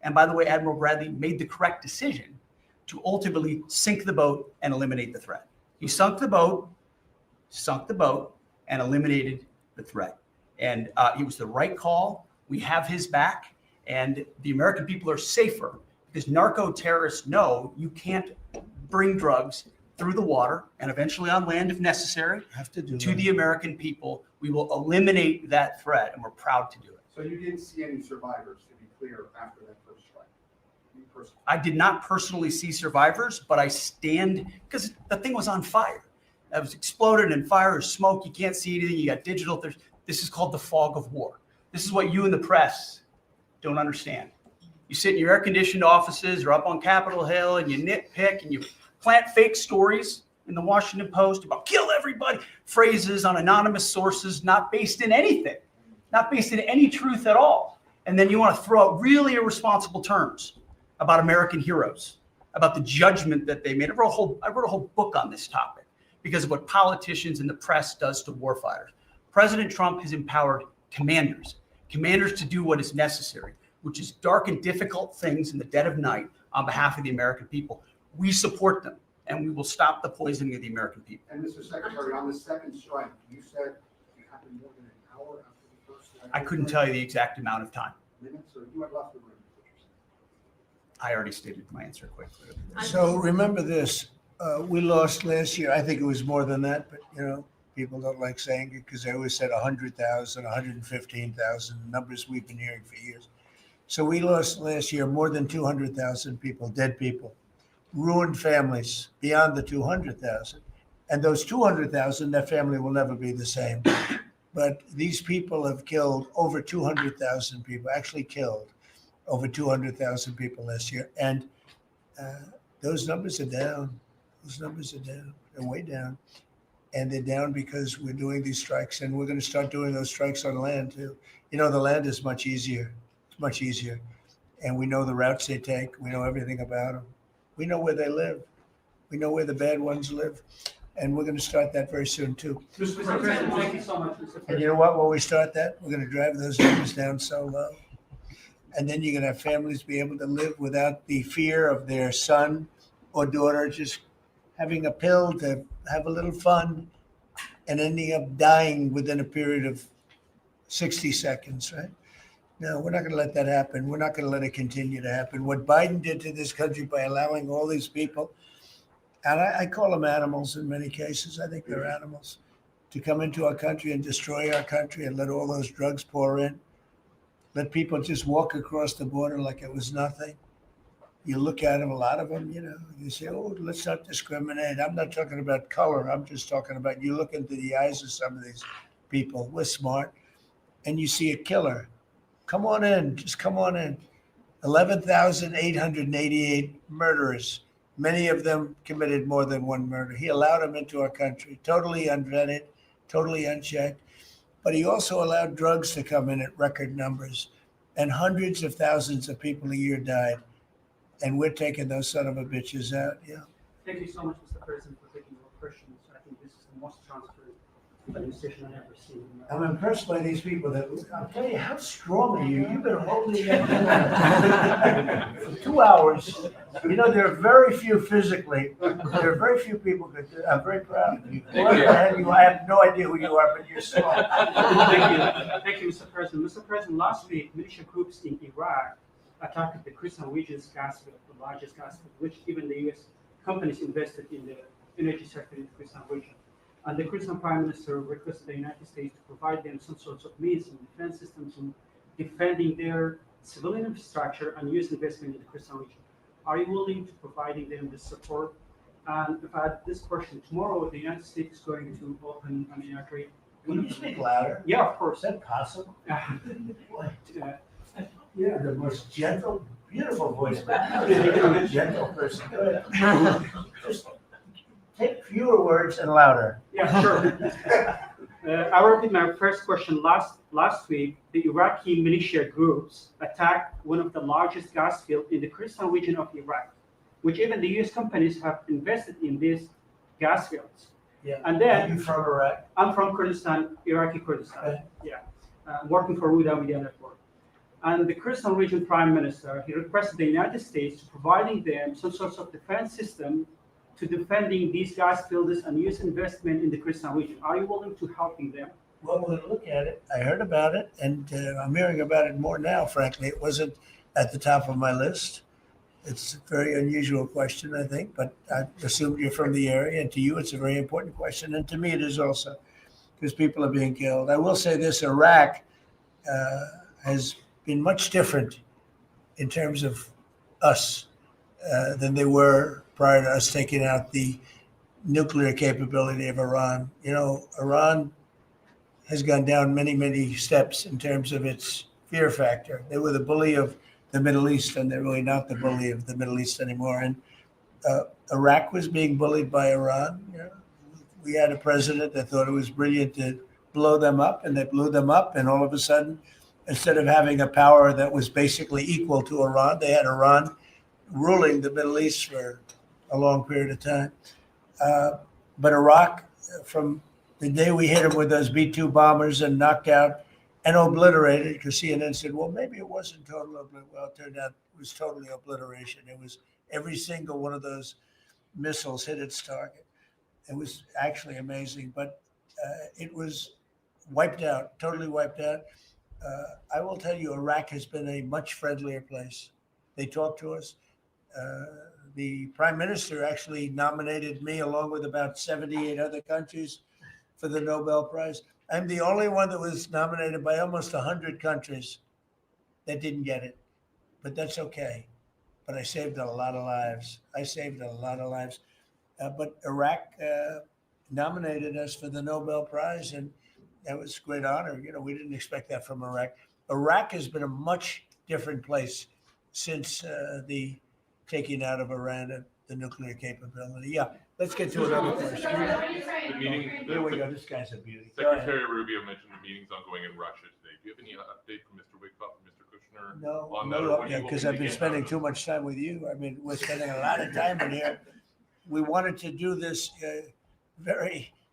And by the way, Admiral Bradley made the correct decision to ultimately sink the boat and eliminate the threat. He sunk the boat, and eliminated the threat. And it was the right call. We have his back. And the American people are safer because narco terrorists know you can't bring drugs through the water and eventually on land if necessary to the American people. We will eliminate that threat, and we're proud to do it. So you didn't see any survivors, to be clear, after that first strike? You personally? I did not personally see survivors, but I stand, because the thing was on fire. It was exploded and fire or smoke. You can't see anything. You got digital. This is called the fog of war. This is what you in the press don't understand. You sit in your air-conditioned offices or up on Capitol Hill and you nitpick and you plant fake stories in the Washington Post about kill everybody, phrases on anonymous sources not based in anything, not based in any truth at all. And then you want to throw out really irresponsible terms about American heroes, about the judgment that they made. I wrote a whole book on this topic because of what politicians and the press does to warfighters. President Trump has empowered commanders to do what is necessary, which is dark and difficult things in the dead of night on behalf of the American people. We support them, and we will stop the poisoning of the American people. And Mr. Secretary, on the second strike, you said it happened more than an hour after the first strike? I couldn't tell you the exact amount of time. Minutes, or you had left the room? I already stated my answer quickly. So remember this, we lost last year, I think it was more than that, but people don't like saying it because they always said 100,000, 115,000, numbers we've been hearing for years. So we lost last year more than 200,000 people, dead people, ruined families beyond the 200,000. And those 200,000, that family will never be the same. But these people have killed over 200,000 people, actually killed over 200,000 people last year. And those numbers are down. They're way down. And they're down because we're doing these strikes, and we're going to start doing those strikes on land too. The land is much easier. It's much easier. And we know the routes they take. We know everything about them. We know where they live. We know where the bad ones live. And we're going to start that very soon too. Mr. President, thank you so much, Mr. President. And you know what? When we start that, we're going to drive those numbers down so low. And then you're going to have families be able to live without the fear of their son or daughter just having a pill to have a little fun and ending up dying within a period of 60 seconds, right? No, we're not going to let that happen. We're not going to let it continue to happen. What Biden did to this country by allowing all these people, and I call them animals in many cases, I think they're animals, to come into our country and destroy our country and let all those drugs pour in, let people just walk across the border like it was nothing. You look at them, a lot of them, you say, oh, let's not discriminate. I'm not talking about color. I'm just talking about you look into the eyes of some of these people. We're smart. And you see a killer. Come on in. Just come on in. 11,888 murderers. Many of them committed more than one murder. He allowed them into our country, totally unvetted, totally unchecked. But he also allowed drugs to come in at record numbers. And hundreds of thousands of people a year died. And we're taking those son of a bitches out, yeah. Thank you so much, Mr. President, for taking our questions. I think this is the most transparent administration I've ever seen. I'm impressed by these people I'll tell you, how strong are you? You've been holding that for 2 hours. There are very few physically. There are very few people that I'm very proud of you. I have no idea who you are, but you're strong. Thank you, Mr. President. Mr. President, last week, militia groups in Iraq attacked the Christian Region's gas field, the largest gas field, which even the U.S. companies invested in the energy sector in the Christian region. And the Kurdistan Prime Minister requested the United States to provide them some sorts of means and defense systems in defending their civilian infrastructure and U.S. investment in the Kurdistan region. Are you willing to providing them this support? And if I had this question, tomorrow the United States is going to open an airtrade. Can you speak louder? Yeah, of course. Is that possible? You're the most gentle, beautiful voice, but you're a gentle person. Go ahead. Just take fewer words and louder. Yeah, sure. I repeat my first question. Last week, the Iraqi militia groups attacked one of the largest gas fields in the Kurdistan region of Iraq, which even the U.S. companies have invested in these gas fields. Yeah. And then Are you from Iraq? I'm from Kurdistan, Iraqi Kurdistan. Yeah. I'm working for Huda Media Network. And the Kurdistan region prime minister, he requested the United States to providing them some sorts of defense system to defending these gas fields and U.S. investment in the Kurdistan region. Are you willing to helping them? Well, we'll look at it. I heard about it, and I'm hearing about it more now, frankly. It wasn't at the top of my list. It's a very unusual question, I think, but I assume you're from the area, and to you, it's a very important question, and to me, it is also, because people are being killed. I will say this, Iraq has been much different in terms of us than they were prior to us taking out the nuclear capability of Iran. You know, Iran has gone down many, many steps in terms of its fear factor. They were the bully of the Middle East, and they're really not the bully of the Middle East anymore. And Iraq was being bullied by Iran. You know, we had a president that thought it was brilliant to blow them up, and they blew them up. And all of a sudden, instead of having a power that was basically equal to Iran, they had Iran ruling the Middle East for a long period of time. But Iraq, from the day we hit them with those B-2 bombers and knocked out and obliterated, because CNN said, well, maybe it wasn't total obliteration. Well, it turned out it was totally obliteration. It was every single one of those missiles hit its target. It was actually amazing, but it was wiped out, totally wiped out. I will tell you, Iraq has been a much friendlier place. They talk to us. The prime minister actually nominated me along with about 78 other countries for the Nobel Prize. I'm the only one that was nominated by almost 100 countries that didn't get it, but that's okay. But I saved a lot of lives. But Iraq nominated us for the Nobel Prize, and that was a great honor. You know, we didn't expect that from Iraq. Iraq has been a much different place since the taking out of Iran the nuclear capability. Yeah, let's get to another question. The meeting. Here we go. This guy's a beauty. Go ahead. Secretary Rubio mentioned the meetings ongoing in Russia today. Do you have any update from Mr. Wigfall, from Mr. Kushner? No, on that, or no, when you will because meet I've been again? spending too much time with you. I mean, we're spending a lot of time in here. We wanted to do this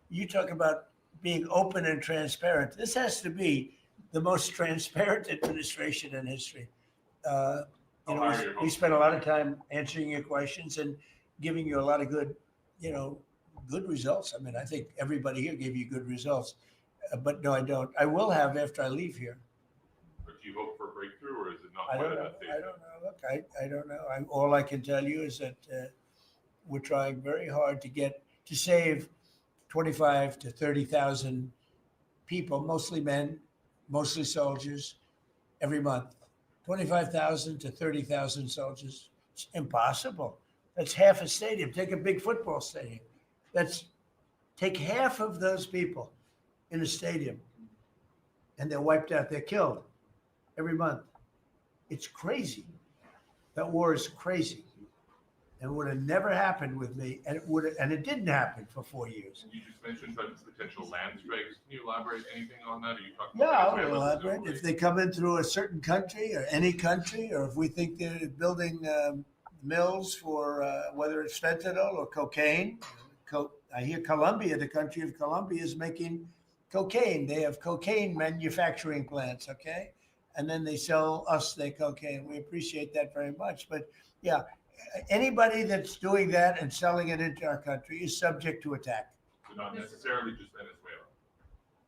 you talk about being open and transparent. This has to be the most transparent administration in history. We spent a lot of time answering your questions and giving you a lot of good, good results. I mean, I think everybody here gave you good results, but no, I don't. I will have after I leave here. But do you hope for a breakthrough, or is it not I quite don't at know. that stage? I don't know. Look, I don't know. All I can tell you is that we're trying very hard to save 25 to 30,000 people, mostly men, mostly soldiers, every month. 25,000 to 30,000 soldiers. It's impossible. That's half a stadium. Take a big football stadium. Take half of those people in a stadium, and they're wiped out. They're killed every month. It's crazy. That war is crazy. And it would have never happened with me, and it didn't happen for 4 years. You just mentioned such potential land strikes. Can you elaborate anything on that? Are you talking Yeah, about I'll Venezuela elaborate. specifically? If they come in through a certain country or any country, or if we think they're building mills for whether it's fentanyl or cocaine. I hear Colombia, the country of Colombia, is making cocaine. They have cocaine manufacturing plants, okay? And then they sell us their cocaine. We appreciate that very much. But yeah, anybody that's doing that and selling it into our country is subject to attack. So not necessarily just Venezuela.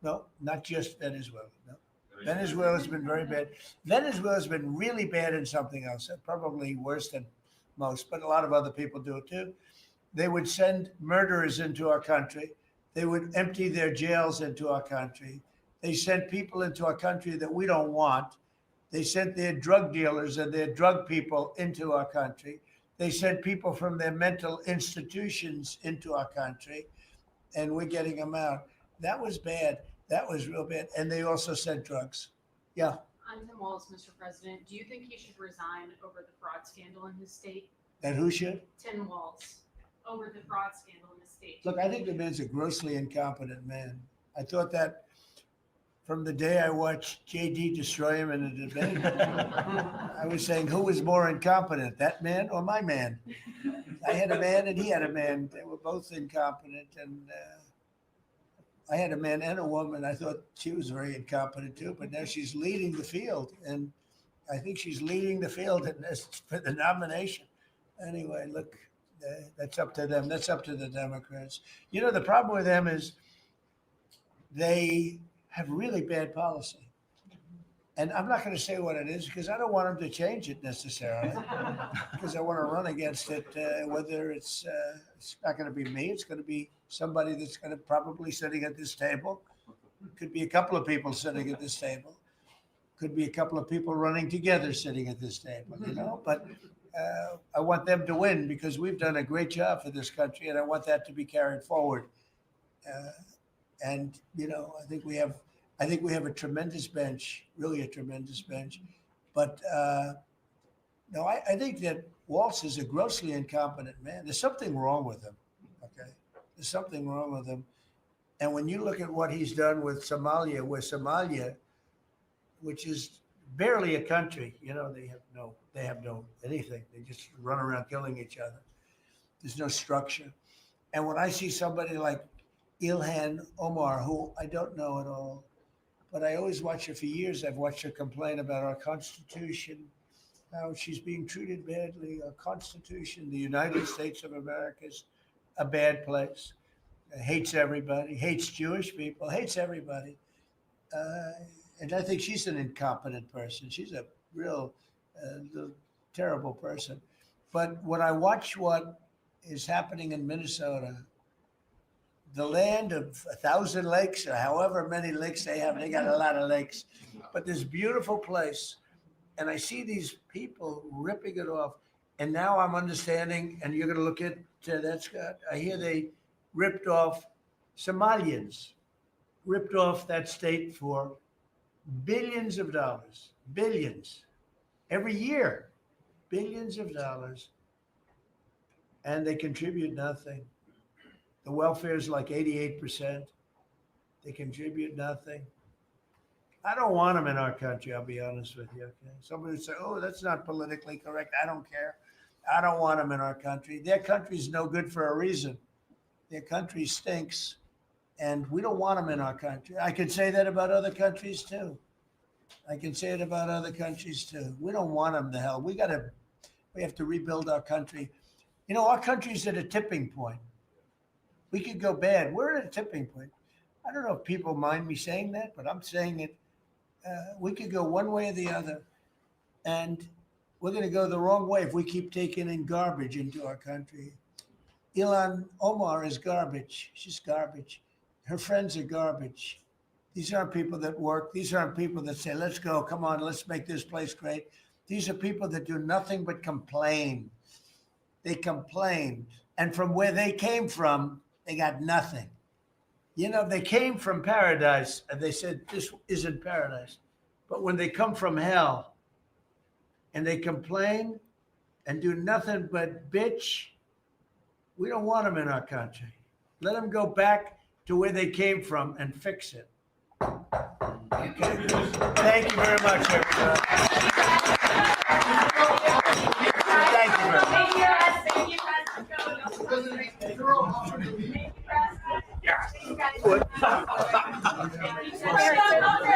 No, not just Venezuela. No. Venezuela's been very bad. Venezuela's been really bad in something else, probably worse than most, but a lot of other people do it too. They would send murderers into our country, They would empty their jails into our country. They sent people into our country that we don't want. They sent their drug dealers and their drug people into our country. They sent people from their mental institutions into our country, and we're getting them out. That was bad. That was real bad. And they also sent drugs. Yeah. I'm Tim Walz, Mr. President. Do you think he should resign over the fraud scandal in his state? And who should? Tim Walz, over the fraud scandal in his state. Look, I think the man's a grossly incompetent man. I thought that from the day I watched JD destroy him in a debate. I was saying, who was more incompetent, that man or my man? I had a man and he had a man. They were both incompetent. And I had a man and a woman. I thought she was very incompetent too, but now she's leading the field. And I think she's leading the field for the nomination. Anyway, look, that's up to them. That's up to the Democrats. You know, the problem with them is they have really bad policy. And I'm not going to say what it is because I don't want them to change it necessarily because I want to run against it, whether it's not going to be me, it's going to be somebody that's going to probably sitting at this table. Could be a couple of people sitting at this table. Could be a couple of people running together sitting at this table, you know, but I want them to win because we've done a great job for this country and I want that to be carried forward. And, you know, I think we have a tremendous bench, really a tremendous bench. But no, I think that Walz is a grossly incompetent man. There's something wrong with him. Okay. There's something wrong with him. And when you look at what he's done with Somalia, which is barely a country, you know, they have no anything. They just run around killing each other. There's no structure. And when I see somebody like Ilhan Omar, who I don't know at all, but I always watch her for years. I've watched her complain about our Constitution, how she's being treated badly. Our Constitution, the United States of America is a bad place. Hates everybody, hates Jewish people, hates everybody. And I think she's an incompetent person. She's a real terrible person. But when I watch what is happening in Minnesota, the land of 1,000 lakes or however many lakes they have, they got a lot of lakes, but this beautiful place. And I see these people ripping it off. And now I'm understanding, and you're going to look at that, Scott. I hear they ripped off Somalians, ripped off that state for billions of dollars, billions, every year, billions of dollars. And they contribute nothing. The welfare is like 88%. They contribute nothing. I don't want them in our country, I'll be honest with you. Okay? Somebody would say, oh, that's not politically correct. I don't care. I don't want them in our country. Their country's no good for a reason. Their country stinks, and we don't want them in our country. I could say that about other countries too. I can say it about other countries too. We don't want them to hell. We have to rebuild our country. You know, our country's at a tipping point. We could go bad. We're at a tipping point. I don't know if people mind me saying that, but I'm saying it. We could go one way or the other, and we're going to go the wrong way if we keep taking in garbage into our country. Ilhan Omar is garbage. She's garbage. Her friends are garbage. These aren't people that work. These aren't people that say, let's go, come on, let's make this place great. These are people that do nothing but complain. They complain. And from where they came from, they got nothing. You know, they came from paradise and they said, this isn't paradise. But when they come from hell and they complain and do nothing but bitch, we don't want them in our country. Let them go back to where they came from and fix it. Okay. Thank you very much, everybody. Thank you very much. Thank you, President.